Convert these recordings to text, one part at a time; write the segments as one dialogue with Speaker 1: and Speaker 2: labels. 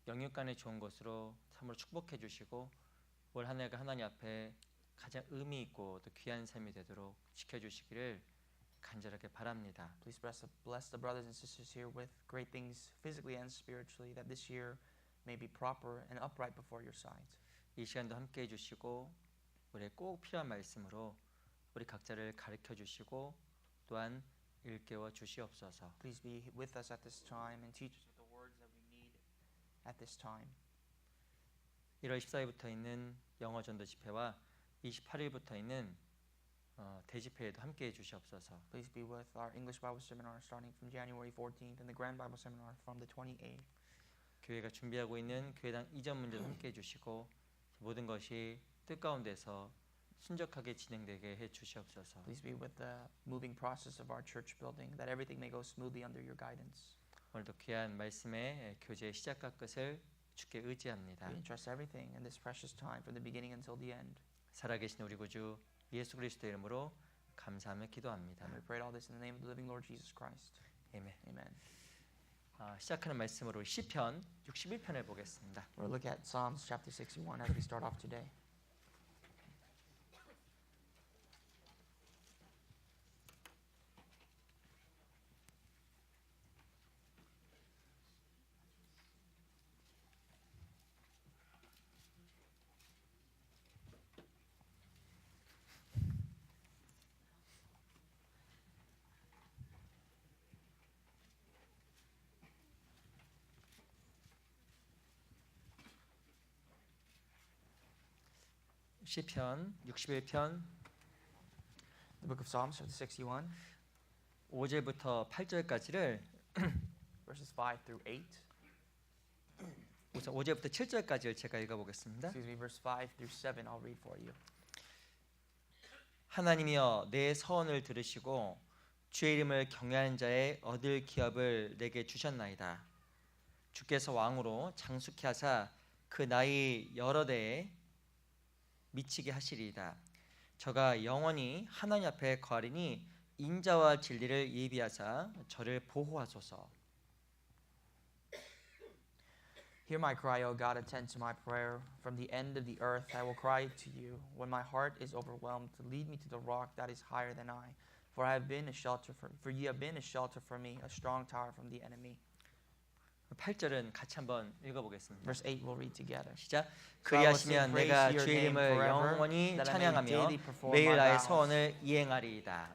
Speaker 1: 영육간에 좋은 것으로 참으로 축복해 주시고 올 한 해가 하나님 앞에 가장 의미 있고 또 귀한 삶이 되도록 지켜주시기를 간절하게 바랍니다.
Speaker 2: Please bless the brothers and sisters here with great things physically and spiritually, that this year may be proper and upright before your sight.
Speaker 1: 이 시간도 함께 해주시고 우리의 꼭 필요한 말씀으로 우리 각자를 가르쳐 주시고 또한 일깨워 주시옵소서.
Speaker 2: Please be with us at this time and teach us with the words that we need at this time.
Speaker 1: 1월 14일부터 있는 영어 전도 집회와 28일부터 있는 대집회에도 함께 해주시옵소서.
Speaker 2: Please be with our English Bible Seminar starting from January 14th and the Grand Bible Seminar from the 28th.
Speaker 1: 교회가 준비하고 있는 교회당 이전 문제도 함께 해주시고 모든 것이 뜻 가운데서 순적하게 진행되게 해주시옵소서.
Speaker 2: Please be with the moving process of our church building, that everything may go smoothly under your guidance.
Speaker 1: 오늘도 귀한 말씀의 교제의 시작과 끝을 주께 의지합니다.
Speaker 2: We entrust everything in this precious time from the beginning until the end.
Speaker 1: 살아계신 우리 구주 예수 그리스도의 이름으로 감사하며 기도합니다.
Speaker 2: And we pray all this in the name of the living Lord Jesus Christ.
Speaker 1: 아멘.
Speaker 2: Amen.
Speaker 1: 시작하는 말씀으로 시편 61편을 보겠습니다.
Speaker 2: We'll look at Psalms chapter 61 as we start off today.
Speaker 1: 시편 61편
Speaker 2: The book of Psalms, chapter 61,
Speaker 1: 5절부터 8절까지를
Speaker 2: verses 5 through 8.
Speaker 1: 우선 5절부터 7절까지를 제가 읽어보겠습니다.
Speaker 2: Excuse me, verse 5 through 7, I'll read for you.
Speaker 1: 하나님이여 내 서원을 들으시고 주의 이름을 경외하는 자의 얻을 기업을 내게 주셨나이다. 주께서 왕으로 장수케 하사 그 나이 여러 대에 미치게 하시리이다. 저가 영원히 하나님 앞에 거하리니 인자와 진리를 예비하사 저를 보호하소서.
Speaker 2: Hear my cry, O God, attend to my prayer. From the end of the earth I will cry to you. When my heart is overwhelmed, lead me to the rock that is higher than I. For you have been a shelter for me, a strong tower from the enemy.
Speaker 1: 8절은 같이 한번 읽어보겠습니다.
Speaker 2: Verse 8 we'll read together.
Speaker 1: 시작. 그리하시면 내가 주의 이름을 영원히 찬양하며 매일 나의 서원을 이행하리이다.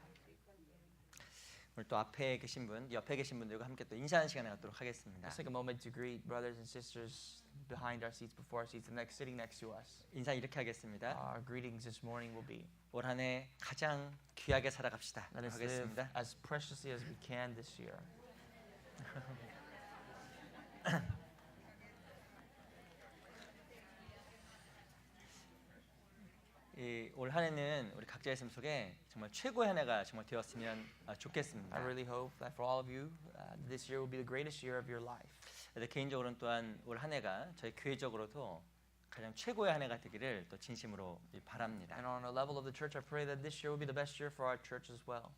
Speaker 1: 오늘 또 앞에 계신 분, 옆에 계신 분들과 함께 또 인사하는 시간을 갖도록 하겠습니다.
Speaker 2: Let's take a moment to greet brothers and sisters behind our seats, before our seats, and sitting next to us.
Speaker 1: 인사 이렇게 하겠습니다.
Speaker 2: Our greetings this morning will be,
Speaker 1: 올 한 해 가장 귀하게 살아갑시다.
Speaker 2: let us live
Speaker 1: 하겠습니다.
Speaker 2: as preciously as we can this year.
Speaker 1: 올 한 해는 우리 각자의 삶 속에 정말 최고의 한 해가 정말 되었으면 좋겠습니다.
Speaker 2: I really hope that for all of you, this year will be the greatest year of your life.
Speaker 1: 개인적으로는 또한 올 한 해가 저희 교회적으로도 가장 최고의 한 해가 되기를 또 진심으로 바랍니다.
Speaker 2: And on a level of the church, I pray that this year will be the best year for our church as well.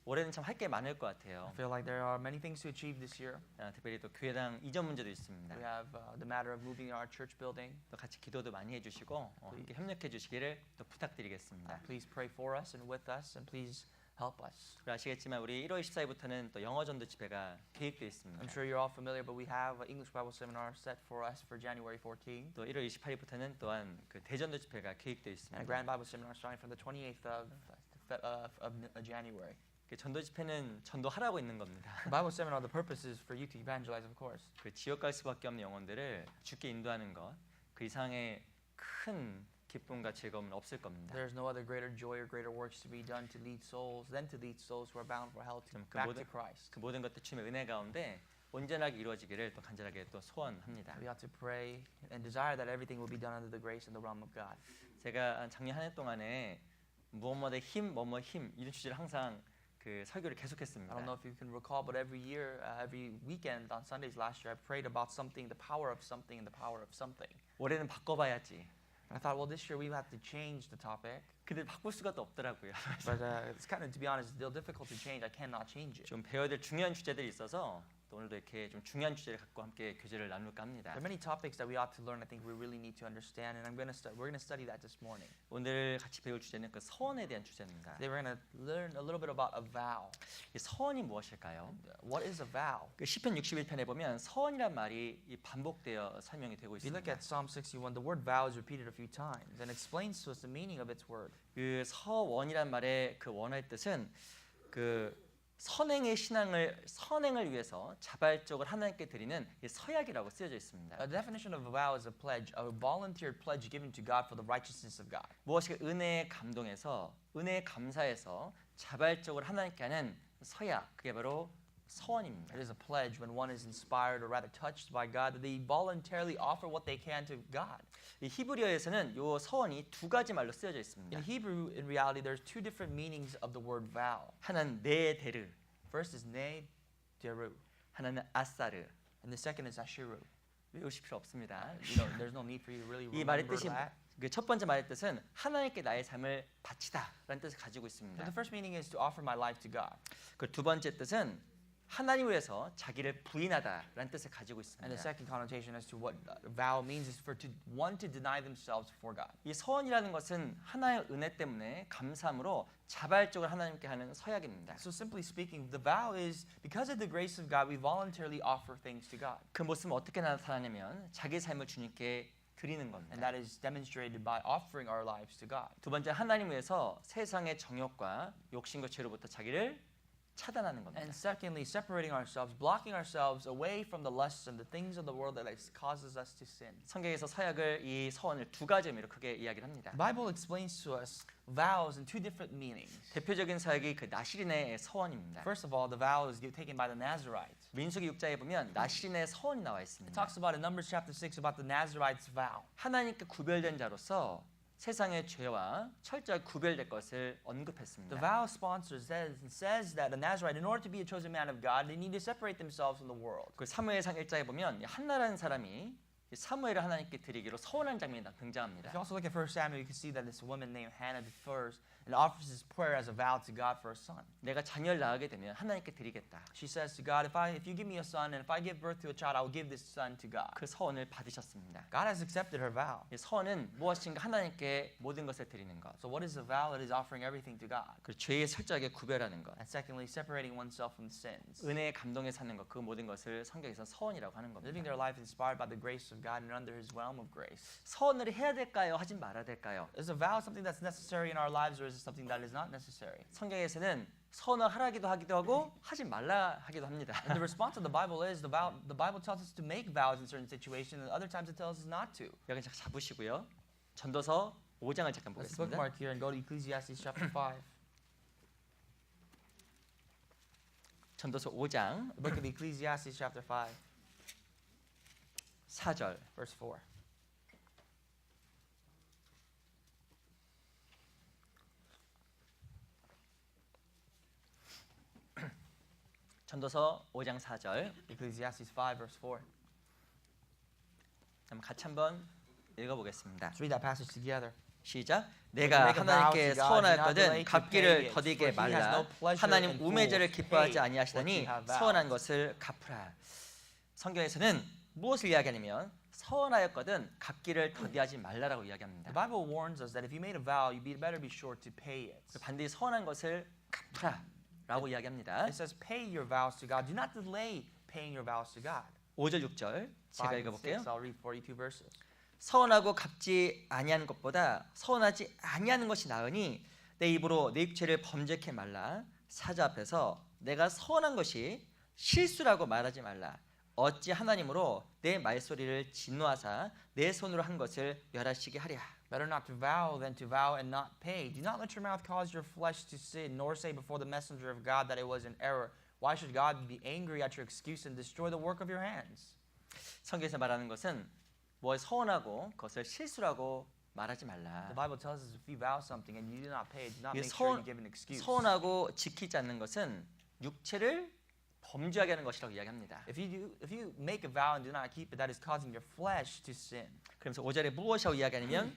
Speaker 1: 올해는 참 할 게 많을 것 같아요.
Speaker 2: I feel like there are many things to achieve this year.
Speaker 1: 특별히 또 교회당 이전 문제도 있습니다.
Speaker 2: We have the matter of moving our church building.
Speaker 1: 또 같이 기도도 많이 해주시고 함께 협력해 주시기를 또 부탁드리겠습니다.
Speaker 2: Please pray for us and with us, and please help us.
Speaker 1: 아시겠지만 우리 1월 14일부터는 또 영어 전도 집회가 계획되어 있습니다.
Speaker 2: I'm sure you're all familiar, but we have an English Bible seminar set for us for January 14th.
Speaker 1: 또 1월 28일부터는 또한 그 대전도 집회가 계획되어
Speaker 2: And
Speaker 1: 있습니다.
Speaker 2: a Grand Bible seminar starting from the 28th of January.
Speaker 1: 그 전도 집회는 전도하라고 있는 겁니다.
Speaker 2: The Bible seminar, the purpose is for you to evangelize, of course.
Speaker 1: 그 지옥 갈 수밖에 없는 영혼들을 주께 인도하는 것, 그 이상의 큰 기쁨과 즐거움은 없을 겁니다.
Speaker 2: There is no other greater joy or greater works to be done to lead souls than to lead souls who are bound for hell to back to Christ.
Speaker 1: 그 모든 것들 주님의 은혜 가운데 온전하게 이루어지기를 또 간절하게 또 소원합니다.
Speaker 2: We ought to pray and desire that everything will be done under the grace and the realm of God.
Speaker 1: 제가 작년 한 해 동안에 무엇뭐의 힘, 뭐뭐 힘 이런 주제를 항상 그 설교를 계속했습니다.
Speaker 2: I don't know if you can recall, but every year, every weekend on Sundays last year, I prayed about something, the power of something, and the power of something.
Speaker 1: 올해는 바꿔봐야지.
Speaker 2: And I thought, well, this year we have to change the topic.
Speaker 1: 근데 바꿀 수가 또 없더라고요.
Speaker 2: But it's kind of, to be honest, still difficult to change. I cannot change it.
Speaker 1: 좀 배워야 될 중요한 주제들이 있어서 또 오늘도 이렇게 좀 중요한 주제를 갖고 함께 교제를 나눌까 합니다.
Speaker 2: There are many topics that we ought to learn. I think we really need to understand, and we're going to study that this morning.
Speaker 1: 오늘 같이 배울 주제는 그 서원에 대한 주제입니다.
Speaker 2: Today we're going to learn a little bit about a vow.
Speaker 1: 이 서원이 무엇일까요?
Speaker 2: What is a vow?
Speaker 1: 그 시편 61편에 보면 서원이란 말이 이 반복되어 설명이 되고
Speaker 2: If you look
Speaker 1: 있습니다.
Speaker 2: at Psalm 61, the word vow is repeated a few times and explains to us the meaning of its word.
Speaker 1: 그 서원이란 말의 그 원어의 뜻은 그 선행을 위해서 자발적으로 하나님께 드리는 이 서약이라고 쓰여져 있습니다.
Speaker 2: The definition of a vow is a pledge, a volunteered pledge given to God for the righteousness of God.
Speaker 1: 무엇이 은혜에 감동해서 은혜에 감사해서 자발적으로 하나님께 하는 서약, 그게 바로 서원입니다.
Speaker 2: It is a pledge when one is inspired or rather touched by God that they voluntarily offer what they can to God.
Speaker 1: 이 히브리어에서는 요 서원이 두 가지 말로 쓰여져 있습니다.
Speaker 2: In Hebrew, in reality, there's two different meanings of the word vow.
Speaker 1: 하나는 네데르,
Speaker 2: First is ne deru,
Speaker 1: 하나는 아사르.
Speaker 2: and the second is ashiru.
Speaker 1: 외우실 필요 없습니다.
Speaker 2: There's no need for you to really
Speaker 1: 이 말의
Speaker 2: remember
Speaker 1: 뜻이
Speaker 2: that.
Speaker 1: 그 첫 번째 말의 뜻은 하나님께 나의 삶을 바치다라는 뜻을 가지고
Speaker 2: So
Speaker 1: 있습니다.
Speaker 2: the first meaning is to offer my life to God,
Speaker 1: 그 두 번째 뜻은 하나님을 위해서 자기를 부인하다라는 뜻을 가지고
Speaker 2: and the
Speaker 1: 있습니다.
Speaker 2: second connotation as to what vow means is for one to deny themselves for God.
Speaker 1: 이 서원이라는 것은 하나의 은혜 때문에 감사함으로 자발적으로 하나님께 하는 서약입니다.
Speaker 2: So simply speaking, the vow is because of the grace of God, we voluntarily offer things to God,
Speaker 1: 그 모습은 어떻게 나타나냐면 자기 삶을 주님께 드리는
Speaker 2: and
Speaker 1: 겁니다.
Speaker 2: that is demonstrated by offering our lives to God.
Speaker 1: 두 번째 하나님 위해서 세상의 정욕과 욕심과 죄로부터 자기를 차단하는 겁니다.
Speaker 2: And secondly, separating ourselves, blocking ourselves away from the lusts and the things of the world that causes us to sin.
Speaker 1: 성경에서 서약을 이 서원을 두 가지 의미로 크게 이야기를 합니다.
Speaker 2: The Bible explains to us vows in two different meanings.
Speaker 1: 대표적인 서약이 그 나시린의 서원입니다.
Speaker 2: First of all, the vow is taken by the Nazarite.
Speaker 1: 민수기 6장에 보면 나시린의 서원이 나와
Speaker 2: It
Speaker 1: 있습니다.
Speaker 2: talks about in Numbers chapter 6 about the Nazarite's vow.
Speaker 1: 하나님께 구별된 자로서 세상의 죄와 철저하게 구별될 것을
Speaker 2: The
Speaker 1: 언급했습니다.
Speaker 2: vow sponsor says that a Nazarite, in order to be a chosen man of God, they need to separate themselves from the world.
Speaker 1: 그 사무엘상 1장에 보면 한나라는 사람이 사무엘을 하나님께 드리기로 서원한 장면이 등장합니다.
Speaker 2: If you also look at 1 Samuel, you can see that this woman named Hannah defers and offers this prayer as a vow to God for a son.
Speaker 1: 내가 자녀를 낳게 되면 하나님께 드리겠다.
Speaker 2: She says to God, if you give me a son and if I give birth to a child, I will give this son to God.
Speaker 1: 그 서원을 받으셨습니다.
Speaker 2: God has accepted her vow.
Speaker 1: 이 서원은 무엇인가 하나님께 모든 것을 드리는 것.
Speaker 2: So what is a vow? It is offering everything to God.
Speaker 1: 그리고 죄에 철저하게 구별하는 것.
Speaker 2: And secondly, separating oneself from sins.
Speaker 1: 은혜에 감동에 사는 것. 그 모든 것을 성경에서 서원이라고 하는
Speaker 2: Living
Speaker 1: 겁니다.
Speaker 2: their life inspired by the grace of God and under His realm of grace.
Speaker 1: 서원을 해야 될까요? 하지 말아야 될까요?
Speaker 2: Is a vow something that's necessary in our lives, or is it something that is not necessary?
Speaker 1: 성경에서는 서원을 하라기도 하기도 하고 하지 말라 하기도 합니다.
Speaker 2: And the response of the Bible is the Bible tells us to make vows in certain situations, and other times it tells us not to.
Speaker 1: 여기 잠깐 잡으시고요. 전도서 5장을 잠깐
Speaker 2: Let's
Speaker 1: 보겠습니다.
Speaker 2: bookmark here and go to Ecclesiastes chapter 5.
Speaker 1: 전도서 5장
Speaker 2: The book of Ecclesiastes chapter 5,
Speaker 1: 4절.
Speaker 2: verse 4.
Speaker 1: 전도서 5장 4절.
Speaker 2: Ecclesiastes 5, verse 4.
Speaker 1: 그럼 같이 한번 읽어보겠습니다.
Speaker 2: Let's read that passage together.
Speaker 1: 시작. 내가
Speaker 2: Make a vow
Speaker 1: 하나님께
Speaker 2: to God,
Speaker 1: 서원하였거든
Speaker 2: do not delay to pay
Speaker 1: 갚기를
Speaker 2: it,
Speaker 1: 더디게
Speaker 2: for he has
Speaker 1: 말라.
Speaker 2: no pleasure
Speaker 1: 하나님
Speaker 2: in
Speaker 1: 우매자를
Speaker 2: fools.
Speaker 1: 기뻐하지
Speaker 2: Pay
Speaker 1: 아니하시다니
Speaker 2: what you have vowed.
Speaker 1: 서원한 것을 갚으라. 성경에서는 무엇을 이야기하냐면 서원하였거든 갚기를 더디하지 말라라고 이야기합니다.
Speaker 2: The Bible warns us that if you made a vow, you better be sure to pay it.
Speaker 1: 반드시 서원한 것을 갚으라라고 이야기합니다.
Speaker 2: It says, pay your vows to God. Do not delay paying your vows to God.
Speaker 1: 5절 6절
Speaker 2: 5
Speaker 1: 제가
Speaker 2: and
Speaker 1: 읽어볼게요.
Speaker 2: 6, I'll read 42 verses.
Speaker 1: 서원하고 갚지 아니하는 것보다 서원하지 아니하는 것이 나으니 내 입으로 내 육체를 범죄케 말라. 사자 앞에서 내가 서원한 것이 실수라고 말하지 말라. 어찌 하나님으로 내 말소리를 진노하사 내 손으로 한 것을 멸하시게 하랴.
Speaker 2: Better not to vow than to vow and not pay. Do not let your mouth cause your flesh to sin, nor say before the messenger of God that it was an error. Why should God be angry at your excuse and destroy the work of your hands?
Speaker 1: 성경에서 말하는 것은 뭘 서원하고 그것을 실수라고 말하지 말라.
Speaker 2: The Bible tells us if you vow something and you do not pay, do not
Speaker 1: 이
Speaker 2: make sure you give an excuse.
Speaker 1: 서원하고 지키지 않는 것은 육체를 범죄하게 하는 것이라고 이야기합니다.
Speaker 2: If you make a vow and do not keep it, that is causing your flesh to sin.
Speaker 1: 그러면서 5절에 무엇이라고 이야기하냐면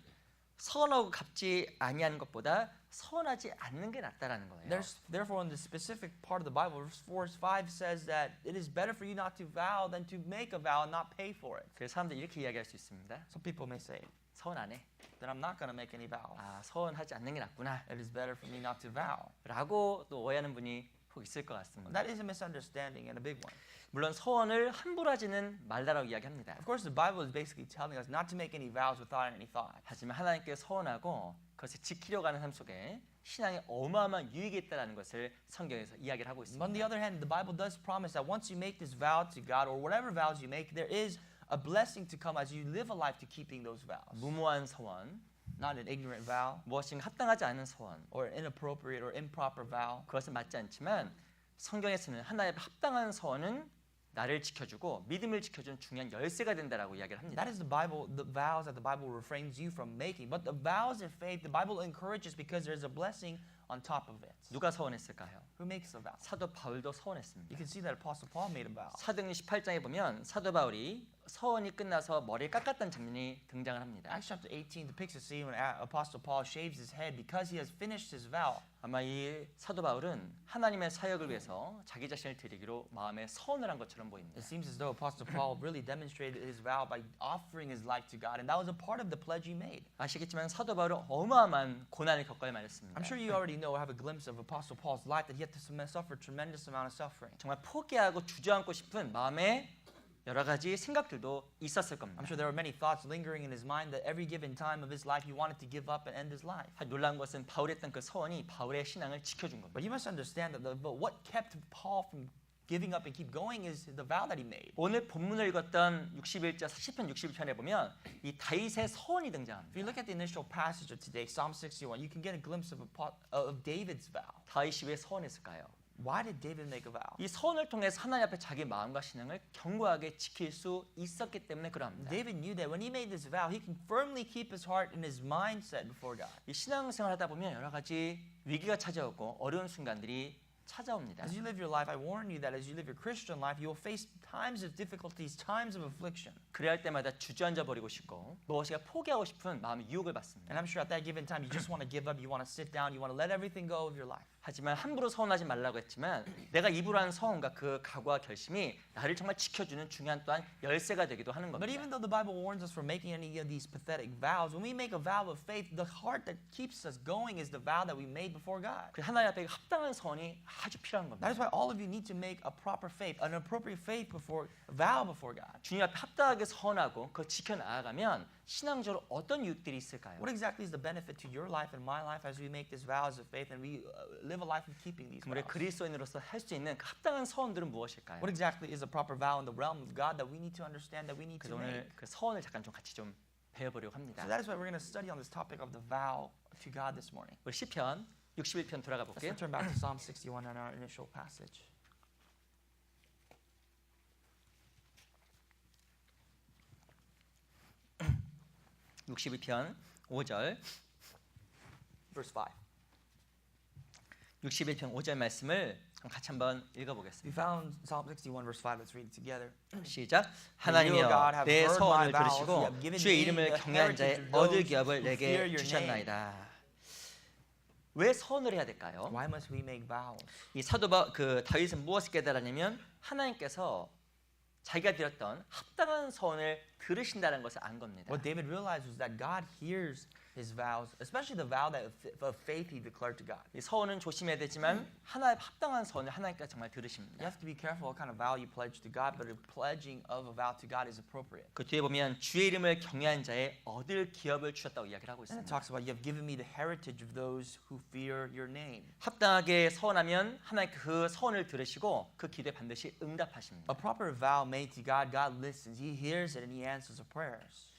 Speaker 1: 서운하고 갚지 아니하는 것보다 서운하지 않는 게 낫다라는 거예요.
Speaker 2: Therefore, in the specific part of the Bible, verse 5 says that it is better for you not to vow than to make a vow and not pay for it.
Speaker 1: 그래서 사람들이 이렇게 이야기할 수 있습니다.
Speaker 2: Some people may say
Speaker 1: 서운 안 해.
Speaker 2: that I'm not going to make any vows.
Speaker 1: 아, 서운하지 않는 게 낫구나.
Speaker 2: It is better for me not to vow.
Speaker 1: 라고 또 오해하는 분이 혹 있을 것 같습니다.
Speaker 2: That is a misunderstanding and a big one.
Speaker 1: 물론 서원을 함부로 하지는 말라라고 이야기합니다.
Speaker 2: Of course, the Bible is basically telling us not to make any vows without any thought.
Speaker 1: 하지만 하나님께 서원하고 그것을 지키려고 하는 삶 속에 신앙에 어마어마한 유익이 있다는 것을 성경에서 이야기를 하고
Speaker 2: But on the
Speaker 1: 있습니다.
Speaker 2: other hand, the Bible does promise that once you make this vow to God or whatever vows you make, there is a blessing to come as you live a life to keeping those vows.
Speaker 1: 무모한 서원,
Speaker 2: Not an ignorant vow
Speaker 1: 무엇인가 합당하지 않은 서원,
Speaker 2: or an inappropriate or improper vow.
Speaker 1: 그것은 맞지 않지만 성경에서는 하나님 앞에 합당한 서원은 나를 지켜주고 믿음을 지켜주는 중요한 열쇠가 된다라고 이야기를 합니다.
Speaker 2: That is the vows that the Bible refrains you from making. But the vows in faith, the Bible encourages because there's a blessing on top of it.
Speaker 1: 누가 서원했을까요?
Speaker 2: Who makes a vow?
Speaker 1: 사도 바울도 서원했습니다.
Speaker 2: You can see that Apostle Paul made a vow.
Speaker 1: 사도행전 18장에 보면 사도 바울이 서원이 끝나서 머리를 깎았다는 장면이 등장을 합니다.
Speaker 2: Acts chapter 18 depicts a scene when Apostle Paul shaves his head because he has finished his vow.
Speaker 1: 아마 이 사도 바울은 하나님의 사역을 위해서 자기 자신을 드리기로 마음에 서원을 한 것처럼 보입니다.
Speaker 2: It seems as though Apostle Paul really demonstrated his vow by offering his life to God, and that was a part of the pledge he made.
Speaker 1: 아시겠지만 사도 바울은 어마어마한 고난을 겪어야 말했습니다.
Speaker 2: I'm sure you already know or have a glimpse of Apostle Paul's life that he had to suffer a tremendous amount of suffering.
Speaker 1: 정말 포기하고 주저앉고 싶은 마음에 여러 가지 생각들도 있었을 겁니다.
Speaker 2: I'm sure there were many thoughts lingering in his mind that every given time of his life he wanted to give up and end his life.
Speaker 1: 놀라운 것은 바울이 했던 그 서원이 바울의 신앙을 지켜준 겁니다.
Speaker 2: But you must understand that what kept Paul from giving up and keep going is the vow that he made.
Speaker 1: 오늘 본문을 읽었던 61절 시편 61편에 보면 이 다윗의 서원이
Speaker 2: If
Speaker 1: 등장합니다.
Speaker 2: you look at the initial passage of today, Psalm 61, you can get a glimpse of David's vow.
Speaker 1: 다윗이 왜 서원했을까요?
Speaker 2: Why did David make a vow?
Speaker 1: 이 서원을 통해서 하나님 앞에 자기 마음과 신앙을 견고하게 지킬 수 있었기 때문에 그러합니다.
Speaker 2: David knew that when he made this vow, he can firmly keep his heart and his mind set before God.
Speaker 1: 이 신앙생활 하다 보면 여러 가지 위기가 찾아오고 어려운 순간들이 찾아옵니다.
Speaker 2: As you live your life, I warn you that as you live your Christian life, you will face times of difficulties, times of affliction.
Speaker 1: 그래야 할 때마다 주저앉아 버리고 싶고 무엇인가 포기하고 싶은 마음의 유혹을 받습니다.
Speaker 2: And I'm sure at that given time, you just want to give up, you want to sit down, you want to let everything go of your life.
Speaker 1: 하지만 함부로 서운하지 말라고 했지만 내가 입으로 한 서원과 그 각오와 결심이 나를 정말 지켜주는 중요한 또한 열쇠가 되기도 하는
Speaker 2: But
Speaker 1: 겁니다.
Speaker 2: even though the Bible warns us from making any of these pathetic vows, when we make a vow of faith, the heart that keeps us going is the vow that we made before God.
Speaker 1: 그 하나님 앞에 합당한 서원이 아주 필요한 겁니다.
Speaker 2: That is why all of you need to make a proper faith, an appropriate faith vow before God.
Speaker 1: 주님 앞에 합당하게 서원하고 그걸 지켜 나아가면 신앙적으로 어떤 유익들이 있을까요?
Speaker 2: What exactly is the benefit to your life and my life as we make these vows of faith and we live a life of keeping these
Speaker 1: 우리
Speaker 2: vows?
Speaker 1: 그리스도인으로서 할 수 있는 그 합당한 서원들은 무엇일까요?
Speaker 2: What exactly is a proper vow in the realm of God that we need to understand that we need
Speaker 1: 그래서
Speaker 2: to make?
Speaker 1: 오늘 그 서원을 잠깐 좀 같이 좀 배워보려고 합니다.
Speaker 2: So that is why we're going to study on this topic of the vow to God this morning.
Speaker 1: 우리 시편 61편 돌아가
Speaker 2: Let's
Speaker 1: 볼게요.
Speaker 2: return back to Psalm 61 and our initial passage.
Speaker 1: 62편 5절
Speaker 2: Verse 5.
Speaker 1: 61편 5절 말씀을 같이 한번
Speaker 2: We
Speaker 1: 읽어보겠습니다.
Speaker 2: found Psalm 61 verse 5. Let's read it together.
Speaker 1: 시작. 하나님이여 내 서원을 들으시고 주의 이름을 경외한 자의 얻을 기업을 내게 주셨나이다. 왜 서원을 해야 될까요?
Speaker 2: Why must we make vows?
Speaker 1: 이 그 다윗은 무엇을 깨달았냐면 하나님께서 자기가 드렸던 합당한 서원을 들으신다는 것을 안 겁니다.
Speaker 2: What David realized was that God hears his vows, especially the vow that of faith he declared to God.
Speaker 1: 이 서원은 조심해야 되지만 하나의 합당한 서원을 하나님께서 정말
Speaker 2: You
Speaker 1: 들으십니다.
Speaker 2: have to be careful what kind of vow you pledge to God, but a pledging of a vow to God is appropriate.
Speaker 1: 그 뒤에 보면 주의 이름을 경외한 자의 얻을 기업을 주셨다고 이야기를 하고
Speaker 2: And it
Speaker 1: 있습니다.
Speaker 2: talks about you have given me the heritage of those who fear your name.
Speaker 1: 합당하게 서원하면 하나님 그 서원을 들으시고 그 기도에 반드시 응답하십니다.
Speaker 2: A proper vow made to God, God listens. He hears it and he answers our prayers.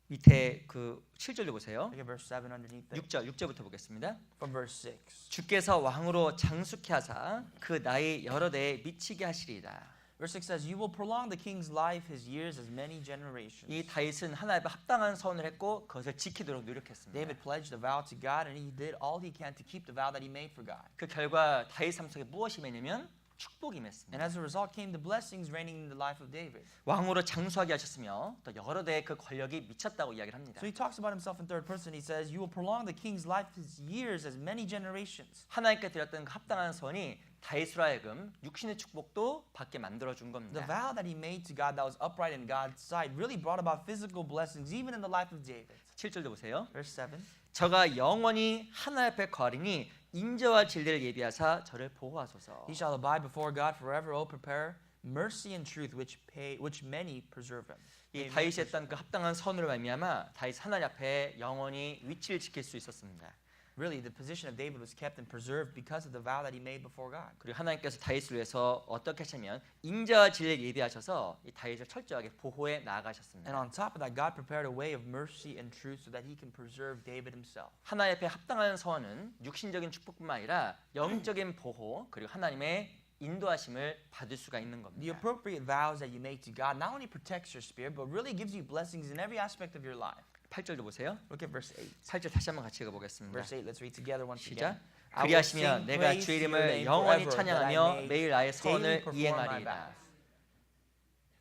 Speaker 1: 밑에 그 7절로 보세요.
Speaker 2: Look at verse 7 underneath it.
Speaker 1: 6절부터 보겠습니다.
Speaker 2: From verse 6.
Speaker 1: 주께서 왕으로 장수케 하사 그 나이 여러 대에 미치게 하시리이다.
Speaker 2: Verse 6 says, You will prolong the king's life, his years as many generations.
Speaker 1: 이 다윗은 하나님 앞에 합당한 서원을 했고 그것을 지키도록 노력했습니다.
Speaker 2: David pledged a vow to God and he did all he can to keep the vow that he made for God.
Speaker 1: 그 결과 다윗 삶 속에 무엇이 매냐면 축복이
Speaker 2: And
Speaker 1: 임했습니다.
Speaker 2: as a result came the blessings reigning in the life of David.
Speaker 1: 왕으로 장수하게 하셨으며 또 여러 대의 그 권력이 미쳤다고 이야기를 합니다.
Speaker 2: So he talks about himself in third person. He says, "You will prolong the king's life his years as many generations."
Speaker 1: 하나님께 드렸던 그 합당한 소원이 다윗으로 하여금 육신의 축복도 받게 만들어 준
Speaker 2: The
Speaker 1: 겁니다.
Speaker 2: vow that he made to God that was upright in God's sight really brought about physical blessings even in the life of David.
Speaker 1: 7절도 보세요.
Speaker 2: Verse 7.
Speaker 1: 저가 영원히 하나님 앞에 거하리니 인자와 진리를 예비하사 저를 보호하소서.
Speaker 2: He shall abide before God forever. Oh, prepare mercy and truth which many preserve him.
Speaker 1: 이 다윗이 했던 그 합당한 선으로 말미암아 다윗 하나님 앞에 영원히 위치를 지킬 수 있었습니다.
Speaker 2: Really, the position of David was kept and preserved because of the vow that he made before God.
Speaker 1: 그리고 하나님께서 다윗을 위해서 어떻게 하시면 인자와 진리를 예비하셔서 이 다윗을 철저하게 보호해
Speaker 2: And
Speaker 1: 나아가셨습니다.
Speaker 2: on top of that, God prepared a way of mercy and truth so that he can preserve David himself.
Speaker 1: 하나님 앞에 합당한 서원은 육신적인 축복뿐만 아니라 영적인 보호 그리고 하나님의 인도하심을 받을 수가 있는
Speaker 2: The
Speaker 1: 겁니다.
Speaker 2: appropriate vows that you make to God not only protects your spirit, but really gives you blessings in every aspect of your life.
Speaker 1: 8절도 보세요.
Speaker 2: Look at verse 8.
Speaker 1: 8절 다시 한번 같이 읽어보겠습니다.
Speaker 2: Verse 8, let's read together once
Speaker 1: 시작.
Speaker 2: again. I will
Speaker 1: 그리하시면
Speaker 2: sing
Speaker 1: 내가
Speaker 2: praise
Speaker 1: 주의
Speaker 2: to your
Speaker 1: 이름을
Speaker 2: name
Speaker 1: 영원히
Speaker 2: forever, that I
Speaker 1: 찬양하며
Speaker 2: may
Speaker 1: 매일 나의
Speaker 2: daily
Speaker 1: 서원을
Speaker 2: perform my
Speaker 1: 이행하리라.
Speaker 2: vows.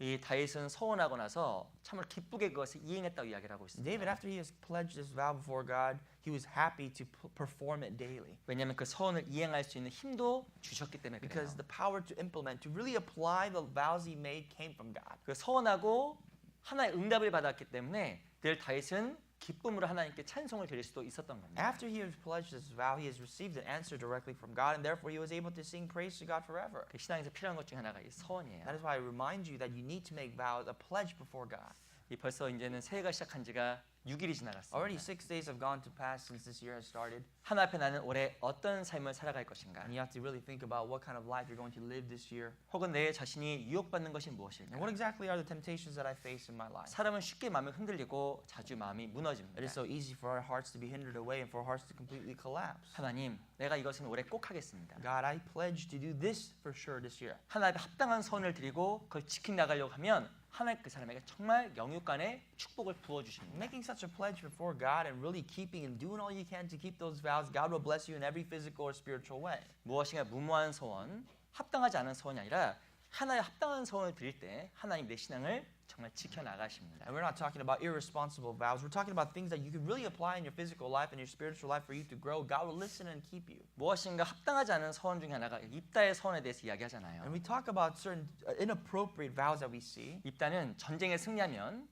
Speaker 1: 이 다윗은 서원하고 나서 참으로 기쁘게 그것을 이행했다고 이야기를 하고 있습니다.
Speaker 2: David, after he has pledged this vow before God, he was happy to perform it daily.
Speaker 1: 왜냐하면 그 서원을 이행할 수 있는 힘도 주셨기 때문에 그래요.
Speaker 2: Because the power to implement, to really apply the vows he made came from God.
Speaker 1: 그 서원하고 하나의 응답을 받았기 때문에 늘 다윗은 기쁨으로 하나님께 찬송을 드릴 수도 있었던 겁니다.
Speaker 2: After he has pledged this vow, he has received an answer directly from God, and therefore he was able to sing praise to God forever.
Speaker 1: 그 신앙에서 필요한 것 중에 하나가 이 서원이에요.
Speaker 2: That is why I remind you that you need to make vows, a pledge before God.
Speaker 1: 이 벌써 이제는 새해가 시작한 지가 6일이
Speaker 2: Already
Speaker 1: 지나갔습니다.
Speaker 2: 6 days have gone to pass since this year has started,
Speaker 1: 하나 앞에 나는 올해 어떤 삶을 살아갈 것인가?
Speaker 2: and you have to really think about what kind of life you're going to live this year.
Speaker 1: 혹은 내 자신이 유혹받는 것이
Speaker 2: And
Speaker 1: 무엇일까?
Speaker 2: what exactly are the temptations that I face in my life?
Speaker 1: 사람은 쉽게 마음이 흔들리고 자주 마음이 무너집니다.
Speaker 2: It is so easy for our hearts to be hindered away and for our hearts to completely collapse.
Speaker 1: 하나님, 내가 이것은 올해 꼭 하겠습니다.
Speaker 2: God, I pledge to do this for sure this year.
Speaker 1: 하나님 앞에 합당한 선을 드리고 그걸 지켜 나가려고 하면 하나님 그 사람에게 정말 영육간의 축복을 부어 주십니다.
Speaker 2: Making such a pledge before God and really keeping and doing all you can to keep those vows, God will bless you in every physical or spiritual way.
Speaker 1: 무엇인가 무모한 소원, 합당하지 않은 소원이 아니라 하나의 합당한 소원을 드릴 때 하나님 내 신앙을 정말 지켜 나가십니다.
Speaker 2: And we're not talking about irresponsible vows. We're talking about things that you can really apply in your physical life and your spiritual life for you to grow. God will listen and keep you.
Speaker 1: 무엇인가 합당하지 않은 소원 중에 하나가 입다의 소원에 대해서 이야기하잖아요.
Speaker 2: And we talk about certain inappropriate vows that we see.
Speaker 1: 입다는 전쟁에 승리하면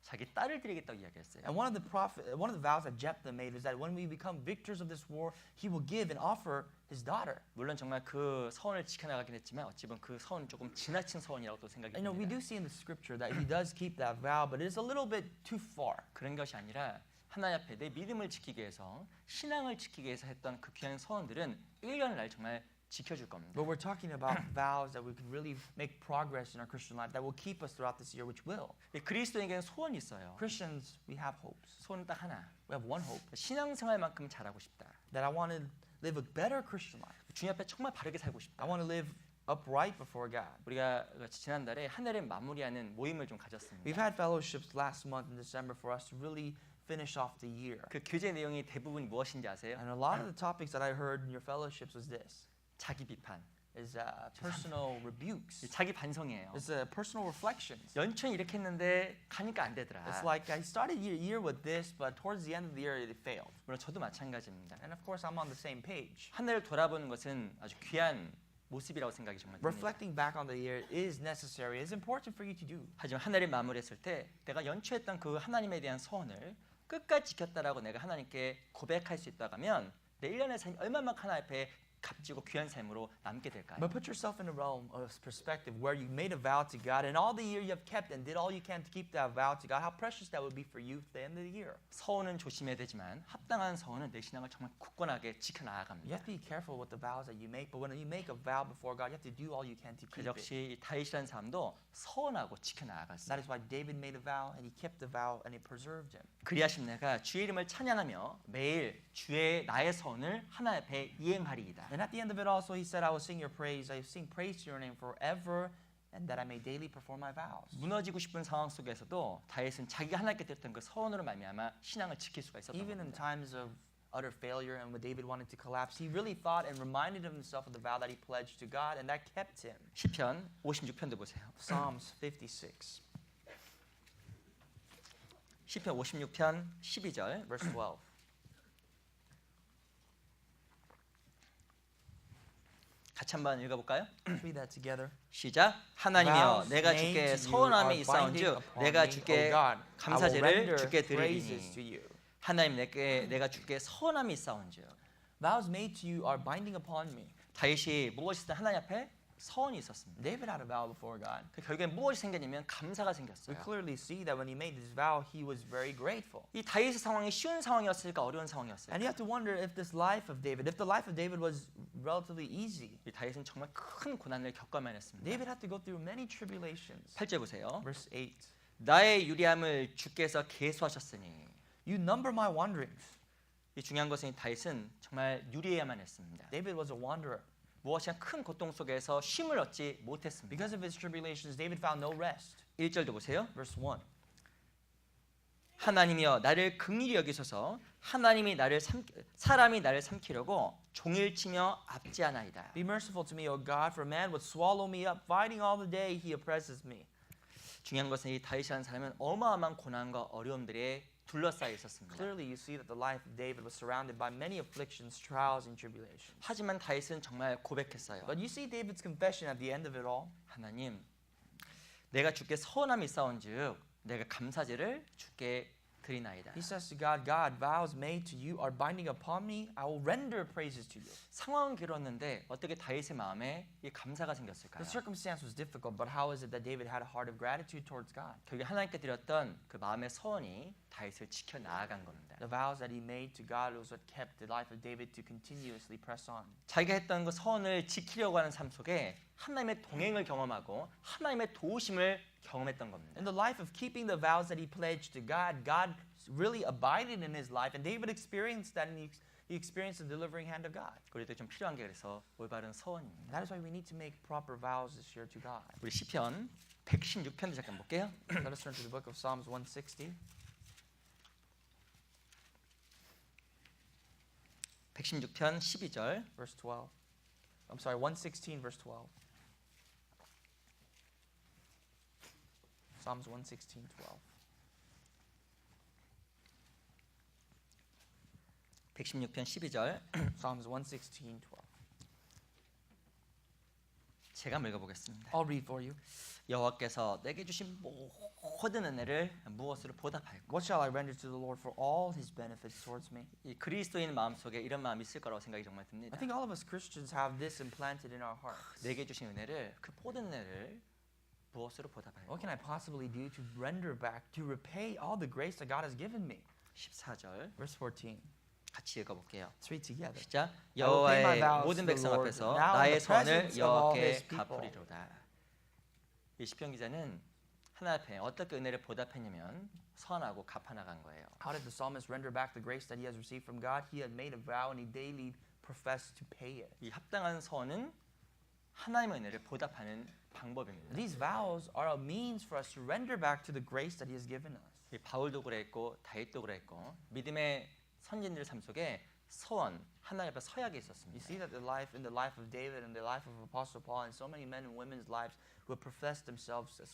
Speaker 1: 자기 딸을 드리겠다고 이야기했어요.
Speaker 2: And one of the vows that Jephthah made is that when we become victors of this war, he will give and offer his daughter.
Speaker 1: 물론 정말 그 서원을 지켜나가긴 했지만 어찌 보면 그 서원은 조금 지나친 서원이라고 또 생각이
Speaker 2: You know, we
Speaker 1: 듭니다.
Speaker 2: do see in the scripture that he does keep that vow, but it is a little bit too far.
Speaker 1: 그런 것이 아니라 하나님 앞에 내 믿음을 지키기 위해서 신앙을 지키기 위해서 했던 그 귀한 서원들은 1년을 날 정말 지켜줄 겁니다.
Speaker 2: But we're talking about vows that we can really make progress in our Christian life that will keep us throughout this year, which will.
Speaker 1: 그리스도인에게는 소원이 있어요.
Speaker 2: Christians, we have hopes.
Speaker 1: 소원은 딱 하나.
Speaker 2: We have one hope,
Speaker 1: 신앙생활만큼 잘하고 싶다.
Speaker 2: that I want to live a better Christian life.
Speaker 1: 주님 앞에 정말 바르게 살고 싶다.
Speaker 2: I want to live upright before God.
Speaker 1: 우리가 지난달에 한 해를 마무리하는 모임을 좀 가졌습니다.
Speaker 2: We've had fellowships last month in December for us to really finish off the year.
Speaker 1: 그 교제 내용이 대부분 무엇인지 아세요?
Speaker 2: And a lot of the topics that I heard in your fellowships was this,
Speaker 1: 자기 비판,
Speaker 2: is personal rebukes.
Speaker 1: 자기 반성이에요.
Speaker 2: It's personal reflections.
Speaker 1: 연초에 이렇게 했는데 가니까 안 되더라.
Speaker 2: It's like I started year with this, but towards the end of the year it failed.
Speaker 1: 물론 저도 마찬가지입니다.
Speaker 2: And of course I'm on the same page.
Speaker 1: 한 해를 돌아보는 것은 아주 귀한 모습이라고 생각이 정말 듭니다.
Speaker 2: Reflecting back on the year is necessary. It's important for you to do.
Speaker 1: 하지만 한 해를 마무리했을 때 내가 연초했던 그 하나님에 대한 소원을 끝까지 지켰다라고 내가 하나님께 고백할 수 있다고 하면 내 1년의 삶이 얼마만큼 하나님 앞에 값지고 귀한 삶으로 남게 될까요?
Speaker 2: But put yourself in the realm of perspective where you made a vow to God and all the year you have kept and did all you can to keep that vow to God. How precious that would be for you at the end of the year.
Speaker 1: 서원은 조심해야 되지만 합당한 서원은 내 신앙을 정말 굳건하게 지켜
Speaker 2: You
Speaker 1: 나아갑니다.
Speaker 2: have to be careful with the vows that you make, but when you make a vow before God, you have to do all you can to
Speaker 1: 그
Speaker 2: keep it.
Speaker 1: 역시 다윗이라는 사람도 서원하고 지켜
Speaker 2: That
Speaker 1: 나아갔어요.
Speaker 2: is why David made a vow and he kept the vow and it preserved him.
Speaker 1: 그리하심 내가 주의 이름을 찬양하며 매일 주의 나의 서원을 하나님 앞에 이행하리이다.
Speaker 2: And at the end of it also, he said, I will sing your praise. I will sing praise to your name forever, and that I may daily perform my vows.
Speaker 1: 무너지고 싶은 상황 속에서도 다윗은 자기가 하나님께 드렸던 그 서원으로 말미암아 신앙을 지킬 수가 있었던
Speaker 2: Even in
Speaker 1: 겁니다.
Speaker 2: times of utter failure and when David wanted to collapse, he really thought and reminded himself of the vow that he pledged to God, and that kept him.
Speaker 1: 시편 56편도 보세요.
Speaker 2: Psalms 56,
Speaker 1: 시편 56편 12절.
Speaker 2: verse 12.
Speaker 1: 같이 한번 읽어볼까요?
Speaker 2: Let's read that together.
Speaker 1: 시작. 하나님이여
Speaker 2: Vows
Speaker 1: 내가
Speaker 2: made
Speaker 1: 주께
Speaker 2: to you
Speaker 1: 서운함이
Speaker 2: are
Speaker 1: 있사온즉
Speaker 2: binding upon
Speaker 1: 내가
Speaker 2: me,
Speaker 1: 주께
Speaker 2: O God. I will
Speaker 1: 감사제를
Speaker 2: render
Speaker 1: 주께
Speaker 2: praises to
Speaker 1: 드리리니
Speaker 2: you.
Speaker 1: 하나님 내가 주께 서운함이 있사온즉.
Speaker 2: Vows made to you are binding upon me.
Speaker 1: 다윗이 무엇이든 하나님 앞에 서원이 있었습니다.
Speaker 2: David had a vow before God.
Speaker 1: 결국에 무엇이 생겼냐면 감사가
Speaker 2: We
Speaker 1: 생겼어요.
Speaker 2: clearly see that when he made this vow, he was very grateful.
Speaker 1: 이 다윗의 상황이 쉬운 상황이었을까 어려운 상황이었을까?
Speaker 2: And you have to wonder if this life of David, if the life of David was relatively easy.
Speaker 1: 이 다윗은 정말 큰 고난을 겪어야만 했습니다.
Speaker 2: David had to go through many tribulations.
Speaker 1: 8절 보세요.
Speaker 2: Verse 8.
Speaker 1: 나의 유리함을 주께서 계수하셨으니.
Speaker 2: You number my wanderings.
Speaker 1: 이 중요한 것은 이 다윗은 정말 유리해야만 했습니다.
Speaker 2: David was a wanderer.
Speaker 1: 무엇이나 큰 고통 속에서 쉼을 얻지 못했습니다.
Speaker 2: Because of his tribulations, David found no rest.
Speaker 1: 1절도 보세요.
Speaker 2: Verse 1.
Speaker 1: 하나님이여 나를 긍휼히 여기소서. 사람이 나를 삼키려고 종일 치며 압제하나이다.
Speaker 2: Be merciful to me, O God, for man would swallow me up. Fighting all the day, he oppresses me.
Speaker 1: 중요한 것은 이 다윗이라는 사람은 어마어마한 고난과 어려움들에 둘러싸여 있었습니다.
Speaker 2: Clearly, you see that the life of David was surrounded by many afflictions, trials, and tribulations.
Speaker 1: 하지만 다윗은 정말 고백했어요.
Speaker 2: But you see David's confession at the end of it all.
Speaker 1: 하나님, 내가 주께 서운함이 있사온즉 내가 감사제를 주께 드리나이다.
Speaker 2: He says to God, God, vows made to you are binding upon me. I will render praises to you.
Speaker 1: 상황은 길었는데 어떻게 다윗의 마음에 이 감사가 생겼을까요?
Speaker 2: The circumstance was difficult, but how is it that David had a heart of gratitude towards God?
Speaker 1: 결국 하나님께 드렸던 그 마음의 서원이 다윗을 지켜 나아간 겁니다.
Speaker 2: The vows that he made to God was what kept the life of David to continuously press on.
Speaker 1: 자기가 했던 그 서원을 지키려고 하는 삶 속에 하나님의 동행을 경험하고 하나님의 도우심을 경험했던 겁니다.
Speaker 2: In the life of keeping the vows that he pledged to God, God really abided in his life, and David experienced that, and he experienced the delivering hand of God.
Speaker 1: 우리도 좀 필요한 게 그래서 올바른 서원입니다.
Speaker 2: That is why we need to make proper vows this year to God.
Speaker 1: 우리 시편 116편도 잠깐 볼게요.
Speaker 2: Let us turn to the book of Psalms 160.
Speaker 1: 116편 12절.
Speaker 2: Verse 12. I'm sorry, 116, verse 12. Psalms 116, 12.
Speaker 1: 116편 12절.
Speaker 2: Psalms 116, 12.
Speaker 1: 제가 읽어보겠습니다.
Speaker 2: I'll read for you.
Speaker 1: 여호와께서 내게 주신 모든 은혜를 무엇으로 보답할까?
Speaker 2: What shall I render to the Lord for all his benefits towards me?
Speaker 1: 이 그리스도인 마음속에 이런 마음이 있을 거라고 생각이 정말
Speaker 2: I
Speaker 1: 듭니다.
Speaker 2: think all of us Christians have this implanted in our hearts.
Speaker 1: 내게 주신 은혜를 그 모든 은혜를 무엇으로 보답할까?
Speaker 2: What can I possibly do to render back, to repay all the grace that God has given me?
Speaker 1: 14절
Speaker 2: Verse 14.
Speaker 1: 같이 읽어볼게요.
Speaker 2: Let's read together.
Speaker 1: 시작.
Speaker 2: I will pay my
Speaker 1: 여호와의
Speaker 2: vows
Speaker 1: 모든
Speaker 2: to the
Speaker 1: 백성
Speaker 2: Lord,
Speaker 1: 앞에서
Speaker 2: now in
Speaker 1: 나의
Speaker 2: the
Speaker 1: 선을
Speaker 2: presence of all his
Speaker 1: 여호와께
Speaker 2: people.
Speaker 1: 갚으리로다. 이 시편 기자는 하나님 앞에 어떻게 은혜를 보답했냐면 선하고 갚아나간 거예요.
Speaker 2: How did the psalmist render back the grace that he has received from God? He had made a vow and he daily professed to pay it.
Speaker 1: 이 합당한 선은 하나님의 은혜를 보답하는 방법입니다.
Speaker 2: These vows are a means for us to render back to the grace that he has given us.
Speaker 1: 이 바울도 그랬고 다윗도 그랬고 믿음의 선진들 삶 속에 서원 하나님 앞에 서약이
Speaker 2: You
Speaker 1: 있었습니다.
Speaker 2: see that in the life of David and the life of Apostle Paul and so many men and women's lives who have professed themselves as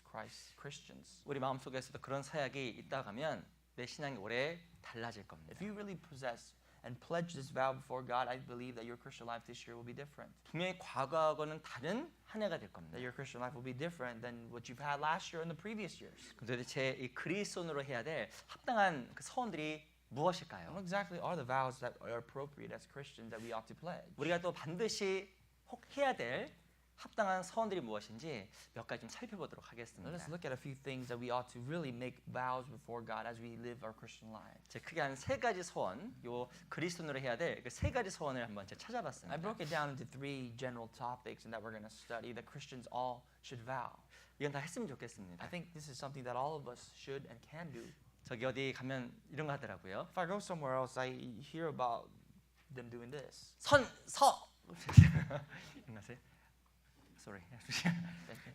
Speaker 2: Christians.
Speaker 1: 우리 마음 속에서도 그런 서약이 있다고 하면 내 신앙이 올해 달라질 겁니다.
Speaker 2: If you really possess and pledge this vow before God, I believe that your Christian life this year will be different.
Speaker 1: 분명히 과거하고는 다른 한 해가 될 겁니다.
Speaker 2: That your Christian life will be different than what you've had last year and the previous years.
Speaker 1: 도대체 이 그리스도인으로 해야 될 합당한 그 서원들이 무엇일까요?
Speaker 2: What exactly are the vows that are appropriate as Christians that we ought to pledge?
Speaker 1: 우리가 또 반드시 혹 해야 될 합당한 서원들이 무엇인지 몇 가지 좀 살펴보도록
Speaker 2: Let
Speaker 1: 하겠습니다.
Speaker 2: us look at a few things that we ought to really make vows before God as we live our Christian lives.
Speaker 1: 제 크게 한 세 가지 서원, 요 그리스도인으로 해야 될 그 세 가지 서원을 한번 제가
Speaker 2: I
Speaker 1: 찾아봤습니다.
Speaker 2: broke it down into three general topics and that we're going to study that Christians all should vow.
Speaker 1: 이건 다 했으면 좋겠습니다.
Speaker 2: I think this is something that all of us should and can do.
Speaker 1: 저기 어디 가면 이런 거 하더라고요.
Speaker 2: If I go somewhere else, I hear about them doing this.
Speaker 1: 선서 기억나세요? sorry.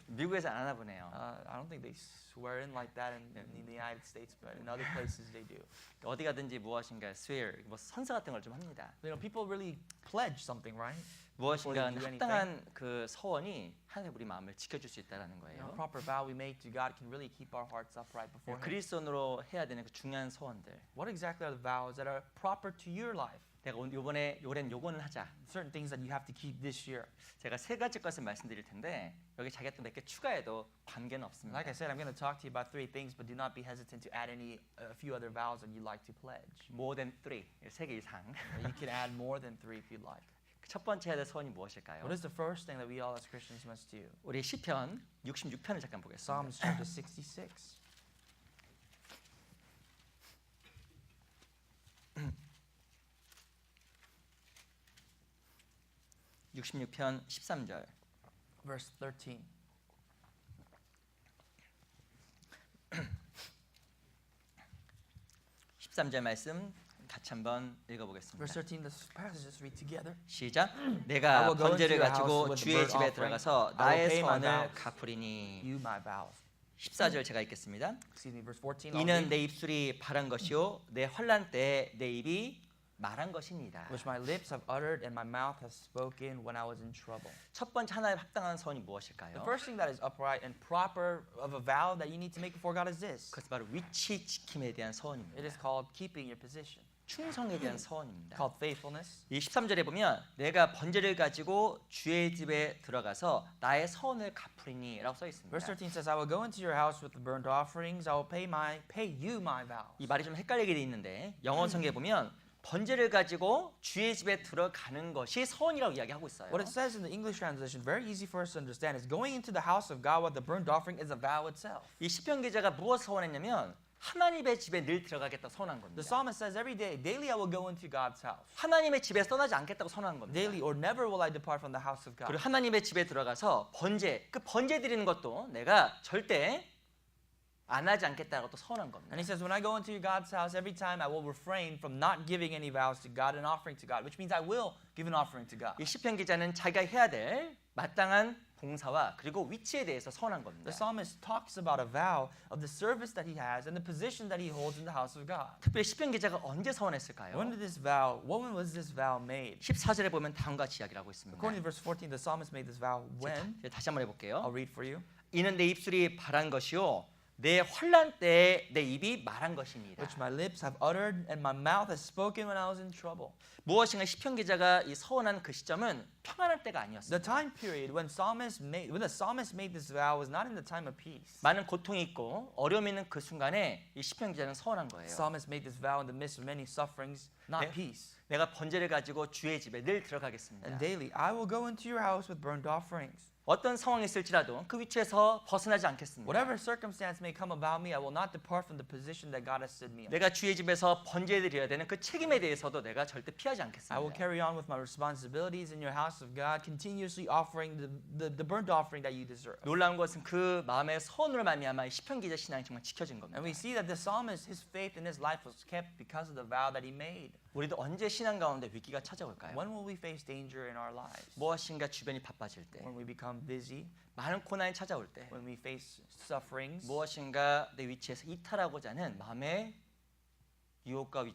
Speaker 1: 미국에서 안 하나 보네요.
Speaker 2: I don't think they swear in like that in the United States, but in other places they do.
Speaker 1: 어디 가든지 무엇인가 swear, 뭐 선서 같은 걸 좀 합니다.
Speaker 2: You know, people really pledge something, right?
Speaker 1: 무엇인가
Speaker 2: do anything.
Speaker 1: 합당한 그 서원이 하나님 우리 마음을 지켜줄 수 있다라는
Speaker 2: You know,
Speaker 1: 거예요.
Speaker 2: a proper vow we make to God can really keep our hearts upright before Him.
Speaker 1: 그리스도인으로 해야 되는 그 중요한 소원들.
Speaker 2: What exactly are the vows that are proper to your life?
Speaker 1: 내가 이번에 올해는 요거는 하자.
Speaker 2: Certain things that you have to keep this year.
Speaker 1: 제가 세 가지 것을 말씀드릴 텐데 여기 자기가 또 몇 개 추가해도 관계는 없습니다.
Speaker 2: Like I said, I'm going to talk to you about 3 things, but do not be hesitant to add a few other vows that you'd like to pledge.
Speaker 1: More than 3, 세 개 이상.
Speaker 2: You can add more than 3 if you'd like.
Speaker 1: 첫 번째 해야 될 소원이 무엇일까요?
Speaker 2: What is the first thing that we all as Christians must do?
Speaker 1: 우리 시편 66편을 잠깐 보겠습니다.
Speaker 2: Psalms chapter 66.
Speaker 1: 66편 13절.
Speaker 2: Verse 13.
Speaker 1: (13절) 말씀 같이 한번
Speaker 2: Verse
Speaker 1: 읽어보겠습니다.
Speaker 2: 13, the passage, let's read together.
Speaker 1: 시작.
Speaker 2: I
Speaker 1: 내가
Speaker 2: will go into
Speaker 1: 번제를
Speaker 2: your house
Speaker 1: 가지고
Speaker 2: with the
Speaker 1: 주의
Speaker 2: burnt
Speaker 1: 집에
Speaker 2: offering.
Speaker 1: 들어가서
Speaker 2: I will
Speaker 1: 나의
Speaker 2: pay my
Speaker 1: 선을
Speaker 2: vows.
Speaker 1: 갚으리니.
Speaker 2: You my vows.
Speaker 1: 14절 제가 읽겠습니다.
Speaker 2: Excuse me, verse 14. I'll
Speaker 1: 이는
Speaker 2: read.
Speaker 1: 내 입술이 바란 것이요 내 환난 때에 내 입이 말한 것이니이다.
Speaker 2: Which my lips have uttered and my mouth has spoken when I was in trouble.
Speaker 1: 첫 번째 하나님 합당한 소원이
Speaker 2: The
Speaker 1: 무엇일까요?
Speaker 2: first thing that is upright and proper of a vow that you need to make before God is this.
Speaker 1: 그것은 바로 위치 지킴에 대한 소원입니다.
Speaker 2: It is called keeping your position.
Speaker 1: 충성에 대한 소원입니다.
Speaker 2: Called faithfulness.
Speaker 1: 이 13절에 보면 내가 번제를 가지고 주의 집에 들어가서 나의 선을 갚으리니라고 써 있습니다.
Speaker 2: Verse 13 says, I will go into your house with the burnt offerings. I will pay you my vows.
Speaker 1: 이 말이 좀 헷갈리게 돼 있는데 영어 성경에 보면 번제를 가지고 주의 집에 들어가는 것이 서원이라고 이야기하고 있어요.
Speaker 2: What it says in the English translation, very easy for us to understand, is going into the house of God with the burnt offering is a vow itself.
Speaker 1: 이 시편 기자가 무엇을 서원했냐면 하나님의 집에 늘 들어가겠다고 선언한 겁니다.
Speaker 2: The psalmist says every day, daily I will go into God's house.
Speaker 1: 하나님의 집에 떠나지 않겠다고 선언한 겁니다.
Speaker 2: Daily or never will I depart from the house of God.
Speaker 1: 그리고 하나님의 집에 들어가서 번제, 그 번제 드리는 것도 내가 절대 안 하지 않겠다고 또 선언한 겁니다.
Speaker 2: And he says, when I go into God's house, every time I will refrain from not giving any vows to God and offering to God, which means I will give an offering to God.
Speaker 1: 이 시편 기자는 자기가 해야 될 마땅한 봉사와 그리고 위치에 대해서 선언한 겁니다.
Speaker 2: The psalmist talks about a vow of the service that he has and the position that he holds in the house of God.
Speaker 1: 특별히 시편 기자가 언제 서원했을까요?
Speaker 2: When was this vow made?
Speaker 1: 14절에 보면 다음과 같이 이야기를 하고 있습니다.
Speaker 2: According to verse 14, the psalmist made this vow when?
Speaker 1: 다시 한번 해볼게요.
Speaker 2: I'll read for you.
Speaker 1: 이는 내 입술이 바란 것이요 내 환난 때에 내 입이 말한 것이니라.
Speaker 2: Which my lips have uttered and my mouth has spoken when I was in trouble.
Speaker 1: 무엇인가 시편 기자가 이 서원한 그 시점은 평안할 때가 아니었습니다.
Speaker 2: The time period when the psalmist made this vow was not in the time of peace.
Speaker 1: 많은 고통이 있고 어려움이 있는 그 순간에 이 시편 기자는 서원한 거예요.
Speaker 2: The psalmist made this vow in the midst of many sufferings, not peace.
Speaker 1: 내가 번제를 가지고 주의 집에 늘 들어가겠습니다.
Speaker 2: And daily, I will go into your house with burnt offerings.
Speaker 1: 어떤 상황이 있을지라도 그 위치에서 벗어나지 않겠습니다.
Speaker 2: Whatever circumstance may come about me, I will not depart from the position that God has set me in.
Speaker 1: 내가 주의 집에서 번제 드려야 되는 그 책임에 대해서도 내가 절대 피하지
Speaker 2: I will
Speaker 1: 않겠습니다.
Speaker 2: carry on with my responsibilities in your house of God, continuously offering the burnt offering that you deserve.
Speaker 1: 놀라운 것은 그 마음의 서원으로 말미암아 시편 기자 신앙이 정말 지켜진 겁니다.
Speaker 2: And we see that the psalmist, his faith in his life was kept because of the vow that he made.
Speaker 1: 우리도 언제 신앙 가운데 위기가 찾아올까요?
Speaker 2: When will we face danger in our lives?
Speaker 1: 무엇인가 주변이 바빠질 때,
Speaker 2: When we become busy,
Speaker 1: 많은 고난이 찾아올 때,
Speaker 2: when we face sufferings,
Speaker 1: 무엇인가 내 위치에서 이탈하고자 하는 마음의 유혹과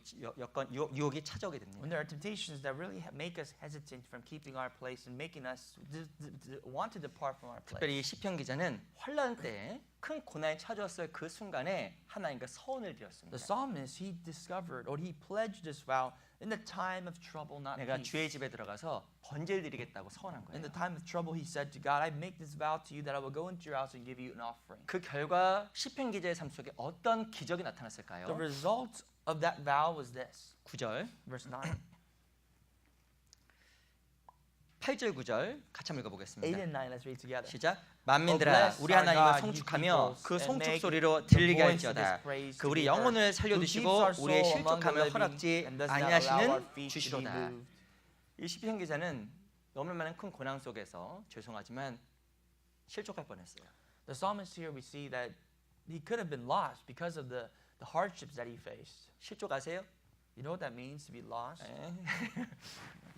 Speaker 1: 유혹이 찾아오게 됩니다.
Speaker 2: when there are temptations that really make us hesitant from keeping our place and making us want to depart from our place.
Speaker 1: 특별히 이 시편 기자는 환난 때에 큰 고난이 찾아왔을 그 순간에 하나님과 서원을
Speaker 2: The
Speaker 1: 드렸습니다.
Speaker 2: psalmist, he discovered or he pledged this vow in the time of trouble, not
Speaker 1: 내가
Speaker 2: peace.
Speaker 1: 주의 집에 들어가서 번제를 드리겠다고 서원한
Speaker 2: In
Speaker 1: 거예요.
Speaker 2: the time of trouble, he said to God, I make this vow to you that I will go into your house and give you an offering.
Speaker 1: 그 결과 시편 기자의 삶 속에 어떤 기적이 나타났을까요?
Speaker 2: The result of that vow was this.
Speaker 1: 9절,
Speaker 2: Verse 9.
Speaker 1: 8절, 9절 같이 한번
Speaker 2: 8
Speaker 1: 읽어보겠습니다.
Speaker 2: and 9, let's read together.
Speaker 1: 시작. 만민들아 우리 하나님을 송축하며 그 송축 소리로 들리게 할지어다. 그 우리 영혼을 살려두시고 우리의 실족함을 허락지 아니하시는 주시로다. 이 시편 기자는 너무 많은 큰 고난 속에서 죄송하지만 실족할 뻔했어요.
Speaker 2: The psalmist here we see that he could have been lost because of the hardships that he faced.
Speaker 1: 실족 아세요?
Speaker 2: You know what that means to be lost?
Speaker 1: 네.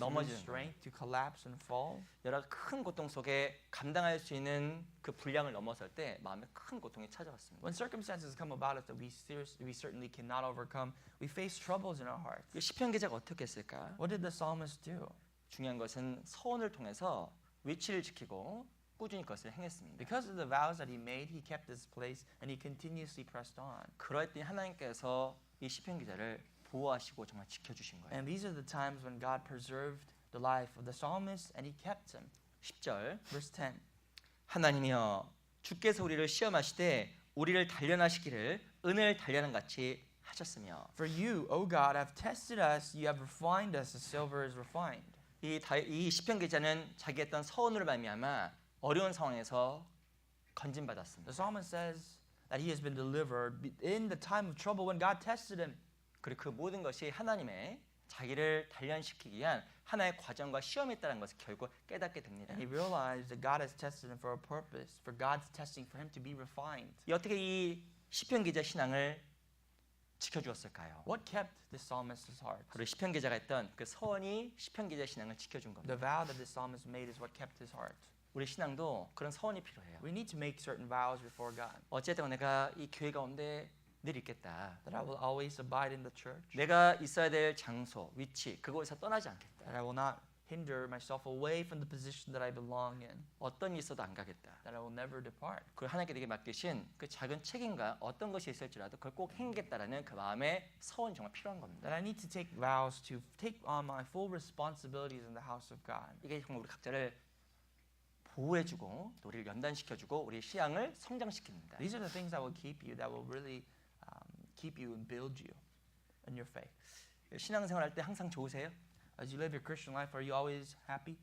Speaker 2: to lose
Speaker 1: 넘어지는 거예요.
Speaker 2: strength, to collapse and fall.
Speaker 1: 여러 큰 고통 속에 감당할 수 있는 그 분량을 넘어설 때 마음에 큰 고통이 찾아왔습니다.
Speaker 2: When circumstances come about us that we certainly cannot overcome, we face troubles in our hearts.
Speaker 1: 이 시편 기자가 어떻게 했을까?
Speaker 2: What did the psalmist do?
Speaker 1: 중요한 것은 서원을 통해서 위치를 지키고 꾸준히 그것을 행했습니다.
Speaker 2: Because of the vows that he made, he kept his place and he continuously pressed on.
Speaker 1: 그럴 때 하나님께서 이 시편 기자를 보호하시고 정말 지켜주신 거예요.
Speaker 2: And these are the times when God preserved the life of the psalmist and he kept him.
Speaker 1: 10절
Speaker 2: Verse 10.
Speaker 1: 하나님이여 주께서 우리를 시험하시되 우리를 단련하시기를 은을 단련한 같이 하셨으며
Speaker 2: For you, O God, have tested us, you have refined us as silver is refined.
Speaker 1: 이 시편 기자는 자기 했던 서원으로 말미암아 어려운 상황에서 건진받았습니다.
Speaker 2: The psalmist says that he has been delivered in the time of trouble when God tested him.
Speaker 1: 그리고 그 모든 것이 하나님의 자기를 단련시키기 위한 하나의 과정과 시험이 있다는 것을 결국 깨닫게 됩니다.
Speaker 2: And he realized that God has tested him for a purpose, for God's testing for him to be refined.
Speaker 1: 어떻게 이 시편 기자 신앙을 지켜주었을까요?
Speaker 2: What kept this psalmist's heart?
Speaker 1: 바로 시편 기자가 했던 그 서원이 시편 기자 신앙을 지켜준 겁니다.
Speaker 2: The vow that this psalmist made is what kept his heart.
Speaker 1: 우리 신앙도 그런 서원이 필요해요.
Speaker 2: We need to make certain vows before God.
Speaker 1: 어쨌든 내가 이 교회 가운데 늘 있겠다.
Speaker 2: That I will always abide in the church.
Speaker 1: 내가 있어야 될 장소, 위치 그곳에서 떠나지 않겠다.
Speaker 2: That I will not hinder myself away from the position that I belong in.
Speaker 1: 어떤 일이 있어도 안 가겠다.
Speaker 2: That I will never depart.
Speaker 1: 그 하나님께 내게 맡기신 그 작은 책임과 어떤 것이 있을지라도 그걸 꼭 행하겠다라는 그 마음의 서원이 정말 필요한 겁니다.
Speaker 2: That I need to take vows to take on my full responsibilities in the house of God.
Speaker 1: 이게 정말 우리 각자를 보호해주고 또 우리를 연단시켜주고 우리 신앙을 성장시킵니다.
Speaker 2: These are the things that will keep you, that will really keep you and build you in your faith.
Speaker 1: 신앙생활할 때 항상 좋으세요?
Speaker 2: As you live your Christian life, are you always happy?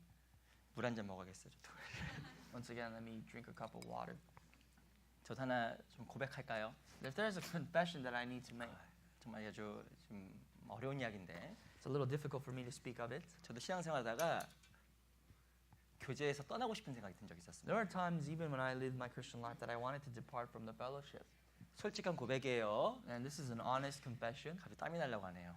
Speaker 1: 물 한 잔 먹어야겠어요. 저도.
Speaker 2: Once again, let me drink a cup of water.
Speaker 1: 저도 하나 좀 고백할까요?
Speaker 2: If there's a confession that I need to make,
Speaker 1: 정말 아주 좀 어려운 이야기인데
Speaker 2: it's a little difficult for me to speak of it.
Speaker 1: 저도 신앙생활하다가 교제에서 떠나고 싶은 생각이 든 적이 있었습니다.
Speaker 2: There are times, even when I lived my Christian life, that I wanted to depart from the fellowship.
Speaker 1: 솔직한 고백이에요.
Speaker 2: And this is an honest confession.
Speaker 1: 갑자기 땀이 나려고 하네요.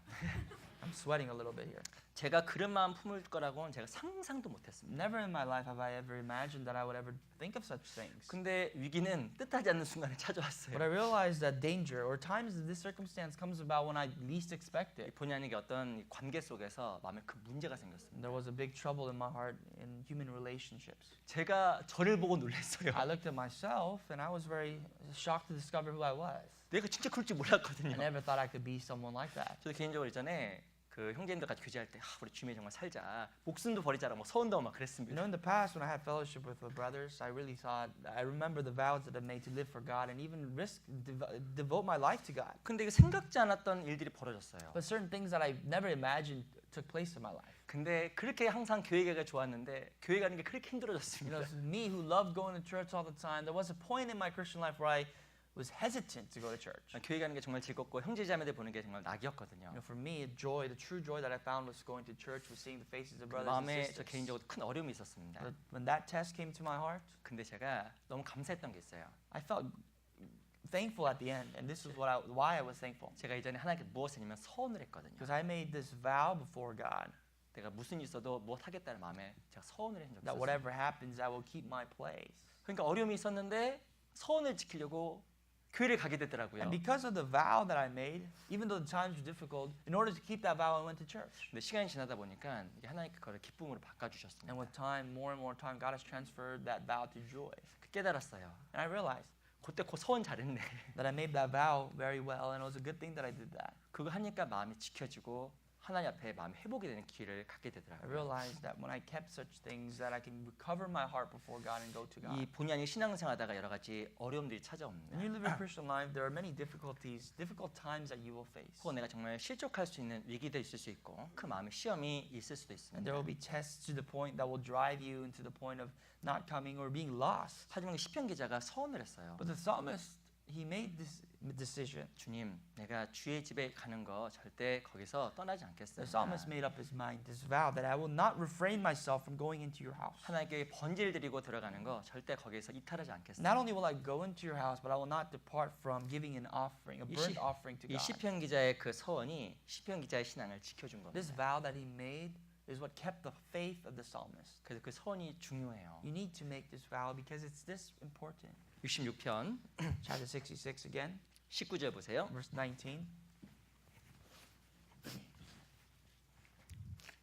Speaker 2: I'm sweating a little bit here.
Speaker 1: 제가 그런 마음 품을 거라고는 제가 상상도 못했습니다.
Speaker 2: Never in my life have I ever imagined that I would ever think of such things.
Speaker 1: 근데 위기는 뜻하지 않는 순간에 찾아왔어요.
Speaker 2: But I realized that danger, or times that this circumstance comes about when I least expect it.
Speaker 1: 본의 아니게 어떤 이 관계 속에서 마음에 큰 문제가 생겼습니다.
Speaker 2: There was a big trouble in my heart in human relationships.
Speaker 1: 제가 저를 보고 놀랐어요.
Speaker 2: I looked at myself and I was very shocked to discover who I was.
Speaker 1: 내가 진짜 그럴 줄
Speaker 2: I
Speaker 1: 몰랐거든요.
Speaker 2: never thought I could be someone like that.
Speaker 1: 저도 개인적으로 이전에 그 형제님들 같이 교제할 때 우리 주님이 정말 살자 목숨도 버리자라 뭐 서운도 막
Speaker 2: You
Speaker 1: 그랬습니다.
Speaker 2: know, in the past, when I had fellowship with the brothers, I really thought, I remember the vows that I made to live for God and even risk, devote my life to God.
Speaker 1: 근데 이게 생각지 않았던 일들이 벌어졌어요.
Speaker 2: But certain things that I never imagined took place in my life.
Speaker 1: 근데 그렇게 항상 교회 가기가 좋았는데 교회 가는 게 그렇게
Speaker 2: You
Speaker 1: 힘들어졌습니다.
Speaker 2: know, me who loved going to church all the time, there was a point in my Christian life where I was hesitant to go to church.
Speaker 1: 교회 가는 게 정말 즐겁고 형제자매들 보는 게 정말 낙이었거든요.
Speaker 2: You know, for me, the true joy that I found was going to church, was seeing the faces of
Speaker 1: 그
Speaker 2: brothers and
Speaker 1: 마음에 저
Speaker 2: sisters.
Speaker 1: 개인적으로 큰 어려움이 있었습니다.
Speaker 2: But when that test came to my heart,
Speaker 1: 근데 제가 너무 감사했던 게 있어요.
Speaker 2: I felt thankful at the end, and this is why I was thankful.
Speaker 1: 제가 이전에 하나님께 무엇을 했냐면 서원을 했거든요.
Speaker 2: Because I made this vow before God
Speaker 1: 내가 무슨 일 있어도 무엇 하겠다는 마음에 제가 서원을 한 적이
Speaker 2: that
Speaker 1: 있었어요.
Speaker 2: whatever happens, I will keep my place.
Speaker 1: 그러니까 어려움이 있었는데 서원을 지키려고 교회를 가게 되더라고요.
Speaker 2: And because of the vow that I made, even though the times were difficult, in order to keep that vow, I went to church.
Speaker 1: 근데 시간이 지나다 보니까 이게 하나님께 그걸 기쁨으로 바꿔주셨습니다.
Speaker 2: And with time, more and more time, God has transferred that vow to joy.
Speaker 1: 깨달았어요.
Speaker 2: And I realized
Speaker 1: 그때 그 서원 잘했네.
Speaker 2: that I made that vow very well, and it was a good thing that I did that.
Speaker 1: 그거 하니까 마음이 지켜지고 하나님 앞에 마음이 회복이 되는 기회를 갖게
Speaker 2: I
Speaker 1: 되더라고요.
Speaker 2: realized that when I kept such things, that I can recover my heart before God and go to God.
Speaker 1: 이 본의 아닌 신앙생활하다가 여러 가지 어려움들이
Speaker 2: When
Speaker 1: 찾아옵니다.
Speaker 2: you live a Christian life, there are many difficulties, difficult times that you will face.
Speaker 1: 혹은 내가 정말 실족할 수 있는 위기도 있을 수 있고 그 마음에 시험이 있을 수도
Speaker 2: And there will
Speaker 1: 있습니다.
Speaker 2: be tests to the point that will drive you into the point of not coming or being lost.
Speaker 1: 하지만 시편 기자가 서원을 했어요.
Speaker 2: But the psalmist, he made this decision.
Speaker 1: 주님, 내가 주의 집에 가는 거 절대 거기서 떠나지
Speaker 2: The
Speaker 1: 않겠습니다.
Speaker 2: psalmist made up his mind, this vow, that I will not refrain myself from going into your house.
Speaker 1: 하나님께 번제를 드리고 들어가는 거 절대 거기에서 이탈하지 않겠습니다.
Speaker 2: Not only will I go into your house, but I will not depart from giving an offering, a
Speaker 1: 이
Speaker 2: burnt
Speaker 1: 시-
Speaker 2: offering to
Speaker 1: 이
Speaker 2: God.
Speaker 1: 시편 기자의 그 서원이 시편 기자의 신앙을 지켜준 겁니다.
Speaker 2: This vow that he made, is what kept the faith of the psalmist.
Speaker 1: 그래서 그 서원이 중요해요.
Speaker 2: You need to make this vow because it's this important.
Speaker 1: 66편
Speaker 2: Chapter 66 again,
Speaker 1: 19절 보세요.
Speaker 2: verse 19.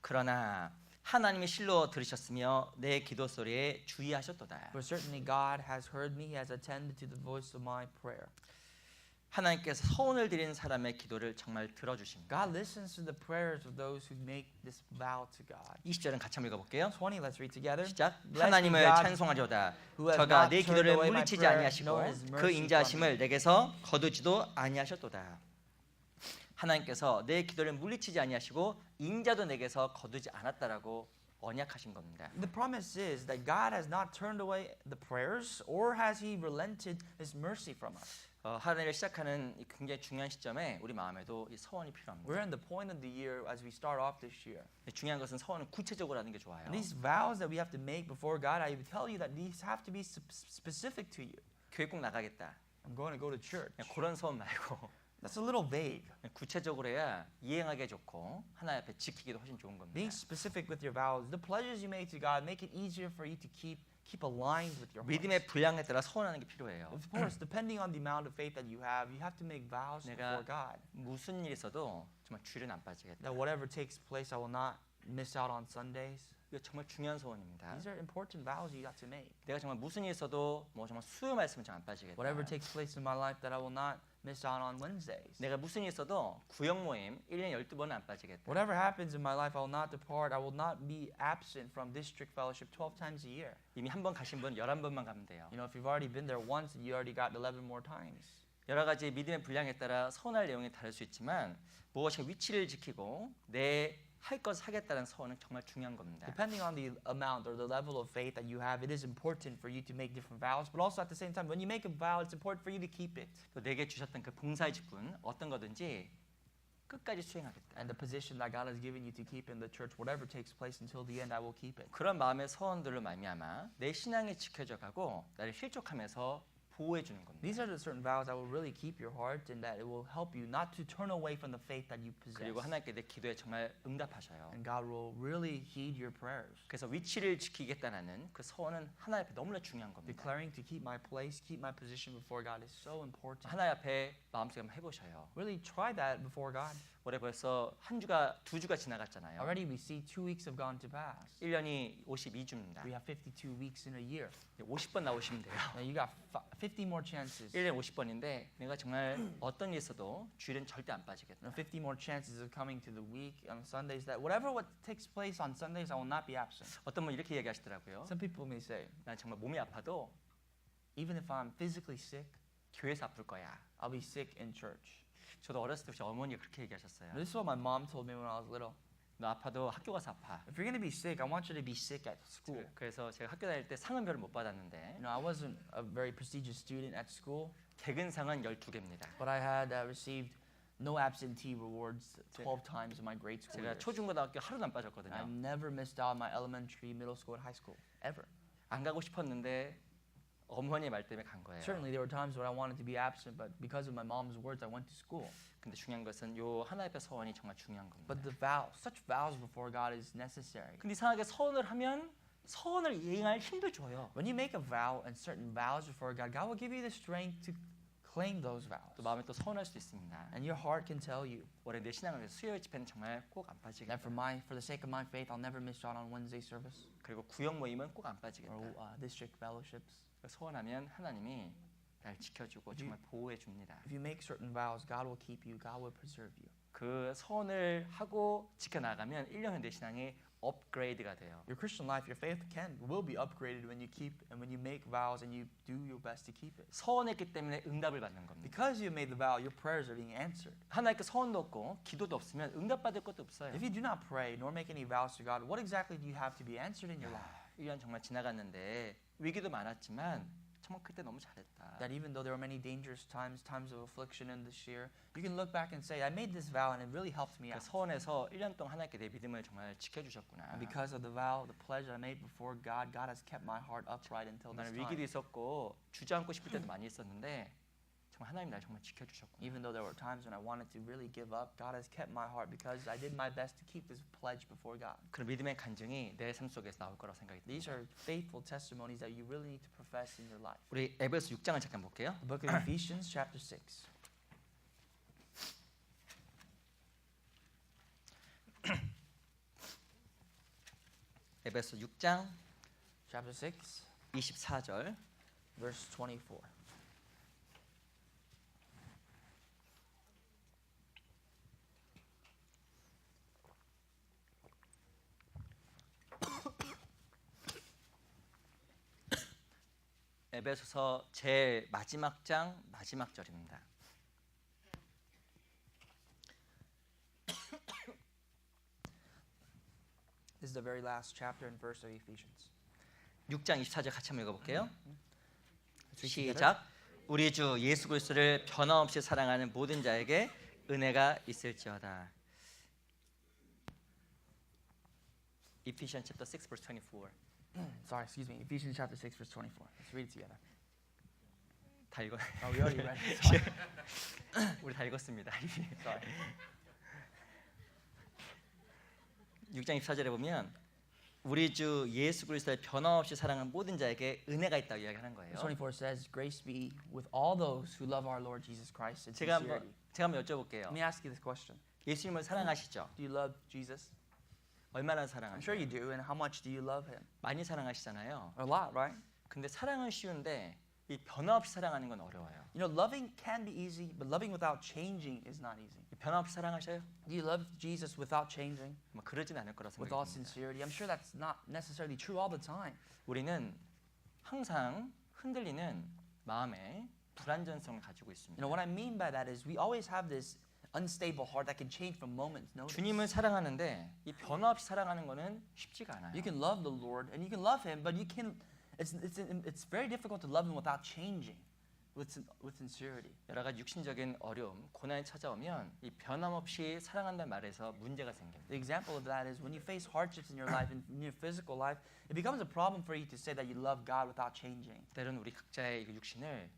Speaker 1: 그러나 하나님이 실로 들으셨으며 내 기도 소리에 주의하셨도다.
Speaker 2: For certainly God has heard me, he has attended to the voice of my prayer.
Speaker 1: 하나님께서 서원을 드린 사람의 기도를 정말 들어주십니다.
Speaker 2: God listens to the prayers of those who make this vow to God.
Speaker 1: 20절은 같이 한번 읽어볼게요.
Speaker 2: 20, let's read together.
Speaker 1: 시작.
Speaker 2: Blessed
Speaker 1: 하나님을
Speaker 2: be God
Speaker 1: 찬송하리로다.
Speaker 2: who has
Speaker 1: 저가
Speaker 2: not
Speaker 1: 내
Speaker 2: turned
Speaker 1: 기도를
Speaker 2: away my
Speaker 1: 물리치지
Speaker 2: prayer,
Speaker 1: 아니하시고
Speaker 2: nor his
Speaker 1: 그
Speaker 2: mercy from
Speaker 1: 인자하심을 내게서 거두지도 아니하셨도다. 하나님께서 내 기도를 물리치지 아니하시고 인자도 내게서 거두지 않았다라고 언약하신 겁니다.
Speaker 2: The promise is that God has not turned away the prayers, or has he relented his mercy from us.
Speaker 1: 한 해를 시작하는 이 굉장히 중요한 시점에 우리 마음에도 이 서원이 필요합니다.
Speaker 2: We're in the point of the year as we start off this year.
Speaker 1: 중요한 것은 서원은 구체적으로 하는 게 좋아요.
Speaker 2: And these vows that we have to make before God, I would tell you that these have to be specific to you.
Speaker 1: 교회 꼭 나가겠다.
Speaker 2: I'm going to go to church.
Speaker 1: 그냥 그런 서원 말고
Speaker 2: That's a little vague.
Speaker 1: 구체적으로 해야 이행하기 좋고 하나님 앞에 지키기도 훨씬 좋은 겁니다.
Speaker 2: Being specific with your vows, the pledges you make to God, make it easier for you to keep aligned with your heart.
Speaker 1: 믿음의 분량에 따라 서원하는 게 필요해요.
Speaker 2: Of course, depending on the amount of faith that you have to make vows
Speaker 1: 내가
Speaker 2: before God.
Speaker 1: 무슨 일이 있어도 정말 주일은 안 빠지겠다.
Speaker 2: That whatever takes place, I will not miss out on Sundays.
Speaker 1: 이거 정말 중요한 소원입니다.
Speaker 2: These are important vows you got to make.
Speaker 1: 내가 정말 무슨 일이 있어도 뭐 정말 수요 말씀은 잘 안 빠지겠다.
Speaker 2: Whatever takes place in my life, that I will not miss out on Wednesdays.
Speaker 1: 내가 무슨 일이 있어도 구역 모임 1년에 12번은 안 빠지겠다.
Speaker 2: Whatever happens in my life, I will not depart. I will not be absent from district fellowship 12 times a year.
Speaker 1: 이미 한 번 가신 분 11번만 가면 돼요.
Speaker 2: You know, if you've already been there once, you already got 11 more times.
Speaker 1: 여러 가지 믿음의 분량에 따라 서원할 내용이 다를 수 있지만 무엇이 위치를 지키고 내 할 것을 하겠다는 서원은 정말 중요한 겁니다.
Speaker 2: Depending on the amount or the level of faith that you have, it is important for you to make different vows. But also at the same time, when you make a vow, it's important for you to keep it.
Speaker 1: 또 내게 주셨던 그 봉사의 직분 어떤 거든지 끝까지 수행하겠다.
Speaker 2: And the position that God has given you to keep in the church, whatever takes place until the end, I will keep it.
Speaker 1: 그런 마음의 서원들로 말미암아 내 신앙이 지켜져 가고 나를 실족하면서 보호해 주는 겁니다.
Speaker 2: These are the certain vows that will really keep your heart and that it will help you not to turn away from the faith that you possess.
Speaker 1: 그리고 하나님께 내 기도에 정말 응답하셔요.
Speaker 2: And God will really heed your prayers.
Speaker 1: 그래서 위치를 지키겠다는 그 서원은 하나님 앞에 너무나 중요한 겁니다.
Speaker 2: Declaring to keep my place, keep my position before God is so important.
Speaker 1: 하나님 앞에 마음속에 한번 해보셔요.
Speaker 2: Really try that before God.
Speaker 1: 올해 벌써 한 주가 두 주가 지나갔잖아요.
Speaker 2: Already we see 2 weeks have gone to pass.
Speaker 1: 1년이 52주입니다.
Speaker 2: We have 52 weeks in a year.
Speaker 1: 50번 나오시면 돼요.
Speaker 2: Now you got 50 more chances.
Speaker 1: 1년에 50번인데 내가 정말 어떤 일 있어도 주일은 절대 안 빠지겠다.
Speaker 2: Now 50 more chances of coming to the week on Sundays that whatever what takes place on Sundays, I will not be absent.
Speaker 1: 어떤 분 이렇게 얘기하시더라고요.
Speaker 2: Some people may say,
Speaker 1: 난 정말 몸이 아파도
Speaker 2: even if I'm physically sick,
Speaker 1: 교회에서 아플 거야.
Speaker 2: I'll be sick in church.
Speaker 1: 저도 어렸을 때부터 어머니가 그렇게 얘기하셨어요.
Speaker 2: This is what my mom told me when I was little.
Speaker 1: 너 아파도 학교 가서 아파.
Speaker 2: If you're going to be sick, I want you to be sick at school.
Speaker 1: 그래서 제가 학교 다닐 때 상은 별로 못 받았는데
Speaker 2: You know, I wasn't a very prestigious student at school,
Speaker 1: 개근상은 12개입니다.
Speaker 2: but I had received no absentee rewards 12 times in my grade school
Speaker 1: 제가
Speaker 2: years.
Speaker 1: 초중고등학교 하루도 안
Speaker 2: I've
Speaker 1: 빠졌거든요.
Speaker 2: never missed out on my elementary, middle school, and high school, ever.
Speaker 1: 안 가고 싶었는데 어머니의 말 때문에 간 거예요.
Speaker 2: Certainly there were times when I wanted to be absent, but because of my mom's words, I went to school.
Speaker 1: 근데 중요한 것은 요 하나님 앞에 서원이 정말 중요한 겁니다.
Speaker 2: But the vow, such vows before God is necessary.
Speaker 1: 근데 이상하게 서원을 하면 서원을 이행할 힘도 줘요.
Speaker 2: When you make a vow and certain vows before God, God will give you the strength to claim those vows.
Speaker 1: 또 마음에 또 서원할 수도 있습니다.
Speaker 2: And your heart can tell you
Speaker 1: 올해 내 신앙을 위해서 수요일 집회는 정말 꼭 안 빠지겠다.
Speaker 2: that for the sake of my faith, I'll never miss out on Wednesday service
Speaker 1: 그리고 구역 모임은 꼭 안 빠지겠다.
Speaker 2: or district fellowships.
Speaker 1: 서원하면 하나님이 날 지켜주고 정말 보호해 줍니다.
Speaker 2: If you make certain vows, God will keep you. God will preserve you.
Speaker 1: 그 서원을 하고 지켜나가면 1년은 내 신앙이 업그레이드가 돼요.
Speaker 2: Your Christian life, your faith will be upgraded when you keep and when you make vows and you do your best to keep it.
Speaker 1: 서원했기 때문에 응답을 받는 겁니다.
Speaker 2: Because you made the vow, your prayers are being answered.
Speaker 1: 하나님께 서원도 없고 기도도 없으면 응답받을 것도 없어요.
Speaker 2: If you do not pray nor make any vows to God, what exactly do you have to be answered in your life?
Speaker 1: 1년 정말 지나갔는데 위기도 많았지만 정말 그때 너무 잘했다.
Speaker 2: That even though there were many dangerous times, times of affliction in this year, you can look back and say, I made this vow and it really helped me
Speaker 1: 그
Speaker 2: out.
Speaker 1: 서원에서 1년 동안 하나님께 내 믿음을 정말 지켜주셨구나.
Speaker 2: And because of the vow, the pledge I made before God, God has kept my heart upright until this
Speaker 1: 나는
Speaker 2: time.
Speaker 1: 위기도 있었고 주저앉고 싶을 때도 많이 있었는데 정말 하나님 날 정말 지켜주셨구나.
Speaker 2: Even though there were times when I wanted to really give up, God has kept my heart because I did my best to keep this pledge before God.
Speaker 1: 그런 믿음의 간증이 내 삶 속에서 나올 거라고 생각이 듭니다.
Speaker 2: These are faithful testimonies that you really need to profess in your life.
Speaker 1: 우리 에베소 6장을 잠깐 볼게요.
Speaker 2: The book of Ephesians chapter 6.
Speaker 1: 에베소 6장
Speaker 2: Chapter 6,
Speaker 1: 24절.
Speaker 2: verse 24.
Speaker 1: 에베소서 제일 마지막 장 마지막 절입니다.
Speaker 2: This is the very last chapter and verse of Ephesians.
Speaker 1: 6장 24절 같이 한번 읽어볼게요.
Speaker 2: Let's read together.
Speaker 1: 시작. 우리 주 예수 그리스도를 변함없이 사랑하는 모든 자에게 은혜가 있을지어다. Ephesians chapter 6 verse 24.
Speaker 2: Sorry, excuse me. Ephesians chapter 6, verse 24. Let's read it together.
Speaker 1: 다 읽어.
Speaker 2: Oh, we already read it. Sorry.
Speaker 1: 우리 다 읽었습니다.
Speaker 2: Sorry.
Speaker 1: 6장 24절에 보면 우리 주 예수 그리스도를 변함없이 사랑하는 모든 자에게 은혜가 있다고 이야기하는 거예요.
Speaker 2: Verse 24 says, "Grace be with all those who love our Lord Jesus Christ in
Speaker 1: 제가
Speaker 2: sincerity."
Speaker 1: 한번 여쭤볼게요.
Speaker 2: Let me ask you this question.
Speaker 1: 예수님을 사랑하시죠?
Speaker 2: Do you love Jesus?
Speaker 1: 얼마나
Speaker 2: I'm
Speaker 1: 사랑하세요?
Speaker 2: sure you do. And how much do you love him?
Speaker 1: 많이 사랑하시잖아요.
Speaker 2: A lot, right?
Speaker 1: 근데 사랑은 쉬운데 이 변함없이 사랑하는 건 어려워요.
Speaker 2: You know, loving can be easy, but loving without changing is not easy.
Speaker 1: 변함없이 사랑하셔요?
Speaker 2: Do you love Jesus without changing,
Speaker 1: 뭐 그러진 않을 거라
Speaker 2: with all
Speaker 1: 생각합니다.
Speaker 2: sincerity? I'm sure that's not necessarily true all the time.
Speaker 1: 우리는 항상 흔들리는 마음의 불안전성을 가지고 있습니다.
Speaker 2: You know, what I mean by that is we always have this unstable heart that can change from moment to notice.
Speaker 1: 주님을 사랑하는데 이 변함없이 사랑하는 거는 쉽지가 않아요.
Speaker 2: You can love the Lord and you can love him, but you can it's very difficult to love him without changing with sincerity.
Speaker 1: 여러 가지 육신적인 어려움, 고난이 찾아오면 이 변함없이 사랑한다는 말에서 문제가 생깁니다.
Speaker 2: The example of that is when you face hardships in your life, in your physical life, it becomes a problem for you to say that you love God without changing.
Speaker 1: 때로는 우리 각자의 이 육신을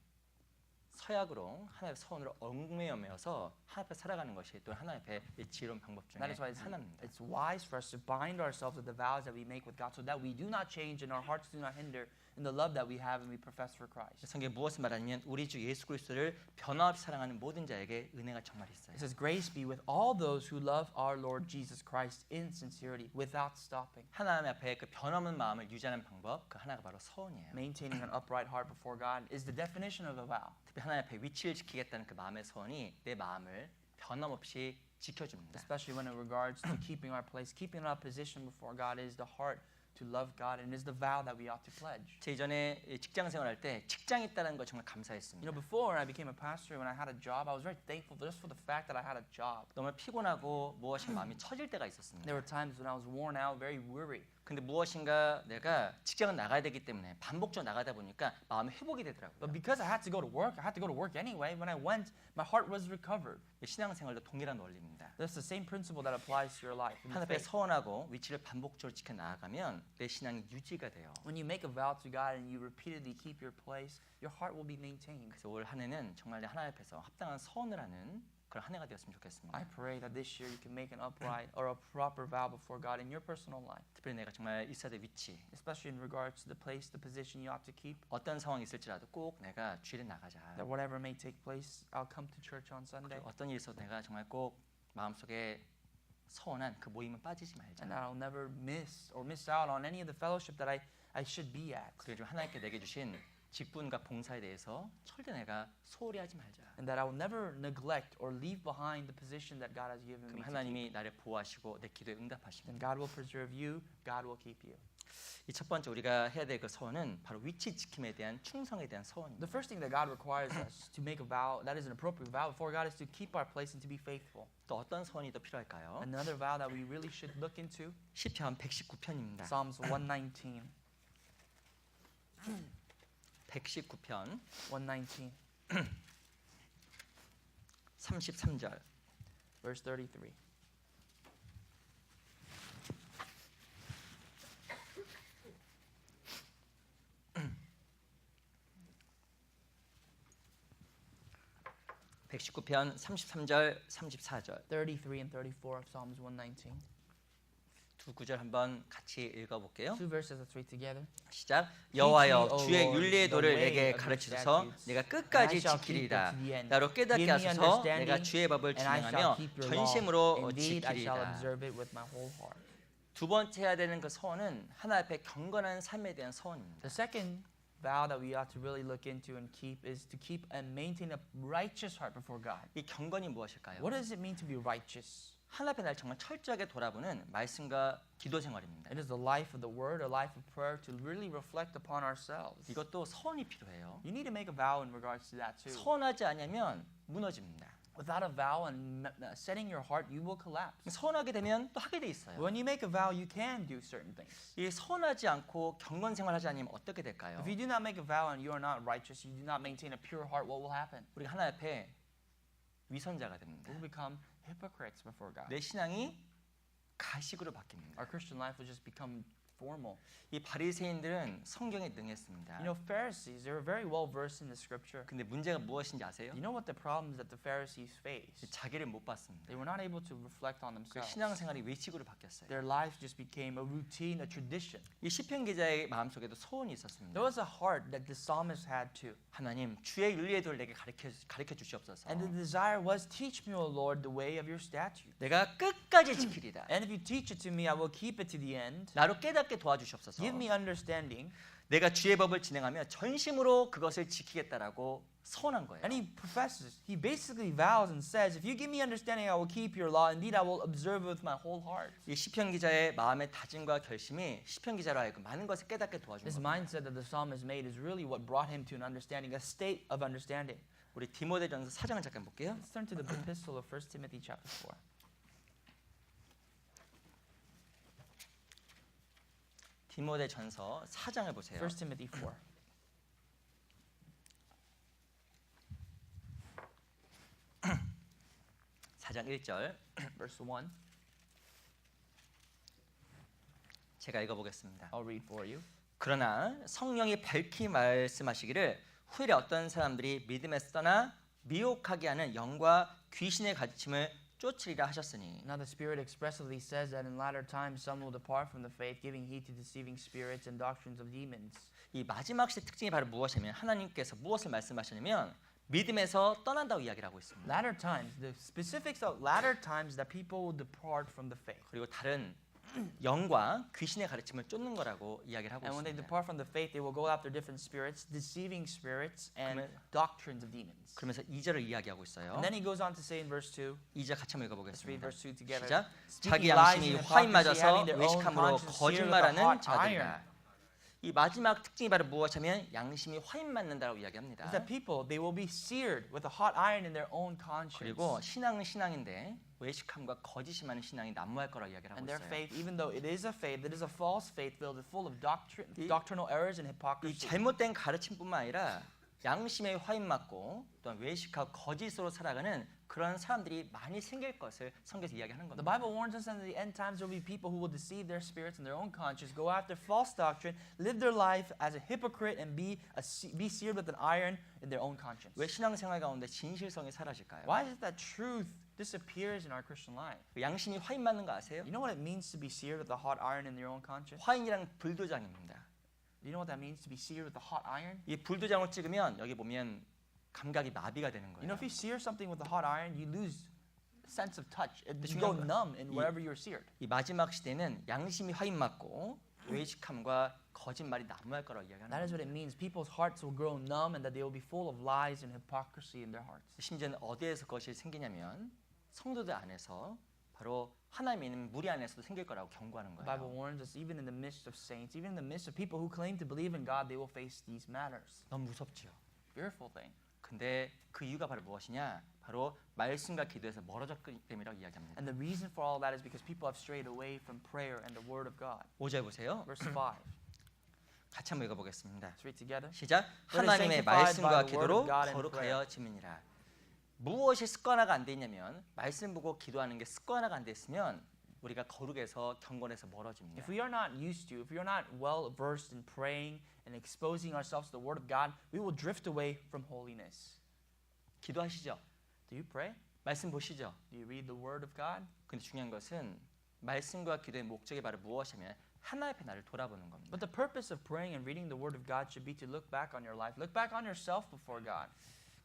Speaker 1: 서약으로 하나님의 서원으로 얽매여서 하나님 앞에 살아가는 것이 또 하나님 앞에 지혜로운 방법 중에
Speaker 2: That is why
Speaker 1: 하나입니다.
Speaker 2: it's wise for us to bind ourselves with the vows that we make with God so that we do not change and our hearts do not hinder in the love that we have and we profess for Christ.
Speaker 1: 성경에 무엇을 말하냐면 우리 주 예수 그리스도를 변함없이 사랑하는 모든 자에게 은혜가 정말 있어요.
Speaker 2: It says, "Grace be with all those who love our Lord Jesus Christ in sincerity, without stopping."
Speaker 1: 하나님 앞에 그 변함없는 마음을 유지하는 방법 그 하나가 바로 서원이에요.
Speaker 2: Maintaining an upright heart before God is the definition of a vow.
Speaker 1: 특히 하나님 앞에 위치를 지키겠다는 그 마음의 서원이 내 마음을 변함없이 지켜줍니다.
Speaker 2: Especially when it regards to keeping our place, keeping our position before God is the heart to love God and is the vow that we ought to pledge.
Speaker 1: 제 이전에 직장 생활할 때 직장이 있다는 거 정말
Speaker 2: You
Speaker 1: 감사했습니다.
Speaker 2: know, before I became a pastor, when I had a job, I was very thankful just for the fact that I had a job.
Speaker 1: 너무 피곤하고 무엇인가 마음이 처질 때가 있었습니다.
Speaker 2: There were times when I was worn out, very weary.
Speaker 1: 근데 무엇인가 내가 직장을 나가야 되기 때문에 반복적으로 나가다 보니까 마음이 회복이 되더라고요.
Speaker 2: But because I had to go to work, I had to go to work anyway. When I went, my heart was recovered.
Speaker 1: 신앙생활도 동일한 원리입니다.
Speaker 2: That's the same principle that applies to your life. In the
Speaker 1: 하나님 앞에
Speaker 2: faith.
Speaker 1: 서원하고 위치를 반복적으로 지켜 나아가면 내 신앙이 유지가 돼요.
Speaker 2: When you make a vow to God and you repeatedly keep your place, your heart will be maintained.
Speaker 1: 그래서 올 한 해는 정말 하나님 앞에서 합당한 서원을 하는 그런 한 해가 되었으면 좋겠습니다.
Speaker 2: I pray that this year you can make an upright or a proper vow before God in your personal life,
Speaker 1: 특별히 내가 정말 있어야 될 위치,
Speaker 2: especially in regards to the place, the position you ought to keep.
Speaker 1: 어떤 상황이 있을지라도 꼭 내가 주일에 나가자.
Speaker 2: That whatever may take place, I'll come to church on Sunday,
Speaker 1: 그리고 어떤 일이 있어도 내가 정말 꼭 마음속에 서원한 그 모임은 빠지지 말자.
Speaker 2: and I'll never miss out on any of the fellowship that I should be at.
Speaker 1: 그리고 하나님께 내게 주신 직분과 봉사에 대해서 절대 내가 소홀히 하지 말자.
Speaker 2: And that I will never neglect or leave behind the position that God has given
Speaker 1: 그럼
Speaker 2: me.
Speaker 1: 하나님이 나를 보호하시고 내 기도에 응답하십니다.
Speaker 2: And God will preserve you, God will keep you.
Speaker 1: 이 첫 번째 우리가 해야 될 그 서원은 바로 위치 지킴에 대한 충성에 대한
Speaker 2: The
Speaker 1: 서원입니다.
Speaker 2: first thing that God requires us to make a vow, that is an appropriate vow before God, is to keep our place and to be faithful.
Speaker 1: 또 어떤 서원이 더 필요할까요?
Speaker 2: Another vow that we really should look into,
Speaker 1: 시편 119편입니다.
Speaker 2: Psalms 119.
Speaker 1: 119편
Speaker 2: 119,
Speaker 1: 33절.
Speaker 2: verse 33.
Speaker 1: 119편 33절 34절
Speaker 2: 33 and 34 of Psalms 119.
Speaker 1: 두 구절 한번 같이 읽어볼게요.
Speaker 2: Two verses, let's read together.
Speaker 1: 시작.
Speaker 2: me,
Speaker 1: 여호와여
Speaker 2: O
Speaker 1: 주의
Speaker 2: Lord,
Speaker 1: 윤리의
Speaker 2: the
Speaker 1: 도를
Speaker 2: way
Speaker 1: 내게
Speaker 2: of your
Speaker 1: 가르치소서.
Speaker 2: statutes,
Speaker 1: 내가
Speaker 2: and I
Speaker 1: 끝까지
Speaker 2: shall keep it
Speaker 1: 지키리이다.
Speaker 2: to the end.
Speaker 1: 나로 깨닫게
Speaker 2: Give me
Speaker 1: 하소서.
Speaker 2: understanding,
Speaker 1: 내가 주의 법을
Speaker 2: and I shall
Speaker 1: 진행하며
Speaker 2: keep your law.
Speaker 1: 전심으로
Speaker 2: Indeed, I shall
Speaker 1: 지키리이다.
Speaker 2: observe it with my whole heart.
Speaker 1: 두 번째 해야 되는 그 서원은 하나님 앞에 경건한 삶에 대한 서원입니다.
Speaker 2: The second vow that we ought to really look into and keep is to keep and maintain a righteous heart before God.
Speaker 1: 이 경건이 무엇일까요?
Speaker 2: What does it mean to be righteous?
Speaker 1: 하나님 앞에 날 정말 철저하게 돌아보는 말씀과 기도 생활입니다.
Speaker 2: It is the life of the word, a life of prayer to really reflect upon ourselves.
Speaker 1: 이것도 서원이 필요해요.
Speaker 2: You need to make a vow in regards to that too.
Speaker 1: 서원하지 않으면 무너집니다.
Speaker 2: Without a vow and setting your heart, you will collapse.
Speaker 1: 서원하게 되면 또 하게 돼 있어요.
Speaker 2: When you make a vow, you can do certain things.
Speaker 1: 이 서원하지 않고 경건 생활하지 않으면 어떻게 될까요?
Speaker 2: If you do not make a vow and you are not righteous, you do not maintain a pure heart, what will happen?
Speaker 1: 우리가 하나님 앞에 위선자가 됩니다.
Speaker 2: We will become hypocrites before God.
Speaker 1: 내 신앙이 가식으로 바뀝니다.
Speaker 2: Our Christian life will just become formal.
Speaker 1: 이 바리새인들은 성경에 능했습니다.
Speaker 2: You know, Pharisees, they were very well versed in the scripture.
Speaker 1: 근데 문제가 무엇인지 아세요?
Speaker 2: You know what the problems that the Pharisees faced?
Speaker 1: 자기를 못 봤습니다.
Speaker 2: They were not able to reflect on
Speaker 1: 그
Speaker 2: themselves.
Speaker 1: 신앙생활이 외식으로 바뀌었어요.
Speaker 2: Their lives just became a routine, a tradition.
Speaker 1: 이 시편 기자의 마음속에도 소원이 있었습니다.
Speaker 2: There was a heart that the psalmist had too.
Speaker 1: 하나님 주의 윤리의 도를 내게 가르쳐 주시옵소서.
Speaker 2: And the desire was, teach me, O Lord, the way of your statutes.
Speaker 1: 내가 끝까지 지키리다.
Speaker 2: And if you teach it to me, I will keep it to the end.
Speaker 1: 나로 깨닫게 도와주시옵소서.
Speaker 2: Give me understanding.
Speaker 1: 내가 주의 법을 진행하며 전심으로 그것을 지키겠다라고 서원한 거예요.
Speaker 2: And he professes, he basically vows and says, if you give me understanding, I will keep your law. Indeed, I will observe it with my whole heart.
Speaker 1: 이 시편 기자의 마음의 다짐과 결심이 시편 기자로 하여금 많은 것을 깨닫게 도와준
Speaker 2: This
Speaker 1: 겁니다.
Speaker 2: mindset that the psalmist made is really what brought him to an understanding, a state of understanding.
Speaker 1: 우리 디모데전서 4장을 잠깐 볼게요.
Speaker 2: Let's turn to the epistle of 1 Timothy chapter 4.
Speaker 1: 디모데전서 4장을 보세요.
Speaker 2: 1 Timothy 4.
Speaker 1: 4장 1절
Speaker 2: Verse 1.
Speaker 1: 제가 읽어보겠습니다.
Speaker 2: I'll read for you.
Speaker 1: 그러나 성령이 밝히 말씀하시기를 후일에 어떤 사람들이 믿음에서 떠나 미혹하게 하는 영과 귀신의 가르침을 쫓으리라 하셨으니
Speaker 2: Now the Spirit expressly says that in latter times some will depart from the faith, giving heed to deceiving spirits and doctrines of demons.
Speaker 1: 이 마지막 시대 특징이 바로 무엇이냐면 하나님께서 무엇을 말씀하시냐면 믿음에서 떠난다고 이야기를 하고 있습니다.
Speaker 2: Latter times, the specifics of latter times that people will depart from the faith.
Speaker 1: 그리고 다른 영과 귀신의 가르침을 쫓는 거라고 이야기를 하고
Speaker 2: And when they
Speaker 1: 있습니다.
Speaker 2: depart from the faith, they will go after different spirits, deceiving spirits, and
Speaker 1: 그러면-
Speaker 2: doctrines of demons.
Speaker 1: 그러면서 2절을 이야기하고 있어요.
Speaker 2: And then he goes on to say in verse 2,
Speaker 1: 2절 같이 한번
Speaker 2: let's read
Speaker 1: 읽어보겠습니다.
Speaker 2: verse 2 together.
Speaker 1: 시작.
Speaker 2: Speaking
Speaker 1: 자기
Speaker 2: lies
Speaker 1: 양심이
Speaker 2: and
Speaker 1: 화인
Speaker 2: hypocrisy,
Speaker 1: 맞아서
Speaker 2: having their own
Speaker 1: 외식함으로
Speaker 2: conscience seared with a
Speaker 1: 거짓말하는
Speaker 2: hot
Speaker 1: 자들이라.
Speaker 2: iron.
Speaker 1: 이 마지막 특징이 바로 무엇이냐면 양심이 화인 맞는다라고 이야기합니다.
Speaker 2: Is that people, they will be seared with a hot iron in their own conscience.
Speaker 1: 그리고 신앙은 신앙인데 외식함과 거짓이 많은 신앙이 난무할 거라고 이야기를 하고
Speaker 2: And their
Speaker 1: 있어요.
Speaker 2: faith, even though it is a faith, it is a false faith filled with full of
Speaker 1: 이-
Speaker 2: doctrinal errors and
Speaker 1: 이
Speaker 2: hypocrisy.
Speaker 1: 잘못된 가르침뿐만 아니라 양심에 화인 맞고 또한 외식하고 거짓으로 살아가는 그런 사람들이 많이 생길 것을 성경에서 이야기하는
Speaker 2: The
Speaker 1: 겁니다.
Speaker 2: Bible warns us that in the end times there will be people who will deceive their spirits and their own conscience, go after false doctrine, live their life as a hypocrite, and be seared with an iron in their own conscience.
Speaker 1: 왜 신앙생활 가운데 진실성이 사라질까요?
Speaker 2: Why is it that truth disappears in our Christian life?
Speaker 1: 양심이 화인 맞는 거 아세요?
Speaker 2: You know what it means to be seared with a hot iron in your own conscience?
Speaker 1: 화인이란 불도장입니다.
Speaker 2: Do you know what that means to be seared with a hot iron?
Speaker 1: 이 불도장을 찍으면 여기 보면 감각이 마비가 되는
Speaker 2: You know,
Speaker 1: 거예요.
Speaker 2: if you sear something with a hot iron, you lose sense of touch. You
Speaker 1: 중요한
Speaker 2: go
Speaker 1: 건
Speaker 2: numb in
Speaker 1: 이-
Speaker 2: wherever you're seared.
Speaker 1: 이 마지막 시대는 양심이 화인 맞고 외식함과 거짓말이 난무할 거라고 이야기하는
Speaker 2: That is what
Speaker 1: 거예요.
Speaker 2: it means. People's hearts will grow numb and that they will be full of lies and hypocrisy in their hearts.
Speaker 1: 심지어는 어디에서 그것이 생기냐면 성도들 안에서 바로 하나님 있는 무리 안에서도 생길 거라고 경고하는
Speaker 2: The Bible
Speaker 1: 거예요.
Speaker 2: warns us, even in the midst of saints, even in the midst of people who claim to believe in God, they will face these matters.
Speaker 1: 너무 무섭지요.
Speaker 2: Fearful thing.
Speaker 1: 근데 그 이유가 바로 무엇이냐? 바로 말씀과 기도에서 멀어졌기 때문이라고 이야기합니다.
Speaker 2: And the reason for all that is because people have strayed away from prayer and the Word of God.
Speaker 1: 5절 보세요.
Speaker 2: Verse 5.
Speaker 1: 같이 한번 읽어보겠습니다.
Speaker 2: Let's read together.
Speaker 1: 시작.
Speaker 2: Let us
Speaker 1: 하나님의
Speaker 2: sanctified by
Speaker 1: 말씀과
Speaker 2: the word
Speaker 1: 기도로
Speaker 2: of God and
Speaker 1: 거룩하여 지느니라. 무엇이 습관화가 안 돼 있냐면 말씀 보고 기도하는 게 습관화가 안 돼 있으면 우리가 거룩에서 경건에서 멀어집니다.
Speaker 2: If we are not used to, if we are not well versed in praying and exposing ourselves to the Word of God, we will drift away from holiness.
Speaker 1: 기도하시죠.
Speaker 2: Do you pray?
Speaker 1: 말씀 보시죠.
Speaker 2: Do you read the Word of God?
Speaker 1: 근데 중요한 것은 말씀과 기도의 목적이 바로 무엇이냐면 하나님 앞에 나를 돌아보는 겁니다.
Speaker 2: But the purpose of praying and reading the Word of God should be to look back on your life. Look back on yourself before God.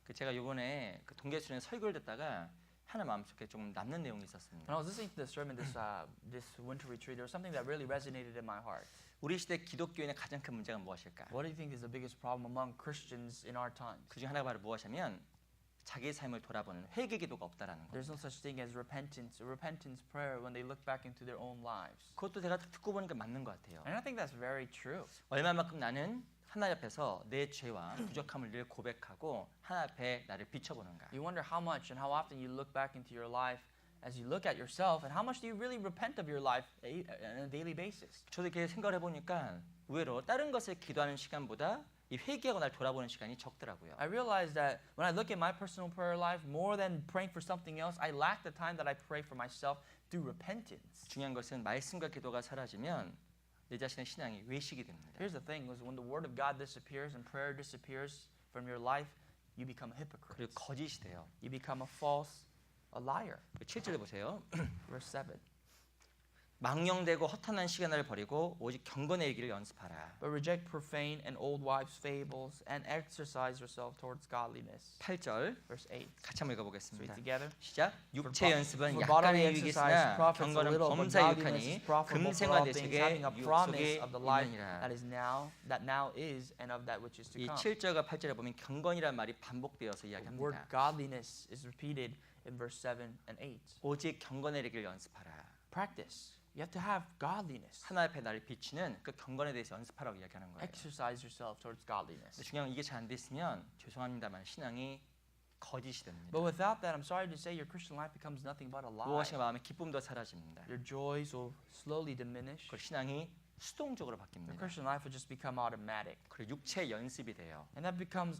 Speaker 1: 그 제가 이번에 그 동계수련회 설교를 듣다가 하나 마음속에 좀 남는 내용이 있었습니다.
Speaker 2: When I was listening to the sermon this winter retreat, there was something that really resonated in my heart.
Speaker 1: 우리 시대 기독교인의 가장 큰 문제가 무엇일까?
Speaker 2: What do you think is the biggest problem among Christians in our times?
Speaker 1: 그 중 하나가 바로 무엇이냐면 자기의 삶을 돌아보는 회개 기도가 없다라는
Speaker 2: There's
Speaker 1: 겁니다.
Speaker 2: no such thing as repentance, a repentance prayer when they look back into their own lives.
Speaker 1: 그것도 제가 듣고 보니까 맞는 것 같아요.
Speaker 2: And I think that's very true.
Speaker 1: 얼마만큼 나는 하나님 앞에서 내 죄와 부족함을 늘 고백하고 하나님 앞에 나를 비춰보는가.
Speaker 2: You wonder how much and how often you look back into your life as you look at yourself, and how much do you really repent of your life on a daily basis?
Speaker 1: 저도 이렇게 생각을 해보니까 의외로 다른 것을 기도하는 시간보다 이 회개하고 날 돌아보는 시간이 적더라고요.
Speaker 2: I realized that when I look at my personal prayer life, more than praying for something else, I lack the time that I pray for myself through repentance.
Speaker 1: 중요한 것은 말씀과 기도가 사라지면 내 자신의 신앙이 외식이 됩니다.
Speaker 2: Here's the thing: was when the Word of God disappears and prayer disappears from your life, you become a hypocrite.
Speaker 1: 그리고 거짓이 돼요.
Speaker 2: You become a liar.
Speaker 1: 7절에 보세요.
Speaker 2: Verse 7.
Speaker 1: 망령되고 허탄한 시간을 버리고 오직 경건의 일기를 연습하라.
Speaker 2: But reject profane and old wives' fables and exercise yourself towards godliness.
Speaker 1: 8절
Speaker 2: Verse 8.
Speaker 1: 같이 한번
Speaker 2: So
Speaker 1: 읽어보겠습니다.
Speaker 2: read together.
Speaker 1: 시작. 육체 연습은
Speaker 2: For
Speaker 1: 약간의
Speaker 2: bodily
Speaker 1: 유익이
Speaker 2: exercise
Speaker 1: 있으나
Speaker 2: profits a
Speaker 1: 경건은
Speaker 2: little, but
Speaker 1: 범사
Speaker 2: godliness
Speaker 1: 유익하니
Speaker 2: is profitable for
Speaker 1: 금생과
Speaker 2: all
Speaker 1: 내
Speaker 2: things,
Speaker 1: 세계
Speaker 2: having a
Speaker 1: 유혹
Speaker 2: promise
Speaker 1: 속에
Speaker 2: of the life
Speaker 1: 있느니라.
Speaker 2: that now is and of that which is to
Speaker 1: 이
Speaker 2: come.
Speaker 1: 7절과 8절에 보면 경건이란 말이 반복되어서
Speaker 2: The word
Speaker 1: 이야기합니다.
Speaker 2: godliness is repeated in verse 7 and 8.
Speaker 1: 오직 경건의 일기를 연습하라.
Speaker 2: Practice. You have to have godliness.
Speaker 1: 하나님 앞에 나를 비추는 그 경건에 대해서 연습하라고 이야기하는 거예요.
Speaker 2: Exercise yourself towards godliness.
Speaker 1: 근데 중요한 건 이게 잘 안 됐으면 죄송합니다만 신앙이 거짓이 됩니다.
Speaker 2: But without that, I'm sorry to say, your Christian life becomes nothing but a lie.
Speaker 1: 무엇인가 마음의 기쁨도 사라집니다.
Speaker 2: Your joys will slowly diminish.
Speaker 1: 그리고 신앙이 수동적으로
Speaker 2: Your
Speaker 1: 바뀝니다.
Speaker 2: Christian life will just become automatic.
Speaker 1: 그리고 육체 연습이 돼요.
Speaker 2: And that becomes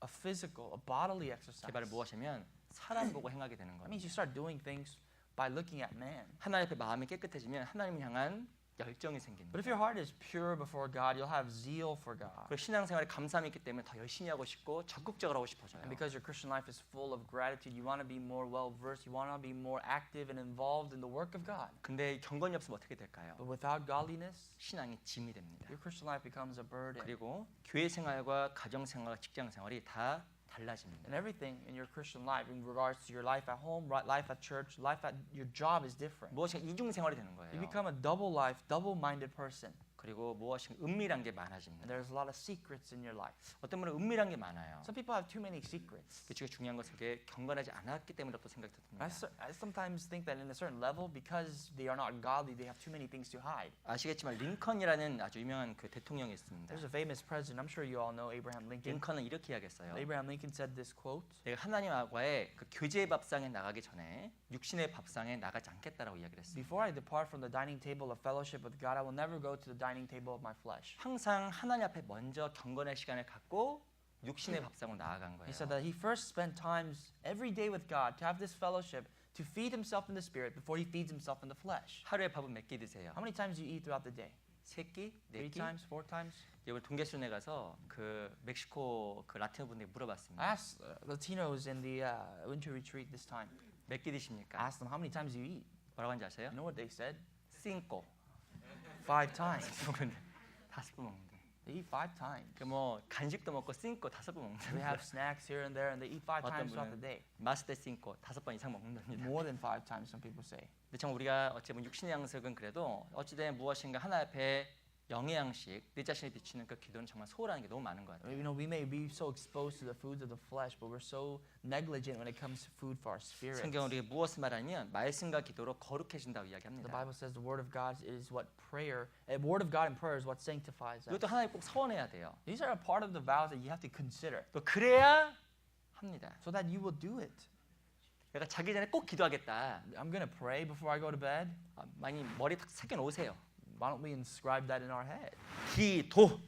Speaker 2: a physical, a bodily exercise.
Speaker 1: 그게 바로 무엇이면 사람 보고 행하게 되는
Speaker 2: That means
Speaker 1: 겁니다.
Speaker 2: you start doing things by looking at man.
Speaker 1: 하나님 앞에 마음이 깨끗해지면 하나님을 향한 열정이 생깁니다.
Speaker 2: But if your heart is pure before God, you'll have zeal for God.
Speaker 1: 그리고 신앙생활에 감사함이 있기 때문에 더 열심히 하고 싶고 적극적으로 하고 싶어져요.
Speaker 2: And because your Christian life is full of gratitude, you want to be more well-versed, you want to be more active and involved in the work of God.
Speaker 1: 근데 경건이 없으면 어떻게 될까요?
Speaker 2: But without godliness,
Speaker 1: 신앙이 짐이 됩니다.
Speaker 2: your Christian life becomes a burden.
Speaker 1: 그리고 교회 생활과 가정 생활과 직장 생활이 다 달라집니다.
Speaker 2: And everything in your Christian life, in regards to your life at home, life at church, life at your job, is different.
Speaker 1: 무엇인가 이중 생활이 되는
Speaker 2: You
Speaker 1: 거예요.
Speaker 2: become a double life, double-minded person.
Speaker 1: 그리고 무엇인가 은밀한 게
Speaker 2: And
Speaker 1: 많아집니다.
Speaker 2: there's a lot of secrets in your life.
Speaker 1: 어떤 분은 은밀한 게 많아요.
Speaker 2: Some people have too many secrets.
Speaker 1: 그 중에 중요한 것은 그게 경건하지 않았기 때문이라고 생각이 듭니다.
Speaker 2: I sometimes think that in a certain level, because they are not godly, they have too many things to hide.
Speaker 1: 아시겠지만 링컨이라는 아주 유명한 그 대통령이 있습니다.
Speaker 2: There's a famous president. I'm sure you all know Abraham Lincoln.
Speaker 1: 링컨은 이렇게 이야기했어요.
Speaker 2: Abraham Lincoln said this quote:
Speaker 1: 내가 하나님과의 그 교제의 밥상에 나가기 전에 육신의 밥상에 나가지 않겠다라고 이야기를 했습니다.
Speaker 2: Before I depart from the dining table of fellowship with God, I will never go to the dining table of my flesh.
Speaker 1: 항상 하나님 앞에 먼저 경건의 시간을 갖고 육신의 밥상으로 나아간 거예요.
Speaker 2: He said that he first spent times every day with God to have this fellowship, to feed himself in the spirit before he feeds himself in the flesh.
Speaker 1: 하루에 밥은 몇 끼 드세요?
Speaker 2: How many times do you eat throughout the day?
Speaker 1: 세 끼? 네
Speaker 2: 3
Speaker 1: 끼?
Speaker 2: times, 4 times?
Speaker 1: 이번 동계수련회 가서 그 멕시코 그 라틴어 분들이 물어봤습니다.
Speaker 2: I asked Latinos in the winter retreat this time.
Speaker 1: 몇 끼
Speaker 2: I
Speaker 1: 드십니까?
Speaker 2: asked them, how many times do you eat?
Speaker 1: 뭐라고 하는지 아세요?
Speaker 2: You know what they said?
Speaker 1: cinco.
Speaker 2: 5 times.
Speaker 1: 다섯 번 먹는다.
Speaker 2: They eat 5 times.
Speaker 1: 그뭐 간식도 먹고 cinco 다섯 번
Speaker 2: They
Speaker 1: 먹는다.
Speaker 2: have snacks here and there, and they eat 5
Speaker 1: 어떤
Speaker 2: times throughout
Speaker 1: 분은
Speaker 2: the day.
Speaker 1: 마스 데 cinco 다섯 번 이상 먹는답니다.
Speaker 2: More than 5 times, some people say.
Speaker 1: 근데 정 우리가 어찌보면 육신의 양식은 그래도 어찌된 무엇인가 하나 앞에 영의 양식 내 자신을 비추는 그 기도는 정말 소홀한 게 너무 많은 것 같아요.
Speaker 2: You know, we may be so exposed to the foods of the flesh, but we're so negligent when it comes to food for our spirits.
Speaker 1: 성경 우리가 무엇을 말하냐면 말씀과 기도로 거룩해진다고
Speaker 2: The
Speaker 1: 이야기합니다.
Speaker 2: Bible says the word of God is what prayer, a word of God and prayer is what sanctifies us.
Speaker 1: 이것도 하나님 꼭 서원해야 돼요.
Speaker 2: These are a part of the vows that you have to consider,
Speaker 1: 또 그래야 합니다.
Speaker 2: so that you will do it.
Speaker 1: 내가 자기 전에 꼭 기도하겠다.
Speaker 2: I'm gonna pray before I go to bed.
Speaker 1: 많이 머리 탁 새겨 놓으세요.
Speaker 2: Why don't we inscribe that in our head?
Speaker 1: 기도.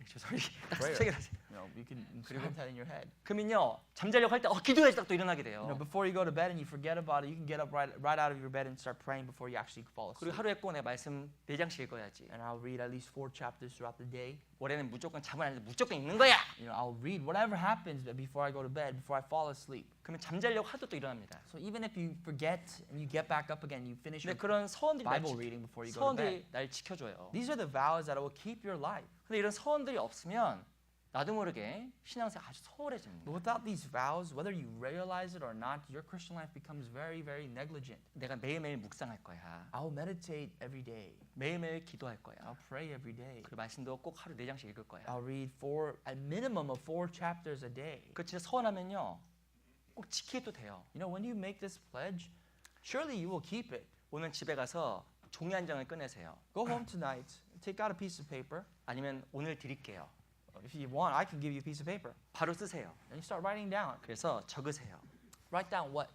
Speaker 1: 저 소리 딱
Speaker 2: Prayer.
Speaker 1: 새겨 놓으세요.
Speaker 2: You can inscribe that in your head.
Speaker 1: 그러면요 잠자려고 할 때 기도해야지 딱 또 일어나게 돼요.
Speaker 2: Before you go to bed and you forget about it, you can get up right out of your bed and start praying before you actually fall
Speaker 1: 그리고
Speaker 2: asleep.
Speaker 1: 하루에 꼭 내가 말씀 4장씩 읽어야지.
Speaker 2: And I'll read at least 4 chapters throughout the day.
Speaker 1: 올해는 무조건 잠을 안 자는데 무조건 읽는 거야.
Speaker 2: I'll read whatever happens before I go to bed, before I fall asleep.
Speaker 1: 그러면 잠자려고 하도 또 일어납니다.
Speaker 2: So even if you forget and you get back up again, you finish
Speaker 1: 근데
Speaker 2: your
Speaker 1: 그런 서원들이 날,
Speaker 2: Bible reading before you go to bed.
Speaker 1: 서원들이 날 지켜줘요.
Speaker 2: These are the vows that will keep your life.
Speaker 1: 근데 이런 서원들이 없으면 나도 모르게 신앙생활 아주 소홀해집니다.
Speaker 2: But without these vows, whether you realize it or not, your Christian life becomes very, very negligent.
Speaker 1: 내가 매일매일 묵상할 거야.
Speaker 2: I'll meditate every day.
Speaker 1: 매일매일 기도할 거야.
Speaker 2: I'll pray every day.
Speaker 1: 그리고 말씀도 꼭 하루 4장씩 읽을 거야.
Speaker 2: I'll read a minimum of 4 chapters a day.
Speaker 1: 그 진짜 서원하면요 꼭 지켜도 돼요.
Speaker 2: When you make this pledge, surely you will keep it.
Speaker 1: 오늘 집에 가서 종이 한 장을 꺼내세요.
Speaker 2: Go home tonight, take out a piece of paper.
Speaker 1: 아니면 오늘 드릴게요.
Speaker 2: If you want, I can give you a piece of paper.
Speaker 1: 바로 쓰세요.
Speaker 2: And you start writing down.
Speaker 1: 그래서 적으세요.
Speaker 2: Write down what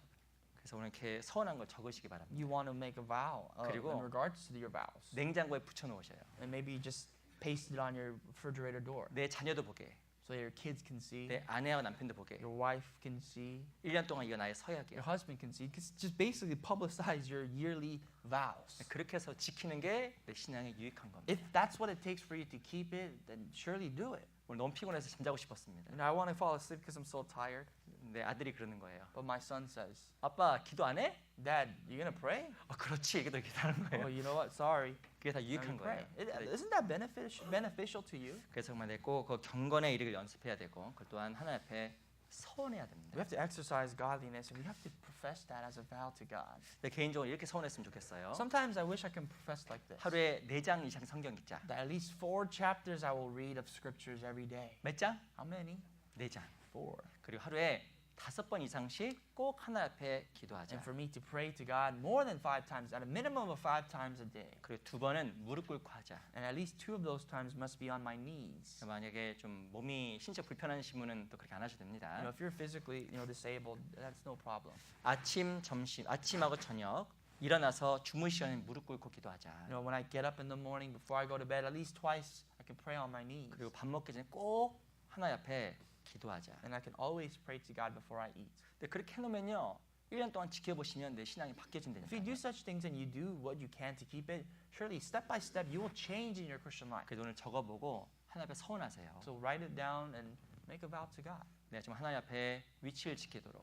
Speaker 1: 그래서 오늘 이렇게 서원한 걸 적으시기 바랍니다.
Speaker 2: you want to make a vow
Speaker 1: 그리고
Speaker 2: in regards to your vows.
Speaker 1: 냉장고에 붙여놓으셔요.
Speaker 2: And maybe you just paste it on your refrigerator door
Speaker 1: 내 자녀도 보게,
Speaker 2: so your kids can see,
Speaker 1: 내 아내와 남편도 보게.
Speaker 2: your wife can see,
Speaker 1: 1년 동안 이거 나의
Speaker 2: your
Speaker 1: 서약이야.
Speaker 2: husband can see. Just basically publicize your yearly vows.
Speaker 1: 그렇게 해서 지키는 게 내 신앙에 유익한 겁니다.
Speaker 2: If that's what it takes for you to keep it, then surely do it.
Speaker 1: 오늘 너무 피곤해서 잠자고 싶었습니다.
Speaker 2: I want to fall asleep because I'm so tired.
Speaker 1: 내 아들이 그러는 거예요.
Speaker 2: But my son says,
Speaker 1: 아빠 기도 안 해?
Speaker 2: Dad, you gonna pray?
Speaker 1: 그렇지. 이게 더 기도하는
Speaker 2: Oh,
Speaker 1: 거예요.
Speaker 2: you know what? Sorry.
Speaker 1: 그게 다
Speaker 2: Now
Speaker 1: 유익한
Speaker 2: you pray.
Speaker 1: 거예요.
Speaker 2: Isn't that beneficial to you?
Speaker 1: 그래서 정말 내꼭 그 경건의 이르기를 연습해야 되고, 그 또한 하나님 앞에 서원해야
Speaker 2: We
Speaker 1: 됩니다.
Speaker 2: have to exercise godliness, and we have to profess that as a vow to God.
Speaker 1: 내 개인적으로 이렇게 서원했으면 좋겠어요.
Speaker 2: Sometimes I wish I can profess like this.
Speaker 1: 하루에 4장 이상 성경 읽자.
Speaker 2: That at least 4 chapters I will read of scriptures every day.
Speaker 1: 몇 장?
Speaker 2: How many?
Speaker 1: 4장.
Speaker 2: 4.
Speaker 1: 그리고 하루에 5번 이상씩 꼭 하나님 앞에 기도하자.
Speaker 2: And for me to pray to God more than 5 times, at a minimum of 5 times a day.
Speaker 1: 그리고 2번은 무릎 꿇고 하자.
Speaker 2: And at least 2 of those times must be on my knees.
Speaker 1: 만약에 좀 몸이 신체 불편하신 분은 또 그렇게 안 하셔도 됩니다.
Speaker 2: If you're physically, disabled, that's no problem.
Speaker 1: 아침, 점심, 아침하고 저녁 일어나서 주무시면 무릎 꿇고 기도하자.
Speaker 2: When I get up in the morning before I go to bed, at least twice I can pray on my knees.
Speaker 1: 그리고 밥 먹기 전에 꼭 하나님 앞에 기도하자.
Speaker 2: And I can always pray to God before I eat.
Speaker 1: 근데 그렇게 해놓으면요 1년 동안 지켜보시면 내 신앙이 바뀌어진다니까요.
Speaker 2: If you do such things and you do what you can to keep it, surely step by step you will change in your Christian life.
Speaker 1: 그래서 오늘 적어보고 하나님 앞에 서원하세요.
Speaker 2: So write it down and make a vow to God
Speaker 1: 내가 정말 하나님 앞에 위치를 지키도록,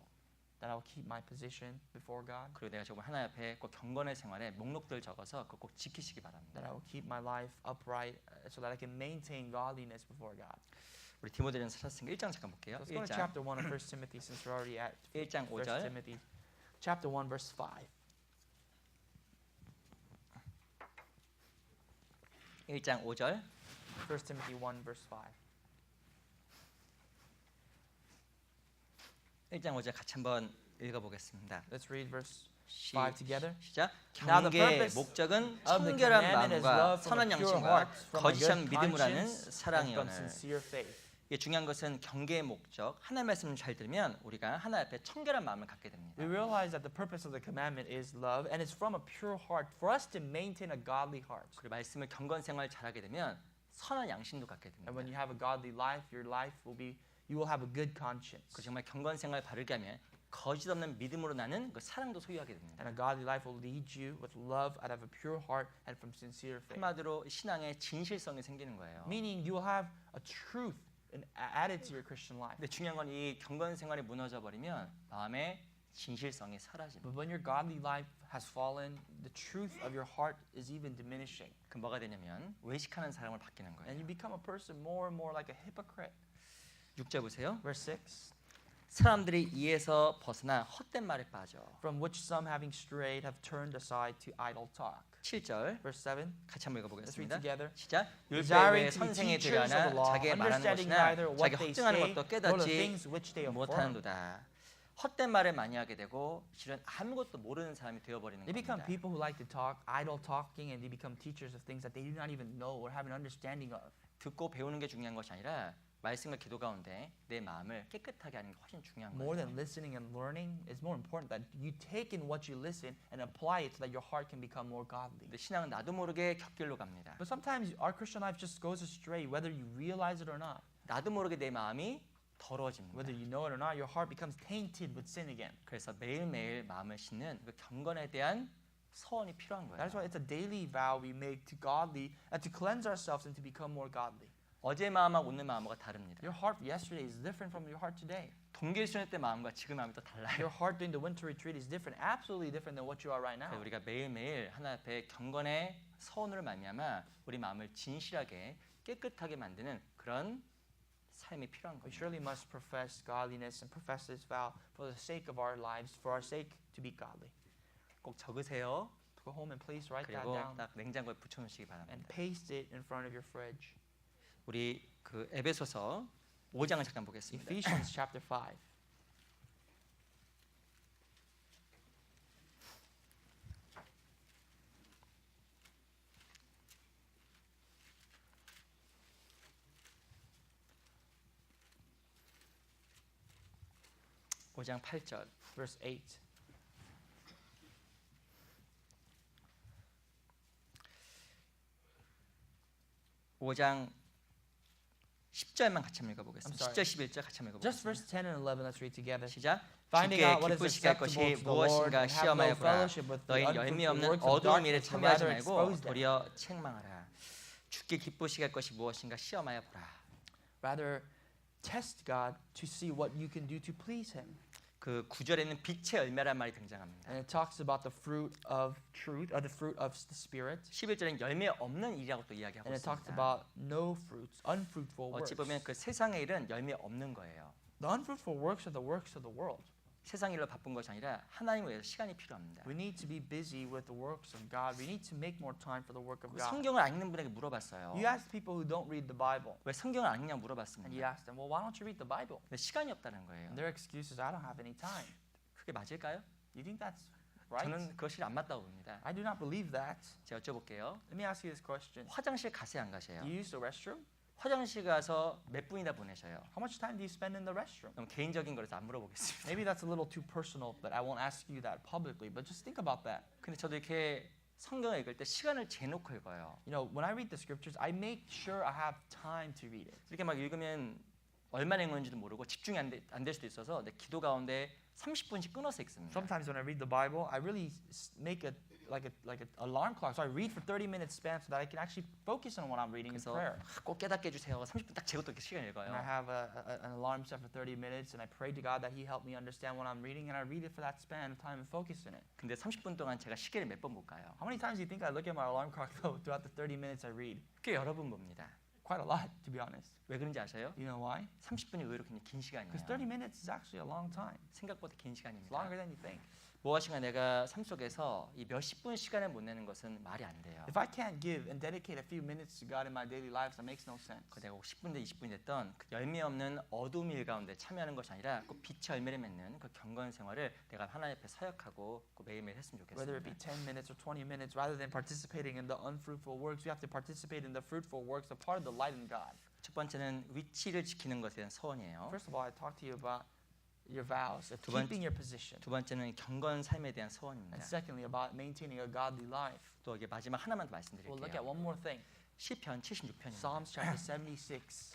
Speaker 2: that I will keep my position before God,
Speaker 1: 그리고 내가 정말 하나님 앞에 꼭 경건의 생활에 목록들 적어서 그거 꼭 지키시기 바랍니다.
Speaker 2: that I will keep my life upright so that I can maintain godliness before God.
Speaker 1: 우리 디모데전서 찾았으니까 1장 잠깐 볼게요.
Speaker 2: Let's go to
Speaker 1: 1장
Speaker 2: chapter 1 of 1 Timothy since we're already at
Speaker 1: 1장
Speaker 2: 1
Speaker 1: 5절.
Speaker 2: Timothy. Chapter 1 verse 5.
Speaker 1: 1장 5절.
Speaker 2: 1 Timothy 1 verse 5.
Speaker 1: 1장 5절 같이 한번 읽어보겠습니다.
Speaker 2: Let's read verse 5 together.
Speaker 1: 시작.
Speaker 2: Now the
Speaker 1: 경계의
Speaker 2: purpose
Speaker 1: 목적은
Speaker 2: of the
Speaker 1: 청결한
Speaker 2: commandment is
Speaker 1: 마음과
Speaker 2: love from
Speaker 1: 선한
Speaker 2: a pure
Speaker 1: 양심과
Speaker 2: heart, from a
Speaker 1: 거짓한
Speaker 2: good
Speaker 1: 믿음을 하는
Speaker 2: conscience, and
Speaker 1: 사랑의
Speaker 2: from
Speaker 1: 언을.
Speaker 2: sincere faith.
Speaker 1: 이게 중요한 것은 경계의 목적, 하나님 말씀을 잘 들으면 우리가 하나님 앞에 청결한 마음을 갖게 됩니다.
Speaker 2: We realize that the purpose of the commandment is love, and it's from a pure heart for us to maintain a godly heart.
Speaker 1: 그리고 말씀을 경건 생활 잘하게 되면 선한 양심도 갖게 됩니다.
Speaker 2: And when you have a godly life, your life will be, you will have a good conscience.
Speaker 1: 그 정말 경건 생활 바르게 하면 거짓 없는 믿음으로 나는 그 사랑도 소유하게 됩니다.
Speaker 2: And a godly life will lead you with love out of a pure heart and from sincere faith.
Speaker 1: 한마디로 신앙에 진실성이 생기는 거예요.
Speaker 2: Meaning you will have a truth added to your Christian life.
Speaker 1: 근데 중요한 건 이 경건 생활이 무너져 버리면 마음의 진실성이 사라집니다.
Speaker 2: But when your godly life has fallen, the truth of your heart is even diminishing.
Speaker 1: 그 뭐가 되냐면 외식하는 사람을 바뀌는
Speaker 2: And
Speaker 1: 거예요.
Speaker 2: you become a person more and more like a hypocrite.
Speaker 1: 6절 보세요.
Speaker 2: Verse 6.
Speaker 1: 사람들이 이에서 벗어나 헛된 말에 빠져.
Speaker 2: From which some having strayed have turned aside to idle talk.
Speaker 1: 7절
Speaker 2: Verse 7.
Speaker 1: 같이 한번
Speaker 2: Let's read
Speaker 1: 읽어보겠습니다.
Speaker 2: together.
Speaker 1: 시작. 율법의
Speaker 2: Desiring to be
Speaker 1: 선생에
Speaker 2: teachers of
Speaker 1: 들여나
Speaker 2: the law,
Speaker 1: 자기의 말하는
Speaker 2: understanding
Speaker 1: 것이나
Speaker 2: neither what
Speaker 1: 자기
Speaker 2: they
Speaker 1: 확증하는
Speaker 2: say,
Speaker 1: 것도
Speaker 2: nor the
Speaker 1: 깨닫지
Speaker 2: things which they affirm.
Speaker 1: 못하는도다. 헛된 말을 많이 하게 되고 실은 아무것도 모르는 사람이 되어버리는
Speaker 2: They become
Speaker 1: 겁니다.
Speaker 2: people who like to talk, idle talking, and they become teachers of things that they do not even know or have an understanding of.
Speaker 1: 듣고 배우는 게 중요한 것이 아니라 말씀과 기도 가운데 내 마음을 깨끗하게 하는 게 훨씬 중요한
Speaker 2: More
Speaker 1: 거예요.
Speaker 2: than listening and learning, it's more important that you take in what you listen and apply it so that your heart can become more godly.
Speaker 1: 근데 신앙은 나도 모르게 곁길로 갑니다.
Speaker 2: But sometimes our Christian life just goes astray, whether you realize it or not.
Speaker 1: 나도 모르게 내 마음이 더러워집니다.
Speaker 2: Whether you know it or not, your heart becomes tainted with sin again.
Speaker 1: 그래서 매일매일 마음을 씻는 그 경건에 대한 서원이 필요한
Speaker 2: That
Speaker 1: 거예요.
Speaker 2: is why it's a daily vow we make to godly and to cleanse ourselves and to become more godly.
Speaker 1: 어제 마음하고 오늘 마음과 다릅니다.
Speaker 2: Your heart yesterday is different from your heart today.
Speaker 1: 동계 수련 때 마음과 지금 마음이 또 달라요.
Speaker 2: Your heart during the winter retreat is different, absolutely different than what you are right now.
Speaker 1: 그래서 우리가 매일매일 하나님 앞에 경건의 서원으로 말미암아 우리 마음을 진실하게 깨끗하게 만드는 그런 삶이 필요한
Speaker 2: We
Speaker 1: 거예요.
Speaker 2: surely must profess godliness and profess this vow for the sake of our lives, for our sake to be godly.
Speaker 1: 꼭 적으세요.
Speaker 2: Go home and please write that
Speaker 1: 그리고
Speaker 2: down
Speaker 1: 딱 냉장고에 붙여놓으시기
Speaker 2: and
Speaker 1: 바랍니다.
Speaker 2: paste it in front of your fridge.
Speaker 1: 우리 그 에베소서 5장을 잠깐 보겠습니다.
Speaker 2: Ephesians chapter 5.
Speaker 1: 오 장 8절.
Speaker 2: Verse 8.
Speaker 1: 오장 10절만 같이 한번
Speaker 2: I'm
Speaker 1: 읽어보겠습니다.
Speaker 2: sorry.
Speaker 1: 10절 11절 같이 한번
Speaker 2: Just
Speaker 1: 읽어보겠습니다.
Speaker 2: verse 10 and 11, let's read together.
Speaker 1: 시작.
Speaker 2: Finding
Speaker 1: 주께
Speaker 2: out what is
Speaker 1: 기쁘시게 할
Speaker 2: acceptable
Speaker 1: 것이
Speaker 2: to the Lord
Speaker 1: 무엇인가
Speaker 2: and have
Speaker 1: 시험하여
Speaker 2: no
Speaker 1: 보라.
Speaker 2: fellowship with the
Speaker 1: 너희는 열매
Speaker 2: unfruitful
Speaker 1: 없는
Speaker 2: works of
Speaker 1: 어두운 일에
Speaker 2: darkness, but
Speaker 1: 참여하지
Speaker 2: rather
Speaker 1: 말고
Speaker 2: expose them.
Speaker 1: 도리어 책망하라. 주께 기쁘시게 할 것이 무엇인가 시험하여 보라.
Speaker 2: Rather, test God to see what you can do to please Him.
Speaker 1: 그 9절에는 빛의 열매란 말이 등장합니다.
Speaker 2: And it talks about the fruit of truth, or the fruit of the Spirit.
Speaker 1: 11절에는 열매 없는 일이라고 또 이야기하고
Speaker 2: And it talks
Speaker 1: 있습니다.
Speaker 2: about no fruits, unfruitful works.
Speaker 1: 어찌 보면 그 세상의 일은 열매 없는 거예요.
Speaker 2: The unfruitful works are the works of the world.
Speaker 1: 세상 일로 바쁜 것이 아니라 하나님을 위해서 시간이 필요합니다.
Speaker 2: We need to be busy with the works of God. We need to make more time for the work of
Speaker 1: 그
Speaker 2: God.
Speaker 1: 성경을 안 읽는 분에게 물어봤어요.
Speaker 2: You ask people who don't read the Bible,
Speaker 1: 왜 성경을 안 읽냐고
Speaker 2: and you
Speaker 1: 물어봤습니다.
Speaker 2: ask them, well, why don't you read the Bible?
Speaker 1: 근데 시간이 없다는 거예요.
Speaker 2: And their excuse is, I don't have any time.
Speaker 1: 그게 맞을까요?
Speaker 2: You think that's right?
Speaker 1: 저는 그것이 안 맞다고 봅니다.
Speaker 2: I do not believe that.
Speaker 1: 제가 여쭤볼게요.
Speaker 2: Let me ask you this question.
Speaker 1: 화장실 가세요, 안 가세요?
Speaker 2: Do you use the restroom?
Speaker 1: 화장실 가서 몇 분이나 보내셔요?
Speaker 2: How much time do you spend in the restroom?
Speaker 1: 너무 개인적인 거라서 안 물어보겠습니다.
Speaker 2: Maybe that's a little too personal, but I won't ask you that publicly. But just think about that.
Speaker 1: 근데 저도 이렇게 성경을 읽을 때 시간을 재놓고 읽어요.
Speaker 2: You know, when I read the scriptures, I make sure I have time to read it.
Speaker 1: 이렇게 막 읽으면 얼마나 읽는지도 모르고 집중이 안 될 수도 있어서 내 기도 가운데 30분씩 끊어서 읽습니다.
Speaker 2: Sometimes when I read the Bible, I really make a alarm clock. So I read for 30 minutes span so that I can actually focus on what I'm reading in
Speaker 1: 그래서
Speaker 2: prayer.
Speaker 1: 꼭 깨닫게 해주세요. 30분 딱 재고 또 이렇게 시간 읽어요.
Speaker 2: And I have an alarm set for 30 minutes, and I pray to God that He help me understand what I'm reading, and I read it for that span of time and focus in it.
Speaker 1: 근데 30분 동안 제가 시계를 몇 번 볼까요?
Speaker 2: How many times do you think I look at my alarm clock though throughout the 30 minutes I read?
Speaker 1: 꽤 여러 번 봅니다.
Speaker 2: Quite a lot, to be honest.
Speaker 1: 왜 그런지 아세요?
Speaker 2: You know why?
Speaker 1: 30분이 의외로 굉장히 긴 시간이에요.
Speaker 2: Because 30 minutes is actually a long time.
Speaker 1: 생각보다 긴
Speaker 2: It's
Speaker 1: 시간입니다.
Speaker 2: longer than you think.
Speaker 1: 무엇인가 내가 삶 속에서 이 몇십 분 시간을 못 내는 것은 말이 안 돼요.
Speaker 2: If I can't give and dedicate a few minutes to God in my daily life, that makes no sense.
Speaker 1: 그 내가 10분대 20분이 됐던 그 열매 없는 어두움 일 가운데 참여하는 것이 아니라 꼭 빛의 열매를 맺는 그 경건 생활을 내가 하나님 앞에 서약하고 그 매일매일 했으면
Speaker 2: Whether it be
Speaker 1: 좋겠습니다.
Speaker 2: 10 minutes or 20 minutes, rather than participating in the unfruitful works, we have to participate in the fruitful works, the part of the light in God.
Speaker 1: 첫 번째는 위치를 지키는 것에 대한 서원이에요.
Speaker 2: First of all, I talked to you about your vows, of
Speaker 1: 두 번-
Speaker 2: keeping your position.
Speaker 1: 두 번째는 경건 삶에 대한
Speaker 2: And
Speaker 1: 서원입니다.
Speaker 2: secondly, about maintaining a godly life.
Speaker 1: 또 이게 마지막 하나만 더
Speaker 2: We'll look at
Speaker 1: 말씀드릴게요.
Speaker 2: one more thing.
Speaker 1: 시편 76편입니다.
Speaker 2: Psalms chapter 76.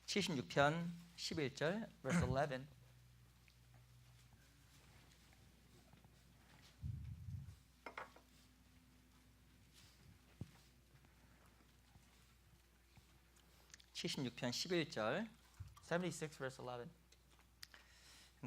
Speaker 1: (76편) 11절
Speaker 2: Verse 11.
Speaker 1: (76편) 11절
Speaker 2: 76 verse 11.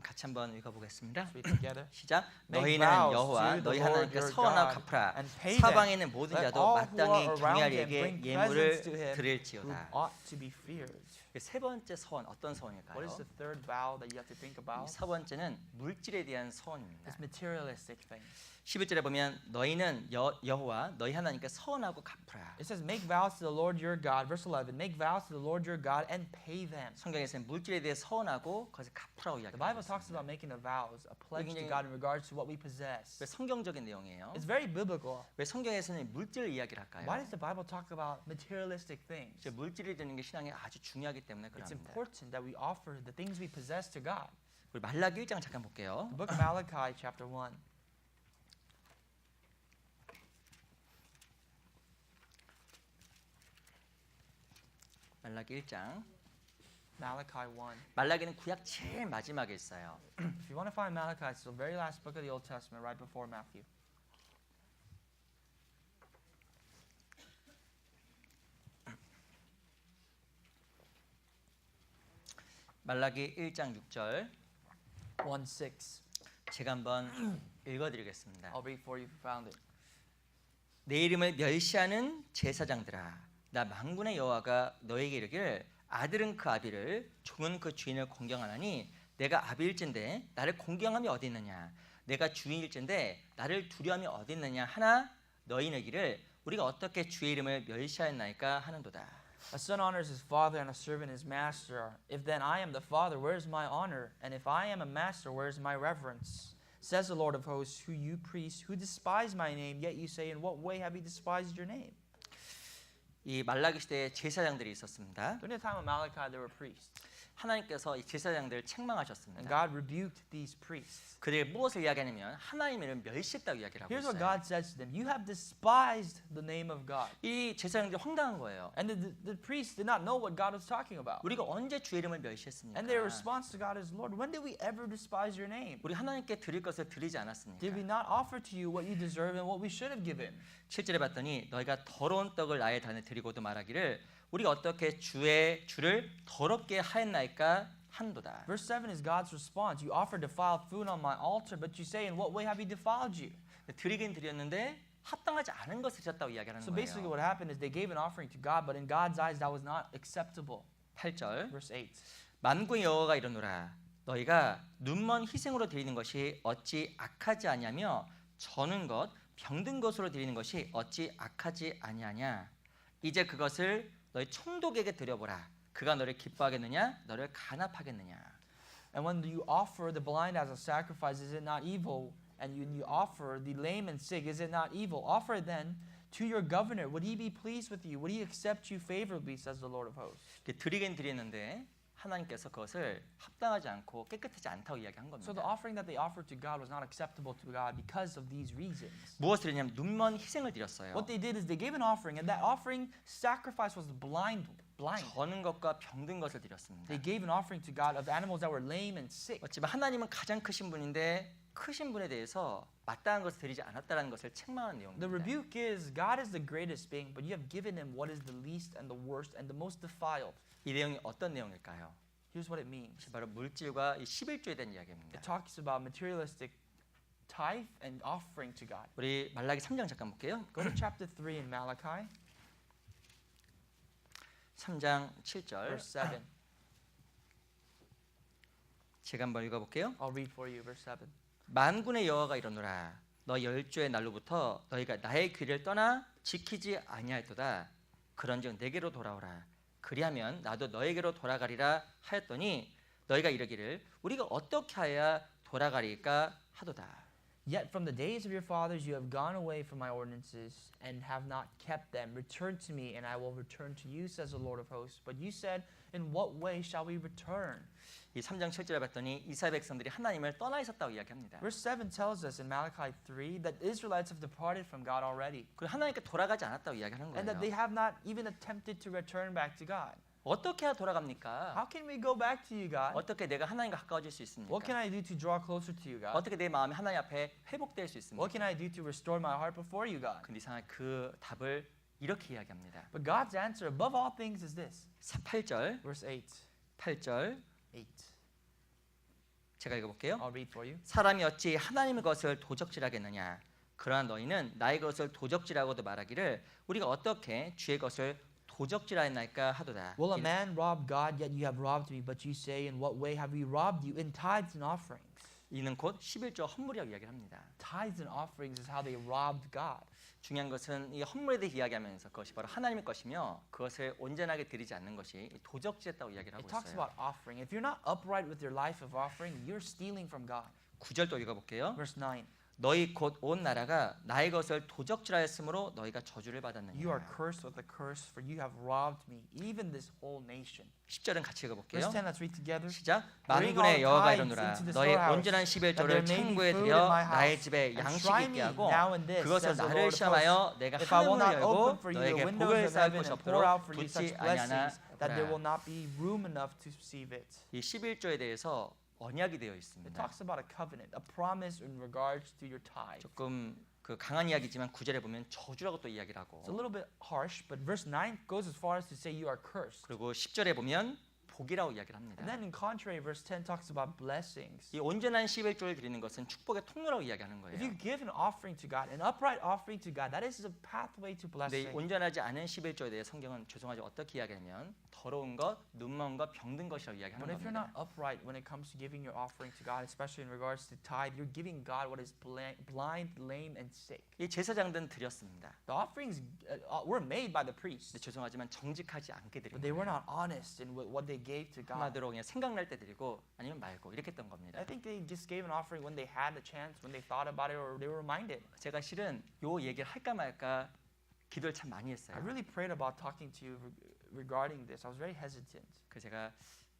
Speaker 1: 같이 한번 읽어보겠습니다.
Speaker 2: Let's read together.
Speaker 1: 시작.
Speaker 2: Make
Speaker 1: 너희는
Speaker 2: vows
Speaker 1: 여호와
Speaker 2: to the
Speaker 1: 너희
Speaker 2: Lord
Speaker 1: 하나님께
Speaker 2: your
Speaker 1: 서원하고
Speaker 2: God
Speaker 1: 갚으라.
Speaker 2: and pay them.
Speaker 1: 사방에 있는 모든
Speaker 2: Let
Speaker 1: 자도
Speaker 2: all who
Speaker 1: 마땅히
Speaker 2: are around
Speaker 1: 경외할
Speaker 2: them
Speaker 1: 이에게
Speaker 2: bring
Speaker 1: 예물을
Speaker 2: presents to him who
Speaker 1: 드릴지어다.
Speaker 2: ought to be feared.
Speaker 1: 세 번째 서원 어떤
Speaker 2: What
Speaker 1: 서원일까요?
Speaker 2: is the third vow that you have to think about?
Speaker 1: 세 번째는 물질에 대한 서원입니다.
Speaker 2: It's materialistic things.
Speaker 1: 11절에 보면 너희는 여호와 너희 하나님께 서원하고 갚으라.
Speaker 2: It says, make vows to the Lord your God. Verse 11, make vows to the Lord your God and pay them.
Speaker 1: 성경에서는 물질에 대해 서원하고 그것을 갚으라고
Speaker 2: The Bible
Speaker 1: 이야기합니다.
Speaker 2: talks about making a vows, a pledge to
Speaker 1: 굉장히-
Speaker 2: God in regards to what we possess.
Speaker 1: 왜 성경적인 내용이에요?
Speaker 2: It's very biblical.
Speaker 1: 왜 성경에서는 물질 이야기를 할까요?
Speaker 2: Why does the Bible talk about materialistic things?
Speaker 1: 이제 물질이 되는 게 신앙에 아주 중요하기 때문에
Speaker 2: It's
Speaker 1: 그럽니다.
Speaker 2: important that we offer the things we possess to God.
Speaker 1: 우리 말라기 1장 잠깐 볼게요.
Speaker 2: The book of Malachi, chapter 1.
Speaker 1: 말라기 1장.
Speaker 2: Malachi 1.
Speaker 1: 말라기는 구약 제일 마지막에 있어요.
Speaker 2: If you want to find Malachi, it's the very last book of the Old Testament, right before Matthew.
Speaker 1: 말라기 1장 6절
Speaker 2: 1:6.
Speaker 1: 제가 한번 읽어드리겠습니다.
Speaker 2: I'll read for you if you found it.
Speaker 1: 내 이름을 멸시하는 제사장들아, 나 만군의 여호와가 너에게 이르기를 아들은 그 아비를 종은 그 주인을 공경하나니 내가 아비일진데 나를 공경함이 어디 있느냐, 내가 주인일진데 나를 두려움이 어디 있느냐 하나 너희는 이기를 우리가 어떻게 주의 이름을 멸시하였나이까 하는도다.
Speaker 2: A son honors his father and a servant his master. If then I am the father, where is my honor? And if I am a master, where is my reverence? Says the Lord of hosts, who you priests, who despise my name, yet you say, in what way have he despised your name?
Speaker 1: 이 말라기 시대에 제사장들이 있었습니다.
Speaker 2: During the time of Malachi, there were priests.
Speaker 1: 하나님께서 이 제사장들을
Speaker 2: And
Speaker 1: 책망하셨습니다.
Speaker 2: God rebuked these priests.
Speaker 1: 그들이 무엇을 이야기하냐면 하나님을 멸시했다고 이야기를 하고
Speaker 2: Here's what
Speaker 1: 있어요.
Speaker 2: God says to them. You have despised the name of God.
Speaker 1: 이 제사장들이 황당한 거예요.
Speaker 2: And the priests did not know what God was talking about.
Speaker 1: 우리가 언제 주의 이름을 멸시했습니까?
Speaker 2: And their response to God is, Lord, when did we ever despise your name?
Speaker 1: 우리 하나님께 드릴 것을 드리지 않았습니까?
Speaker 2: Did we not offer to you what you deserve and what we should have given?
Speaker 1: 7절에 봤더니 너희가 더러운 떡을 나의 단에 드리고도 말하기를 우리가 어떻게 주를 더럽게 하였나이까 한도다.
Speaker 2: Verse 7 is God's response. You offer defiled food on my altar, but you say, in what way have he defiled you?
Speaker 1: 드리긴 드렸는데 합당하지 않은 것을 드렸다고 이야기하는
Speaker 2: So basically
Speaker 1: 거예요.
Speaker 2: what happened is they gave an offering to God, but in God's eyes that was not acceptable.
Speaker 1: 8절
Speaker 2: Verse 8.
Speaker 1: 만군의 여호와가 이르노라 너희가 눈먼 희생으로 드리는 것이 어찌 악하지 아니하며 저는 것 병든 것으로 드리는 것이 어찌 악하지 아니하냐 이제 그것을 너희 총독에게 드려보라 그가 너를 기뻐하겠느냐 너를 간합하겠느냐.
Speaker 2: And when you offer the blind as a sacrifice, is it not evil? And you offer the lame and sick, is it not evil? Offer it then to your governor. Would he be pleased with you? Would he accept you favorably, says the Lord of hosts?
Speaker 1: 드리긴 드리는데 하나님께서 그것을 합당하지 않고 깨끗하지 않다고 이야기한
Speaker 2: So the
Speaker 1: 겁니다.
Speaker 2: offering that they offered to God was not acceptable to God because of these reasons.
Speaker 1: 무엇을 드리냐면 눈먼 희생을 드렸어요.
Speaker 2: What they did is they gave an offering, and that offering sacrifice was blind.
Speaker 1: 저는 것과 병든 것을 드렸습니다.
Speaker 2: They gave an offering to God of animals that were lame and sick.
Speaker 1: 어찌면 하나님은 가장 크신 분인데 크신 분에 대해서 마땅한 것을 드리지 않았다는 것을 책망하는
Speaker 2: The
Speaker 1: 내용입니다.
Speaker 2: rebuke is God is the greatest being, but you have given him what is the least and the worst and the most defiled.
Speaker 1: 이 내용이 어떤 내용일까요?
Speaker 2: Here's what it means.
Speaker 1: 바로 물질과 이 11조에 대한 이야기입니다.
Speaker 2: It talks about materialistic tithe and offering to God.
Speaker 1: 우리 말라기 3장 잠깐 볼게요.
Speaker 2: Go to chapter 3 in Malachi,
Speaker 1: 3장 7절
Speaker 2: verse 7.
Speaker 1: 제가 한번 읽어볼게요.
Speaker 2: I'll read for you, verse 7.
Speaker 1: 만군의 여호와가 이르노라 너 열조의 날로부터 너희가 나의 귀를 떠나 지키지 아니하였도다 그런즉 내게로 돌아오라 그리하면 나도 너에게로 돌아가리라 하였더니 너희가 이르기를 우리가 어떻게 하여야 돌아가리까 하도다.
Speaker 2: Yet from the days of your fathers you have gone away from my ordinances and have not kept them. Return to me, and I will return to you, says the Lord of hosts. But you said, in what way shall we return?
Speaker 1: 이 3장 7절에 봤더니 이스라엘 백성들이 하나님을 떠나 있었다고 이야기합니다.
Speaker 2: Verse 7 tells us in Malachi 3 that Israelites have departed from God already,
Speaker 1: 그리고 하나님께 돌아가지 않았다고 이야기하는
Speaker 2: and that they
Speaker 1: 거예요.
Speaker 2: have not even attempted to return back to God.
Speaker 1: 어떻게 해야 돌아갑니까?
Speaker 2: How can we go back to you, God?
Speaker 1: 어떻게 내가 하나님과 가까워질 수
Speaker 2: What can
Speaker 1: 있습니까?
Speaker 2: I do to draw closer to you, God?
Speaker 1: 어떻게 내 마음이 하나님 앞에 회복될 수 있습니까?
Speaker 2: What can I do to restore my heart before you, God?
Speaker 1: 근데 이상하게 그 답을 이렇게 이야기합니다.
Speaker 2: But God's answer above all things is this.
Speaker 1: 8절,
Speaker 2: Verse 8.
Speaker 1: 8절
Speaker 2: 8.
Speaker 1: 제가 읽어볼게요.
Speaker 2: I'll read for you.
Speaker 1: 사람이 어찌 하나님의 것을 도적질하겠느냐? 그러나 너희는 나의 것을 도적질하고도 말하기를 우리가 어떻게 주의 것을 도적질하였나이까 하도다.
Speaker 2: Will a man rob God, yet you have robbed me? But you say, in what way have we robbed you? In tithes and offerings.
Speaker 1: 이는 곧 11조 헌물이라고 이야기를 합니다.
Speaker 2: Tithes and offerings is how they robbed God.
Speaker 1: 중요한 것은 이 헌물에 대해 이야기하면서 그것이 바로 하나님의 것이며 그것을 온전하게 드리지 않는 것이 도적질했다고 이야기를 하고
Speaker 2: It talks
Speaker 1: 있어요.
Speaker 2: about offering. If you're not upright with your life of offering, you're stealing from God.
Speaker 1: 9절 또 읽어볼게요.
Speaker 2: Verse 9.
Speaker 1: 너희 곧 온 나라가 나의 것을 도적질하였으므로 너희가 저주를
Speaker 2: You are
Speaker 1: 받았느니라.
Speaker 2: cursed with a curse, for you have robbed me, even this whole nation.
Speaker 1: 10절은 같이
Speaker 2: Verse
Speaker 1: 읽어볼게요.
Speaker 2: 10, let's read together.
Speaker 1: 시작.
Speaker 2: Bring
Speaker 1: 만군의
Speaker 2: all
Speaker 1: 여호와가
Speaker 2: tithes
Speaker 1: 이르노라.
Speaker 2: into the
Speaker 1: 너의
Speaker 2: storehouse,
Speaker 1: 온전한
Speaker 2: that
Speaker 1: 11조를
Speaker 2: there may be
Speaker 1: 창고에
Speaker 2: food
Speaker 1: 들여
Speaker 2: in my
Speaker 1: 나의
Speaker 2: house.
Speaker 1: 집에
Speaker 2: And
Speaker 1: 양식
Speaker 2: try
Speaker 1: 있게
Speaker 2: me
Speaker 1: 하고
Speaker 2: now and this,
Speaker 1: 그것을
Speaker 2: says the
Speaker 1: 나를
Speaker 2: Lord of
Speaker 1: 시험하여 내가
Speaker 2: If I will
Speaker 1: 하늘을
Speaker 2: not
Speaker 1: 열고
Speaker 2: open for you the
Speaker 1: 너에게
Speaker 2: windows
Speaker 1: 복을
Speaker 2: of
Speaker 1: 쌓을
Speaker 2: heaven
Speaker 1: 것이
Speaker 2: and pour out
Speaker 1: 없도록
Speaker 2: for you such
Speaker 1: 두지 아니하나
Speaker 2: blessings that there will
Speaker 1: 보라.
Speaker 2: not be room enough to receive it.
Speaker 1: 이 11조에 대해서 언약이 되어
Speaker 2: It
Speaker 1: 있습니다.
Speaker 2: talks about a covenant, a promise in regards to your tithe.
Speaker 1: 조금 그 강한 이야기지만 9절에 보면 저주라고 또 이야기를 하고
Speaker 2: It's a little bit harsh, but verse 9 goes as far as to say you are cursed.
Speaker 1: 그리고 10절에 보면 복이라고 이야기를 합니다.
Speaker 2: And then in contrary, verse 10 talks about blessings.
Speaker 1: 이 온전한 11조를 드리는 것은 축복의 통로라고 이야기하는
Speaker 2: If you
Speaker 1: 거예요.
Speaker 2: give an offering to God, an upright offering to God, that is a pathway to
Speaker 1: 근데 이
Speaker 2: blessing.
Speaker 1: 온전하지 않은 11조에 대해 성경은 죄송하지 어떻게 이야기하냐면 더러운 것, 눈먼 것, 병든 것이라고 이야기하는
Speaker 2: But if you're not
Speaker 1: 겁니다.
Speaker 2: upright when it comes to giving your offering to God, especially in regards to tithe, you're giving God what is blind, lame, and sick.
Speaker 1: 이 제사장들은 드렸습니다.
Speaker 2: The offerings were made by the priests,
Speaker 1: 근데 죄송하지만 정직하지 않게 드린
Speaker 2: but they were
Speaker 1: 거예요.
Speaker 2: not honest in what they gave to God.
Speaker 1: 한마디로 그냥 생각날 때 드리고 아니면 말고 이렇게 했던 겁니다.
Speaker 2: I think they just gave an offering when they had the chance, when they thought about it, or they were reminded.
Speaker 1: 제가 실은 요 얘기를 할까 말까 기도를 참 많이 했어요.
Speaker 2: I really prayed about talking to you regarding this. I was very hesitant,
Speaker 1: 그래서 제가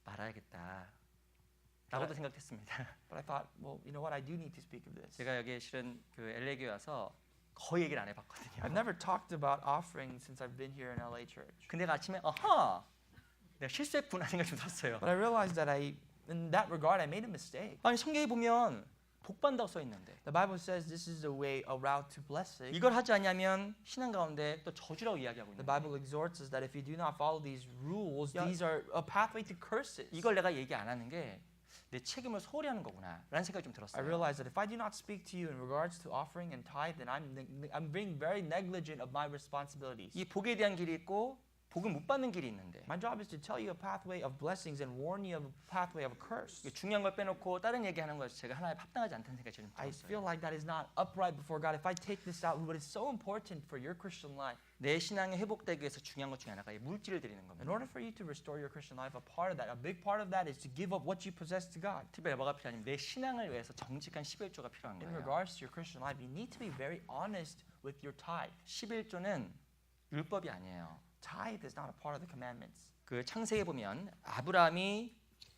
Speaker 1: 말아야겠다 라고도 생각했습니다.
Speaker 2: but I thought, well, you know what? I do need to speak of this.
Speaker 1: 제가 여기 실은 그 LA 교회 와서 거의 얘기를 안 해봤거든요.
Speaker 2: I've never talked about offering since I've been here in LA Church.
Speaker 1: 근데 아침에 어허 내가 실수했구나 생각이 좀 들었어요.
Speaker 2: But I realized that in that regard, I made a mistake.
Speaker 1: 아니 성경에 보면 복 받는다고 써 있는데
Speaker 2: The Bible says this is the way, a route to blessing.
Speaker 1: 이걸 하지 않냐면 신앙 가운데 또 저주라고 이야기하고
Speaker 2: The
Speaker 1: 있는데
Speaker 2: Bible exhorts us that if you do not follow these rules,
Speaker 1: 야,
Speaker 2: these are a pathway to curses.
Speaker 1: 이걸 내가 얘기 안 하는 게 내 책임을 소홀히 하는 거구나 라는 생각이 좀
Speaker 2: I
Speaker 1: 들었어요.
Speaker 2: realize that if I do not speak to you in regards to offering and tithe, then I'm being very negligent of my responsibilities.
Speaker 1: 이 복에 대한 길이 있고 복을 못 받는 길이 있는데
Speaker 2: My job is to tell you a pathway of blessings and warn you of a pathway of a curse.
Speaker 1: 이게 중요한 걸 빼놓고 다른 얘기하는 것이 제가 하나에 합당하지 않다는 생각이 좀
Speaker 2: I feel
Speaker 1: 들었어요.
Speaker 2: like that is not upright before God. If I take this out, what is so important for your Christian life,
Speaker 1: 내 신앙이 회복되기 위해서 중요한 것 중에 하나가 이 물질을 드리는
Speaker 2: in
Speaker 1: 겁니다.
Speaker 2: order for you to restore your Christian life, a part of that, a big part of that is to give up what you possess to God.
Speaker 1: 특별히 뭐가 필요하냐면 내 신앙을 위해서 정직한 11조가 필요한
Speaker 2: In
Speaker 1: 거예요.
Speaker 2: regards to your Christian life, you need to be very honest with your tithe.
Speaker 1: 11조는 율법이 아니에요.
Speaker 2: Tithe is not a part of the commandments.
Speaker 1: 그 창세기에 보면 아브라함이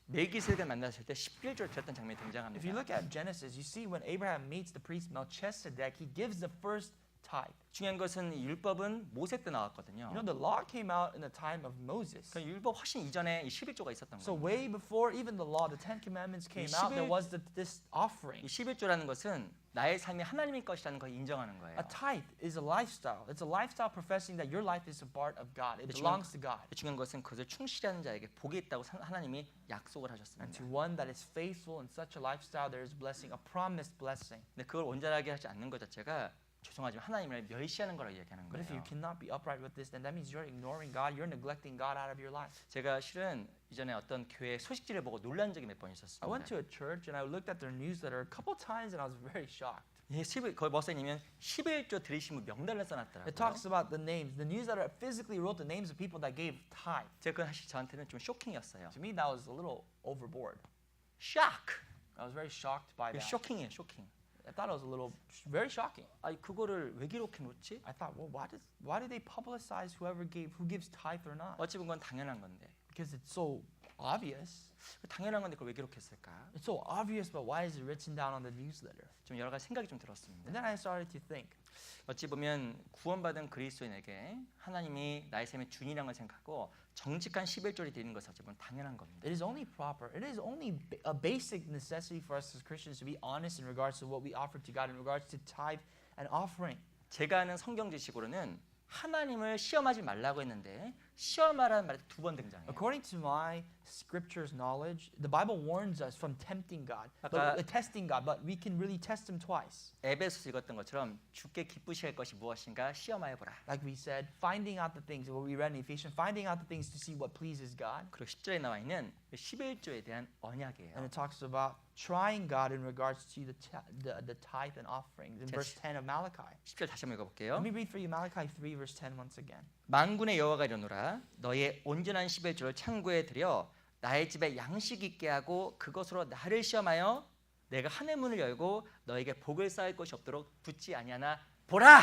Speaker 1: 멜기세덱을 만났을 때 11조를 드렸던 장면이
Speaker 2: If you
Speaker 1: 등장합니다.
Speaker 2: look at Genesis, you see when Abraham meets the priest Melchizedek, he gives the first tithe.
Speaker 1: 중요한 것은 이 율법은 모세 때 나왔거든요.
Speaker 2: You know, the law came out in the time of Moses.
Speaker 1: 그 율법 훨씬 이전에 이 11조가 있었던
Speaker 2: So
Speaker 1: 거예요.
Speaker 2: way before even the law, the Ten Commandments came out, there was this offering.
Speaker 1: 이 11조라는 것은 나의 삶이 하나님의 것이라는 걸 인정하는 거예요.
Speaker 2: A tithe is a lifestyle. It's a lifestyle professing that your life is a part of God. It
Speaker 1: 그렇지만-
Speaker 2: belongs to God.
Speaker 1: 중요한 것은 그것을 충실히 하는 자에게 복이 있다고 하나님이 약속을
Speaker 2: And
Speaker 1: 하셨습니다.
Speaker 2: to one that is faithful in such a lifestyle, there is blessing, a promised blessing.
Speaker 1: 근데 그걸 온전하게 하지 않는 것 자체가 죄송하지만 하나님을 멸시하는 거라고 얘기하는
Speaker 2: But if you
Speaker 1: 거예요.
Speaker 2: cannot be upright with this, then that means you're ignoring God, you're neglecting God out of your life.
Speaker 1: 제가 실은 이전에 어떤 교회 소식지를 보고 놀란 적이 몇 번
Speaker 2: I went
Speaker 1: 있었습니다.
Speaker 2: to a church and I looked at their newsletter a couple times and I was very shocked.
Speaker 1: 거기 뭐써있냐면 11조 드리신 분 명단을
Speaker 2: It
Speaker 1: 써놨더라고요.
Speaker 2: talks about the names. The newsletter physically wrote the names of people that gave tithe.
Speaker 1: 제가 그건 사실 저한테는 좀 쇼킹이었어요.
Speaker 2: To me, that was a little overboard.
Speaker 1: shock.
Speaker 2: I was very shocked by that.
Speaker 1: 쇼킹이에요, 쇼킹.
Speaker 2: I thought it was a little very shocking.
Speaker 1: 아니 그거를 왜 기록해 놓지?
Speaker 2: I thought, well, why do they publicize who gives tithe or not?
Speaker 1: 어찌 보면 당연한 건데.
Speaker 2: Because it's so obvious.
Speaker 1: 당연한 건데 그걸 왜 기록했을까?
Speaker 2: It's so obvious, but why is it written down on the newsletter?
Speaker 1: 좀 여러 가지 생각이 좀 들었습니다.
Speaker 2: And then I started to think,
Speaker 1: 어찌 보면 구원받은 그리스도인에게 하나님이 나의 삶의 주인이라는 걸 생각하고 정직한 11조를 드리는 것은 어찌 보면 당연한 겁니다.
Speaker 2: it is only proper. It is only a basic necessity for us as Christians to be honest in regards to what we offer to God in regards to tithe and offering.
Speaker 1: 제가 아는 성경 지식으로는 하나님을 시험하지 말라고 했는데 시험하라는 말이 두 번 등장해요.
Speaker 2: According to my scriptures knowledge, the Bible warns us from tempting God,
Speaker 1: 아까-
Speaker 2: testing God, but we can really test Him twice.
Speaker 1: 에베소서 읽었던 것처럼 주께 기쁘시게 할 것이 무엇인가 시험하여 보라.
Speaker 2: Like we said, finding out the things, what we read in Ephesians, finding out the things to see what pleases God.
Speaker 1: 그리고 10절에 나와 있는 11조에 대한 언약이에요.
Speaker 2: And it talks about trying God in regards to the tithe and offerings in verse 10 of Malachi.
Speaker 1: 10절 다시 한번 읽어볼게요.
Speaker 2: Let me read for you Malachi 3 verse 10 once again.
Speaker 1: 만군의 여호와가 이르노라 너의 온전한 11조를 창고에 들여 나의 집에 양식 있게 하고 그것으로 나를 시험하여 내가 하늘 문을 열고 너에게 복을 쌓을 것이 없도록 붙지 아니하나 보라.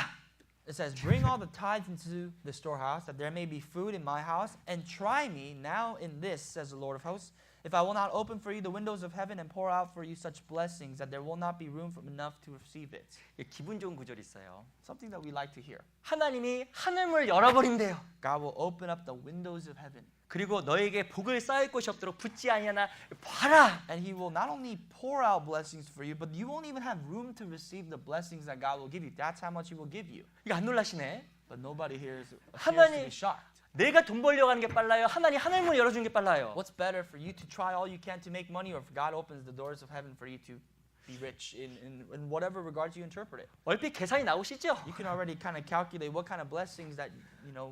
Speaker 2: It says, "Bring all the tithes into the storehouse, that there may be food in my house, and try me now in this," says the Lord of hosts, "if I will not open for you the windows of heaven and pour out for you such blessings that there will not be room enough to receive it."
Speaker 1: 기분 좋은 구절이 있어요.
Speaker 2: Something that we like to hear.
Speaker 1: 하나님이 하늘문을 열어버린대요.
Speaker 2: God will open up the windows of heaven,
Speaker 1: 그리고 너에게 복을 쌓을 것이 없도록 붙지 아니하나 봐라.
Speaker 2: and He will not only pour out blessings for you, but you won't even have room to receive the blessings that God will give you. That's how much He will give you.
Speaker 1: 이거 안 놀라시네?
Speaker 2: But nobody appears to
Speaker 1: 하나님-
Speaker 2: be shocked.
Speaker 1: 내가 돈 벌려고 하는 게 빨라요? 하나님 하늘문을 열어주는 게 빨라요?
Speaker 2: What's better, for you to try all you can to make money, or if God opens the doors of heaven for you to be rich in whatever regards you interpret it?
Speaker 1: 얼핏 계산이 나오시죠?
Speaker 2: You can already kind of calculate what kind of blessings that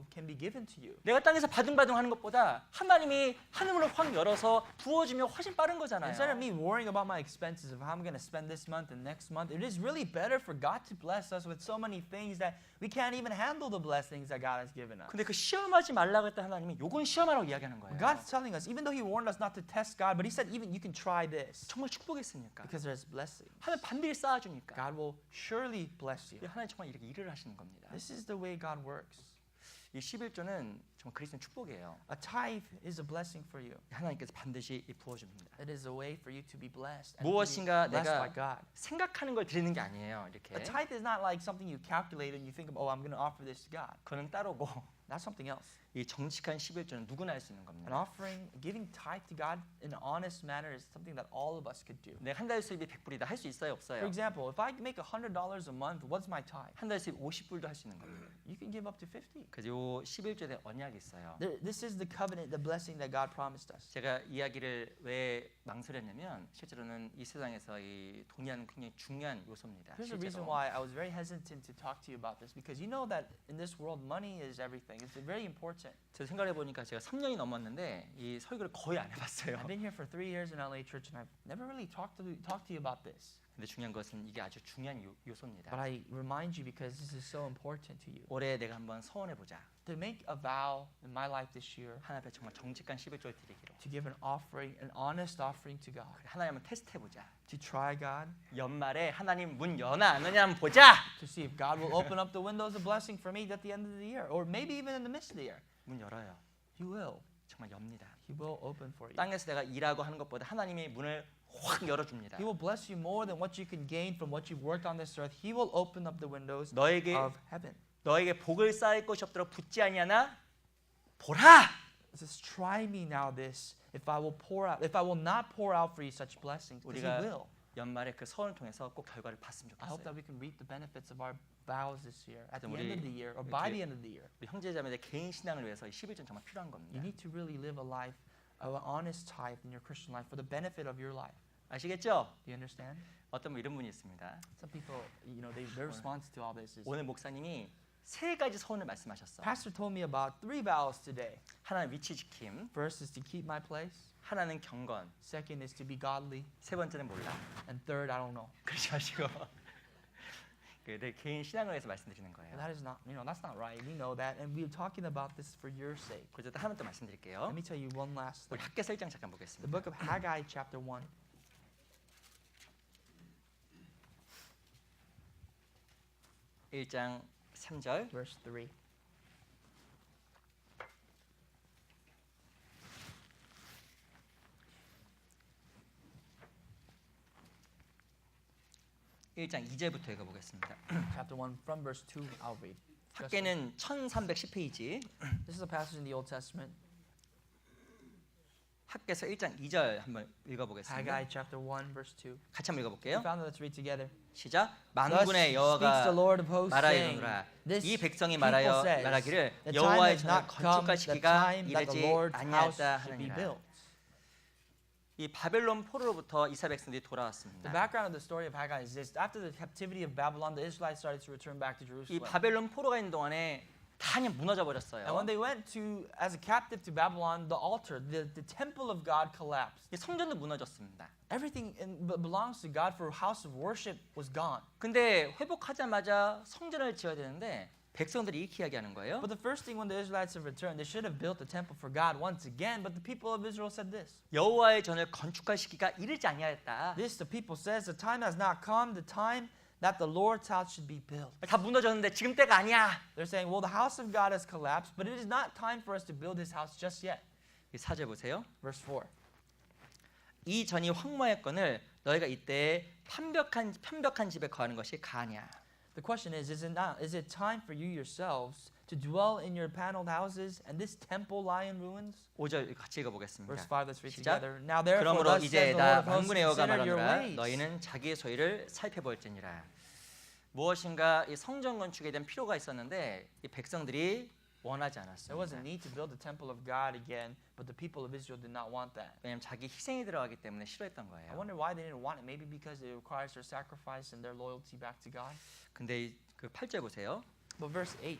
Speaker 2: can be given to you.
Speaker 1: 내가 땅에서 바둥바둥 하는 것보다 하나님이 하늘문을 확 열어서 부어주면 훨씬 빠른 거잖아요.
Speaker 2: Instead of me worrying about my expenses of how I'm going to spend this month and next month, it is really better for God to bless us with so many things that we can't even handle the blessings that God has given us.
Speaker 1: 근데 그 시험하지 말라고 했던 하나님이 요건 시험하라고 이야기하는 거예요.
Speaker 2: God's telling us, even though He warned us not to test God, but He said even you can try this
Speaker 1: 정말 축복했으니까.
Speaker 2: because there's blessing.
Speaker 1: 하나님 반드시 쌓아주니까.
Speaker 2: God will surely bless you.
Speaker 1: 하나님 정말 이렇게 일을 하시는 겁니다.
Speaker 2: This is the way God works.
Speaker 1: 이 11조는 정말 그리스도인 축복이에요.
Speaker 2: A tithe is a blessing for you.
Speaker 1: 하나님께서 반드시 부어줍니다.
Speaker 2: It is a way for you to be blessed and to be
Speaker 1: 무엇인가
Speaker 2: blessed
Speaker 1: 내가
Speaker 2: by God.
Speaker 1: 생각하는 걸 드리는 게 아니에요. 이렇게.
Speaker 2: A tithe is not like something you calculate and you think, oh, I'm going to offer this to God.
Speaker 1: 그거는 따로고
Speaker 2: That's something else.
Speaker 1: 이 정직한 11조는 누구나 할 수 있는
Speaker 2: An
Speaker 1: 겁니다.
Speaker 2: offering, giving tithe to God in an honest manner is something that all of us could do.
Speaker 1: 내가 한 달 수입이 100불이다 할 수 있어요,
Speaker 2: For
Speaker 1: 없어요?
Speaker 2: example, if I make $100 a month, what's my tithe?
Speaker 1: 한 달 수입 50불도 할 수 있는 겁니다.
Speaker 2: You can give up to 50.
Speaker 1: 그래서 요 11조에 대한 언약이 있어요.
Speaker 2: This is the covenant, the blessing that God promised us.
Speaker 1: 제가 이야기를 왜 망설였냐면 실제로는 이 세상에서 이 돈이 하는 굉장히 중요한 요소입니다.
Speaker 2: Here's the reason
Speaker 1: 실제로.
Speaker 2: why I was very hesitant to talk to you about this, because you know that in this world, money is everything. It's very important.
Speaker 1: 제가 생각해 보니까 제가 3년이 넘었는데 이 설교를 거의 안 해봤어요.
Speaker 2: I've been here for 3 years in LA Church, and I've never really talked to you about this.
Speaker 1: 근데 중요한 것은 이게 아주 중요한
Speaker 2: But
Speaker 1: 요소입니다.
Speaker 2: I remind you because this is so important to you.
Speaker 1: 올해 내가 한번 서원해 보자.
Speaker 2: To make a vow in my life this year
Speaker 1: 하나님 앞에 정말 정직한 11조를 드리기로.
Speaker 2: to give an offering, an honest offering to God,
Speaker 1: 하나님 한번 테스트해 보자.
Speaker 2: to try God,
Speaker 1: 연말에 하나님 문 여나 안 여나 한번 보자.
Speaker 2: to see if God will open up the windows of blessing for me at the end of the year, or maybe even in the midst of the year.
Speaker 1: 문 열어요.
Speaker 2: He will.
Speaker 1: 정말 엽니다.
Speaker 2: He will open for you.
Speaker 1: 땅에서 내가 일하고 하는 것보다 하나님이 문을 확 열어줍니다.
Speaker 2: He will bless you more than what you can gain from what you've worked on this earth. He will open up the windows
Speaker 1: 너에게
Speaker 2: of heaven.
Speaker 1: 너에게 복을 쌓일 것이 없도록 붙지 아니하나 보라.
Speaker 2: It says, "Try me now this, if I will not pour out for you such blessings." Because He
Speaker 1: 우리가
Speaker 2: will.
Speaker 1: 연말에 그 서원을 통해서 꼭 결과를 봤으면
Speaker 2: I hope that
Speaker 1: 좋겠어요.
Speaker 2: we can reap the benefits of our vows this year, at the
Speaker 1: 우리
Speaker 2: end of the year, or by
Speaker 1: 이렇게
Speaker 2: the end of the year.
Speaker 1: 우리 형제자매들 개인 신앙을 위해서 이 11조는 정말 필요한 겁니다.
Speaker 2: You need to really live a life, an honest tithe in your Christian life for the benefit of your life.
Speaker 1: 아시겠죠?
Speaker 2: Do you understand?
Speaker 1: 어떤 분 이런 분이 있습니다.
Speaker 2: Some people, their response to all this is,
Speaker 1: 오늘 목사님이 세 가지 서원을 말씀하셨어.
Speaker 2: Pastor told me about 3 vows today.
Speaker 1: 하나는 위치 지킴,
Speaker 2: First is to keep my place.
Speaker 1: 하나는 경건,
Speaker 2: Second is to be godly.
Speaker 1: 세 번째는 몰라.
Speaker 2: And third, I don't know.
Speaker 1: 그러지 마시고 내 개인 신앙을 위해서 말씀드리는
Speaker 2: And
Speaker 1: 거예요.
Speaker 2: that is not, that's not right. We know that, and we're talking about this for your sake.
Speaker 1: 그래서 또 하나 또 말씀드릴게요.
Speaker 2: Let me tell you one last
Speaker 1: 우리
Speaker 2: thing.
Speaker 1: 학계서 1장 잠깐
Speaker 2: The
Speaker 1: 보겠습니다.
Speaker 2: book of Haggai, chapter 1.
Speaker 1: 1장 3절.
Speaker 2: Verse 3.
Speaker 1: 일장 2절부터 읽어보겠습니다.
Speaker 2: Chapter 1, from verse 2, I'll read.
Speaker 1: 학계는 1310페이지.
Speaker 2: This is a passage in the Old Testament.
Speaker 1: 학계서 1장 2절 한번 읽어보겠습니다.
Speaker 2: Haggai, chapter 1, verse 2.
Speaker 1: 같이 한번
Speaker 2: You
Speaker 1: 읽어볼게요.
Speaker 2: found it? Let's read together.
Speaker 1: 시작.
Speaker 2: Thus
Speaker 1: 만군의
Speaker 2: speaks the
Speaker 1: 여호와가
Speaker 2: Lord of hosts, saying,
Speaker 1: 말하여노라.
Speaker 2: This
Speaker 1: 이 백성이
Speaker 2: people says,
Speaker 1: 말하기를
Speaker 2: the time
Speaker 1: 여호와의
Speaker 2: has
Speaker 1: 전을
Speaker 2: not come, the
Speaker 1: 건축하시기가
Speaker 2: time that the
Speaker 1: 이르지
Speaker 2: Lord's house
Speaker 1: 아니하였다
Speaker 2: should be
Speaker 1: 하느니라.
Speaker 2: built.
Speaker 1: 이 바벨론 포로로부터 이스라엘 백성들이
Speaker 2: The
Speaker 1: 돌아왔습니다.
Speaker 2: background of the story of Haggai is this. After the captivity of Babylon, the Israelites started to return back to
Speaker 1: 이
Speaker 2: Jerusalem.
Speaker 1: 바벨론 포로가 있는 동안에 다 그냥 무너져 버렸어요.
Speaker 2: And when they went as a captive to Babylon, the altar, the temple of God collapsed.
Speaker 1: 이 성전도 무너졌습니다.
Speaker 2: Everything belongs to God for house of worship was gone.
Speaker 1: 근데 회복하자마자 성전을 지어야 되는데 백성들이 이렇게 이야기하는 거예요.
Speaker 2: But the first thing when the Israelites have returned, they should have built the temple for God once again. But the people of Israel said this.
Speaker 1: 여호와의 전을 건축할 시기가 이르지 아니하였다.
Speaker 2: This, the people says, the time has not come, the time that the Lord's house should be built.
Speaker 1: 다 무너졌는데 지금 때가 아니야.
Speaker 2: They're saying, well, the house of God has collapsed, but it is not time for us to build His house just yet.
Speaker 1: 이 4절 보세요.
Speaker 2: Verse 4.
Speaker 1: 이 전이 황무하였거늘 너희가 이때 편벽한 집에 거하는 것이 가하냐.
Speaker 2: The question is it time for you yourselves to dwell in your paneled houses and this temple lie in ruins?
Speaker 1: 5절 같이 읽어보겠습니다.
Speaker 2: Verse 5, let's read
Speaker 1: 시작.
Speaker 2: together. Now therefore
Speaker 1: 그러므로
Speaker 2: thus
Speaker 1: 이제
Speaker 2: says the
Speaker 1: 나
Speaker 2: Lord of hosts,
Speaker 1: 만군의 여호와가
Speaker 2: consider your
Speaker 1: 말하노라
Speaker 2: ways.
Speaker 1: 너희는 자기의 소유를 살펴볼지니라. 무엇인가 이 성전 건축에 대한 필요가 있었는데 이 백성들이 원하지
Speaker 2: There was a
Speaker 1: 않았습니다.
Speaker 2: need to build the temple of God again, but the people of Israel did not want that.
Speaker 1: 왜냐하면 자기 희생이 들어가기 때문에 싫어했던
Speaker 2: I
Speaker 1: 거예요.
Speaker 2: wonder why they didn't want it. Maybe because it requires their sacrifice and their loyalty back to God.
Speaker 1: 근데 그 8절 보세요.
Speaker 2: But verse 8,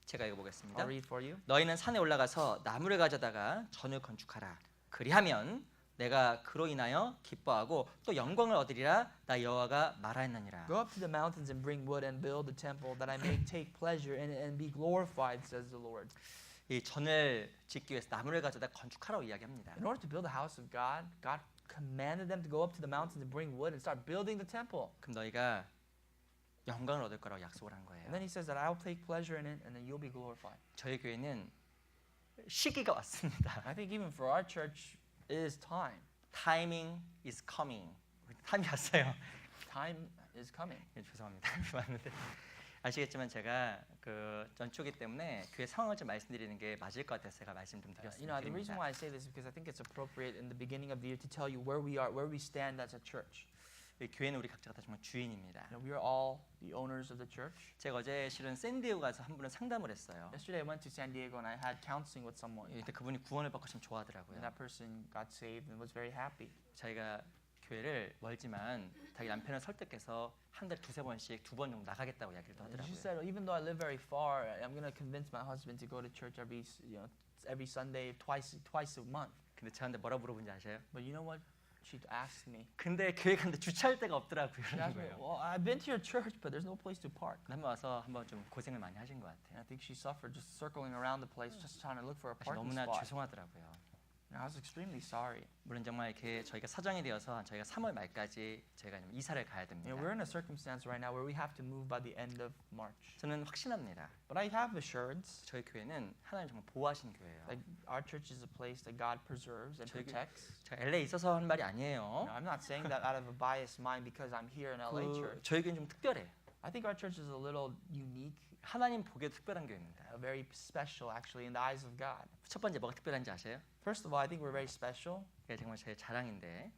Speaker 1: 제가 읽어보겠습니다.
Speaker 2: I'll read for you.
Speaker 1: 너희는 산에 올라가서 나무를 가져다가 전을 건축하라. 그리하면 내가 그로 인하여 기뻐하고 또 영광을 얻으리라. 나 여호와가 말하였느니라.
Speaker 2: Go up to the mountains and bring wood and build the temple that I may take pleasure in it and be glorified, says the Lord.
Speaker 1: 이 전을 짓기 위해서 나무를 가져다 건축하라고 이야기합니다.
Speaker 2: In order to build the house of God, God commanded them to go up to the mountains and bring wood and start building the temple.
Speaker 1: 그럼 너희가 영광을 얻을 거라고 약속을 한 거예요.
Speaker 2: And then he says that I'll take pleasure in it and then you'll be glorified.
Speaker 1: 저희 교회는 시기가 왔습니다.
Speaker 2: I think even for our church, it is time.
Speaker 1: Timing is coming. 타임이 왔어요.
Speaker 2: Time is coming.
Speaker 1: 예, 죄송합니다. 왔는데 아시겠지만 제가 그 전초기 때문에 교회 상황을 좀 말씀드리는 게 맞을 것 같아서 제가 말씀 좀
Speaker 2: You know, the reason
Speaker 1: 드렸습니다.
Speaker 2: why I say this is because I think it's appropriate in the beginning of the year to tell you where we are, where we stand as a church.
Speaker 1: 이 교회는 우리 각자가 다 정말 주인입니다.
Speaker 2: You know, we are all the owners of the church.
Speaker 1: 제가 어제 실은 샌디에고 가서 한 분을 상담을 했어요.
Speaker 2: Yesterday I went to San Diego and I had counseling with someone.
Speaker 1: 근데 그분이 구원을 받고 참
Speaker 2: And
Speaker 1: 좋아하더라고요.
Speaker 2: that person got saved and was very happy.
Speaker 1: 자기가 교회를 멀지만 자기 남편을 설득해서 한 달에 두세 번씩 2번 정도 나가겠다고 이야기를
Speaker 2: And
Speaker 1: 하더라고요.
Speaker 2: she said, even though I live very far, I'm going to convince my husband to go to church every Sunday, twice a month.
Speaker 1: 근데 저한테 뭐라 물어본지 아세요?
Speaker 2: But you know what? She asked me.
Speaker 1: 근데 교회 가는데 주차할 데가 없더라고요.
Speaker 2: She
Speaker 1: 이러는
Speaker 2: asked me,
Speaker 1: 거예요.
Speaker 2: well, I've been to your church, but there's no place to park.
Speaker 1: 한번 와서 한번 좀 고생을 많이 하신 것
Speaker 2: And
Speaker 1: 같아요.
Speaker 2: I think she suffered just circling around the place, just trying to look for a
Speaker 1: 사실
Speaker 2: parking
Speaker 1: 너무나
Speaker 2: spot.
Speaker 1: 죄송하더라고요.
Speaker 2: And I was extremely sorry.
Speaker 1: 물론 정말 이렇게 저희가 사정이 되어서 저희가 3월 말까지 저희가 좀 이사를 가야
Speaker 2: You
Speaker 1: 됩니다.
Speaker 2: know, we're in a circumstance right now where we have to move by the end of March.
Speaker 1: 저는 확신합니다.
Speaker 2: But I have assurance
Speaker 1: 저희 교회는 하나님 정말 보호하신 교회예요.
Speaker 2: that our church is a place that God preserves and
Speaker 1: 저희
Speaker 2: protects.
Speaker 1: 제가 LA 에 있어서 한 말이
Speaker 2: You
Speaker 1: 아니에요.
Speaker 2: know, I'm not saying that out of a biased mind because I'm here in LA
Speaker 1: 그
Speaker 2: church.
Speaker 1: 저희 교회는 좀 특별해.
Speaker 2: I think our church is a little unique,
Speaker 1: 하나님 보기에도 특별한 교회입니다.
Speaker 2: very special actually in the eyes of God.
Speaker 1: 첫 번째 뭐가 특별한지 아세요?
Speaker 2: First of all, I think we're very special.
Speaker 1: 이게 정말 제 자랑인데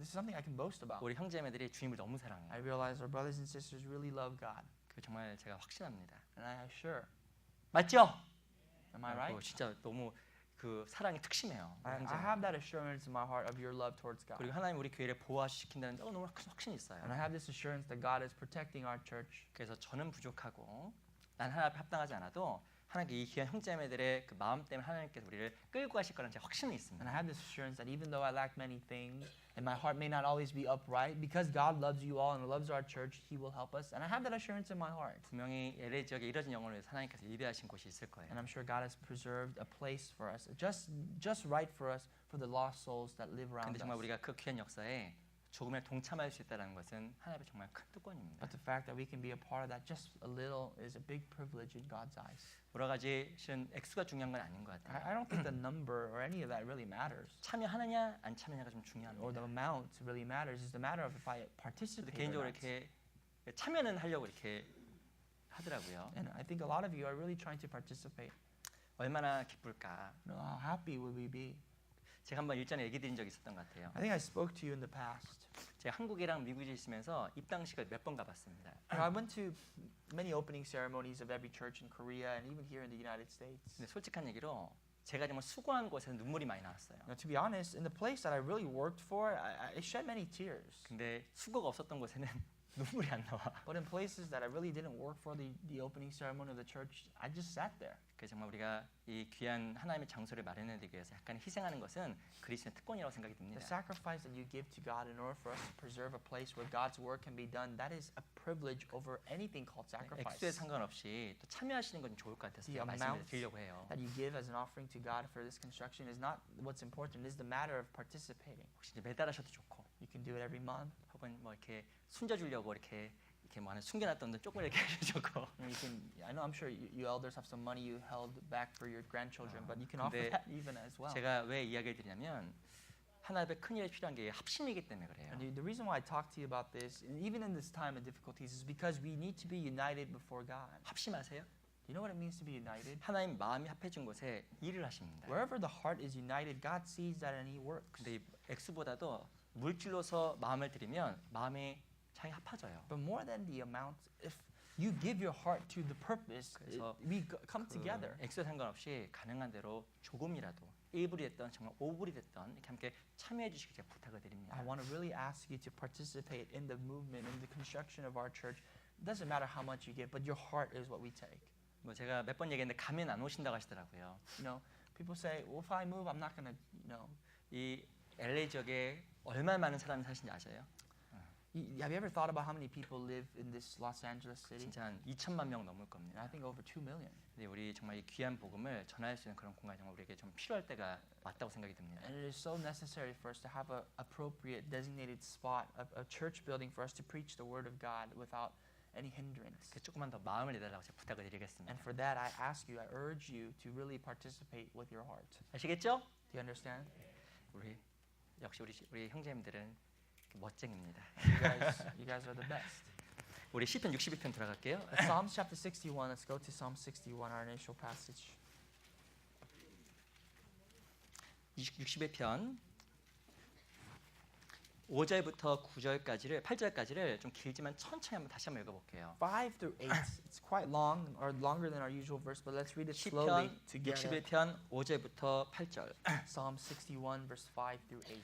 Speaker 2: This is something I can boast about.
Speaker 1: 우리 형제매들이 주님을 너무
Speaker 2: I
Speaker 1: 사랑해요.
Speaker 2: realize our brothers and sisters really love God.
Speaker 1: 그 정말 제가 확신합니다.
Speaker 2: And I assure.
Speaker 1: 맞죠?
Speaker 2: Am I
Speaker 1: 그거
Speaker 2: right?
Speaker 1: 진짜 너무 그 사랑이 특심해요. 우리
Speaker 2: I
Speaker 1: 형제가.
Speaker 2: have that assurance in my heart of your love towards God.
Speaker 1: 그리고 하나님 우리 교회를 보호시킨다는 너무 큰 확신이 있어요.
Speaker 2: And I have this assurance that God is protecting our church.
Speaker 1: 그래서 저는 부족하고 난 하나님 앞에 합당하지 않아도 하나님께 이 귀한 형제매들의 그 마음 때문에 하나님께서 우리를 끌고 가실 거라는 제 확신이
Speaker 2: And
Speaker 1: 있습니다.
Speaker 2: I have this assurance that even though I lack many things and my heart may not always be upright, because God loves you all and loves our church, He will help us. And I have that assurance in my heart.
Speaker 1: 분명히 LA 지역에 이뤄진 영혼을 위해서 하나님께서 예배하신 곳이 있을 거예요.
Speaker 2: And I'm sure God has preserved a place for us, just right for us, for the lost souls that live around
Speaker 1: 근데 정말
Speaker 2: us.
Speaker 1: 우리가 그 귀한 역사에 조금이라도 동참할 수 있다는 것은 하나님의 정말 큰 특권입니다.
Speaker 2: But the fact that we can be a part of that just a little is a big privilege in God's eyes.
Speaker 1: 여러 가지 실은 액수가 중요한 건 아닌 것 같아요.
Speaker 2: I don't think the number or any of that really matters.
Speaker 1: 참여하느냐 안 참여하냐가 좀
Speaker 2: Or the
Speaker 1: 중요합니다.
Speaker 2: amount really matters. It's the matter of if I
Speaker 1: 근데
Speaker 2: participate or
Speaker 1: 개인적으로
Speaker 2: not.
Speaker 1: 이렇게 참여는 하려고 이렇게 하더라고요.
Speaker 2: And I think a lot of you are really trying to participate.
Speaker 1: 얼마나 기쁠까.
Speaker 2: You know, how happy would we be?
Speaker 1: 제가 한번 일전에 얘기 드린 적이 있었던 것 같아요.
Speaker 2: I think I spoke to you in the past.
Speaker 1: 제가 한국이랑 미국에 있으면서 입당식을 몇 번 가봤습니다.
Speaker 2: You know, I went to many opening ceremonies of every church in Korea and even here in the United States.
Speaker 1: 근데 솔직한 얘기로 제가 정말 수고한 곳에서 눈물이 많이 나왔어요.
Speaker 2: Now, to be honest, in the place that I really worked for, I shed many tears.
Speaker 1: 근데 수고가 없었던 곳에는
Speaker 3: 눈물이 안 나와.
Speaker 2: But in places that I really didn't work for the opening ceremony of the church, I just sat there.
Speaker 3: 그래서 정말 우리가 이 귀한 하나님의 장소를 마련하기 위해서 약간 희생하는 것은 그리스도의 특권이라고 생각이
Speaker 2: The
Speaker 3: 듭니다.
Speaker 2: sacrifice that you give to God in order for us to preserve a place where God's work can be done, that is a privilege over anything called sacrifice.
Speaker 3: 액수에 상관없이 또 참여하시는 건 좋을 것 같아서
Speaker 2: The
Speaker 3: 제가 말씀을
Speaker 2: amount
Speaker 3: 드리려고 해요.
Speaker 2: That you give as an offering to God for this construction is not what's important. It is the matter of participating.
Speaker 3: 혹시 이제 매달 하셔도 좋고,
Speaker 2: You can do it every month.
Speaker 3: 혹은 뭐 이렇게 숨겨주려고 이렇게 뭐 하는 숨겨놨던 돈 조금 이렇게 하셔도 좋고.
Speaker 2: You can. I know. I'm sure you elders have some money you held back for your grandchildren, but you can offer
Speaker 3: 근데
Speaker 2: that even as well.
Speaker 3: 제가 왜 이야기를 드리냐면 하나님의 큰 일에 필요한 게 합심이기 때문에 그래요.
Speaker 2: And the reason why I talk to you about this, and even in this time of difficulties, is because we need to be united before God.
Speaker 3: 합심하세요?
Speaker 2: Do you know what it means to be united?
Speaker 3: 하나님 마음이 합해진 곳에 일을 하십니다.
Speaker 2: Wherever the heart is united, God sees that and He works.
Speaker 3: 근데 이 액수보다도 물질로서 마음을 드리면 마음이 잘 합해져요.
Speaker 2: But more than the amount, if you give your heart to the purpose,
Speaker 3: 그래서
Speaker 2: we come together.
Speaker 3: 액수 상관없이 가능한 대로 조금이라도 1불이 됐던 정말 5불이 됐던 이렇게 함께 참여해 주시기 제가 부탁을 드립니다.
Speaker 2: I want to really ask you to participate in the movement, in the construction of our church. It doesn't matter how much you give, but your heart is what we take.
Speaker 3: 뭐 제가 몇 번 얘기했는데 가면 안 오신다고 하시더라고요.
Speaker 2: You know, people say, well, if I move, I'm not going to,
Speaker 3: 이 LA 지역에 얼마나 많은 사람이 사시는지 아세요?
Speaker 2: Have you ever thought about how many people live in this Los Angeles city?
Speaker 3: 진짜 한 2천만 명 넘을
Speaker 2: And
Speaker 3: 겁니다.
Speaker 2: I think over 2 million.
Speaker 3: 근데 우리 정말 이 귀한 복음을 전할 수 있는 그런 공간이 정말 우리에게 좀 필요할 때가 왔다고 생각이 듭니다.
Speaker 2: And it is so necessary for us to have a appropriate designated spot, a church building for us to preach the word of God without any hindrance.
Speaker 3: 그 조금만 더 마음을 내달라고 제가 부탁을 드리겠습니다.
Speaker 2: And for that, I ask you, I urge you to really participate with your heart.
Speaker 3: 아시겠죠?
Speaker 2: Do you understand?
Speaker 3: 우리 역시 우리 형제님들은 멋쟁입니다.
Speaker 2: You guys are the best.
Speaker 3: 우리 시편 62편 들어갈게요.
Speaker 2: Psalms chapter 61. Let's go to Psalm 61, our initial passage.
Speaker 3: 62편 5절부터 9절까지를 8절까지를 좀 길지만 천천히 다시 한번 읽어볼게요.
Speaker 2: 5 through 8. It's quite long, or longer than our usual verse, but let's read it slowly
Speaker 3: 시편
Speaker 2: together.
Speaker 3: 61편 5절부터 8절.
Speaker 2: Psalm 61, verse 5 through 8.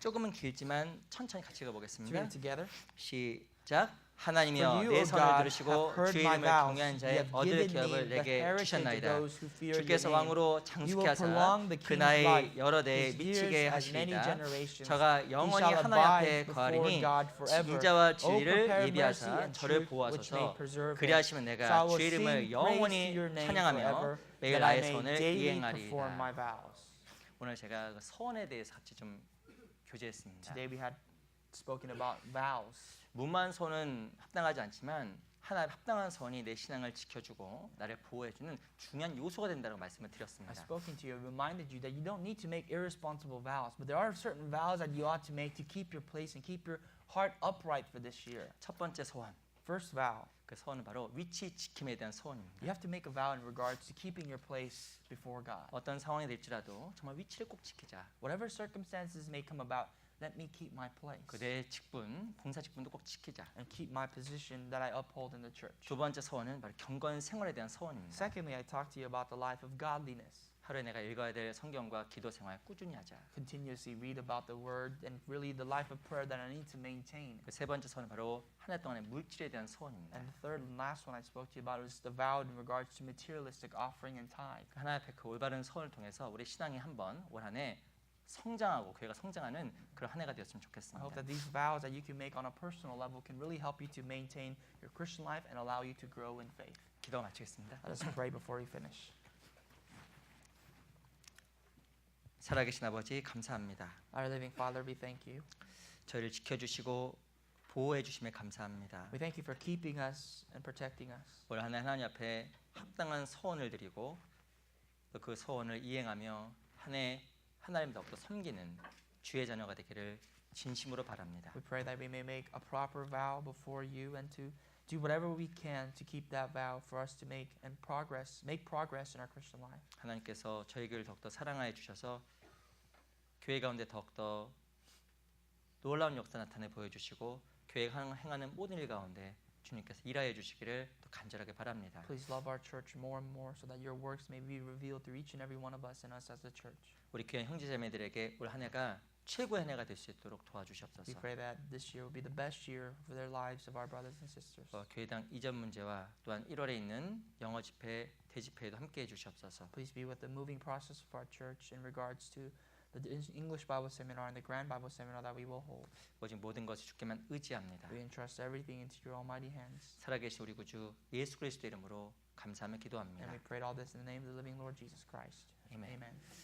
Speaker 3: 조금은 길지만 천천히 같이
Speaker 2: Let's
Speaker 3: 읽어보겠습니다.
Speaker 2: read it together.
Speaker 3: 시작. 하나님이여
Speaker 2: For you,
Speaker 3: 내
Speaker 2: O
Speaker 3: 선을
Speaker 2: God,
Speaker 3: 들으시고
Speaker 2: have heard
Speaker 3: 주의
Speaker 2: my
Speaker 3: 이름을
Speaker 2: vows.
Speaker 3: 경외한
Speaker 2: You
Speaker 3: 자의
Speaker 2: have
Speaker 3: 얻을
Speaker 2: given
Speaker 3: 기업을
Speaker 2: me the
Speaker 3: 내게
Speaker 2: heritage of
Speaker 3: 주셨나이다.
Speaker 2: those who fear your
Speaker 3: 주께서
Speaker 2: name.
Speaker 3: 왕으로
Speaker 2: You will
Speaker 3: 장수케 하사
Speaker 2: prolong the
Speaker 3: 그
Speaker 2: king's
Speaker 3: 나이
Speaker 2: life,
Speaker 3: 여러 대에
Speaker 2: his
Speaker 3: 미치게
Speaker 2: years as many
Speaker 3: 하시리다.
Speaker 2: generations.
Speaker 3: 저가
Speaker 2: He
Speaker 3: 영원히
Speaker 2: shall
Speaker 3: 하나님 앞에
Speaker 2: abide before
Speaker 3: 거하리니
Speaker 2: God forever.
Speaker 3: 인자와
Speaker 2: O
Speaker 3: 진리를
Speaker 2: prepare mercy
Speaker 3: 예비하사
Speaker 2: and
Speaker 3: 저를
Speaker 2: truth which may
Speaker 3: 보호하소서.
Speaker 2: preserve him.
Speaker 3: 그리하시면
Speaker 2: So I
Speaker 3: 내가
Speaker 2: will
Speaker 3: 주의
Speaker 2: sing
Speaker 3: 이름을
Speaker 2: praise to
Speaker 3: 영원히
Speaker 2: your name
Speaker 3: 찬양하며
Speaker 2: forever,
Speaker 3: 매일
Speaker 2: that I
Speaker 3: 나의
Speaker 2: may
Speaker 3: 선을
Speaker 2: daily
Speaker 3: 이행하리이다.
Speaker 2: perform my vows.
Speaker 3: 오늘 제가 그 서원에 대해서 같이 좀 교제했습니다.
Speaker 2: Today we had spoken about vows.
Speaker 3: 무모한 선은 합당하지 않지만 하나님 합당한 선이 내 신앙을 지켜주고 나를 보호해주는 중요한 요소가 된다고 말씀을
Speaker 2: I've
Speaker 3: 드렸습니다.
Speaker 2: spoken to you, reminded you that you don't need to make irresponsible vows, but there are certain vows that you ought to make to keep your place and keep your heart upright for this year.
Speaker 3: 첫 번째 소원,
Speaker 2: First vow,
Speaker 3: 그 소원은 바로 위치 지킴에 대한 소원입니다.
Speaker 2: you have to make a vow in regards to keeping your place before God.
Speaker 3: 어떤 상황이 될지라도 정말 위치를 꼭 지키자.
Speaker 2: Whatever circumstances may come about, let me keep my place
Speaker 3: 그대의 직분, 봉사 직분도 꼭 지키자.
Speaker 2: and keep my position that I uphold in the church.
Speaker 3: 두 번째 소원은 바로 경건 생활에 대한 소원입니다.
Speaker 2: Secondly, I talked to you about the life of godliness.
Speaker 3: 하루에 내가 읽어야 될 성경과 기도 생활 꾸준히 하자.
Speaker 2: Continuously read about the word and really the life of prayer that I need to maintain.
Speaker 3: 그 세 번째 소원은 바로 한 해 동안의 물질에 대한 소원입니다.
Speaker 2: And the third and last one I spoke to you about was the vow in regards to materialistic offering and tithe.
Speaker 3: 하나님 앞에 그 올바른 소원을 통해서 우리 신앙이 한번 올 한 해 성장하고 교회가 성장하는 그런 한 해가 되었으면
Speaker 2: I
Speaker 3: 좋겠습니다.
Speaker 2: hope that these vows that you can make on a personal level can really help you to maintain your Christian life and allow you to grow in faith.
Speaker 3: 기도 마치겠습니다.
Speaker 2: Let us pray before we finish.
Speaker 3: 살아계신 아버지 감사합니다.
Speaker 2: Our living Father, we thank you.
Speaker 3: 저희를 지켜주시고 보호해 주심에 감사합니다.
Speaker 2: We thank you for keeping us and protecting us.
Speaker 3: 올 한 해 하나님 앞에 합당한 소원을 드리고 또 그 소원을 이행하며 한 해 하나님 더욱더 섬기는 주의 자녀가 되기를 진심으로 바랍니다.
Speaker 2: We pray that we may make a proper vow before you and to do whatever we can to keep that vow for us to make progress in our Christian life.
Speaker 3: 하나님께서 저희 교회를 더욱더 사랑하여 주셔서 교회 가운데 더욱더 놀라운 역사 나타내 보여주시고 교회가 행하는 모든 일 가운데 주님께서 일하여 주시기를 또 간절하게 바랍니다.
Speaker 2: Please love our church more and more so that your works may be revealed through each and every one of us and us as the church.
Speaker 3: 우리 귀한 형제자매들에게 올 한 해가 최고의 한 해가 될 수 있도록
Speaker 2: We
Speaker 3: 도와주시옵소서.
Speaker 2: pray that this year will be the best year for their lives of our brothers and sisters.
Speaker 3: 교회당 이전 문제와 또한 1월에 있는 영어 집회, 대집회에도 함께해 주시옵소서.
Speaker 2: Please be with the moving process of our church in regards to the English Bible Seminar and the Grand Bible Seminar that we will hold.
Speaker 3: 오직 모든 것을 주께만 의지합니다.
Speaker 2: We entrust everything into your almighty hands.
Speaker 3: 살아계신 우리 구주 예수 그리스도 이름으로 감사하며
Speaker 2: And
Speaker 3: 기도합니다.
Speaker 2: we pray all this in the name of the living Lord Jesus Christ.
Speaker 3: Amen.
Speaker 2: Amen.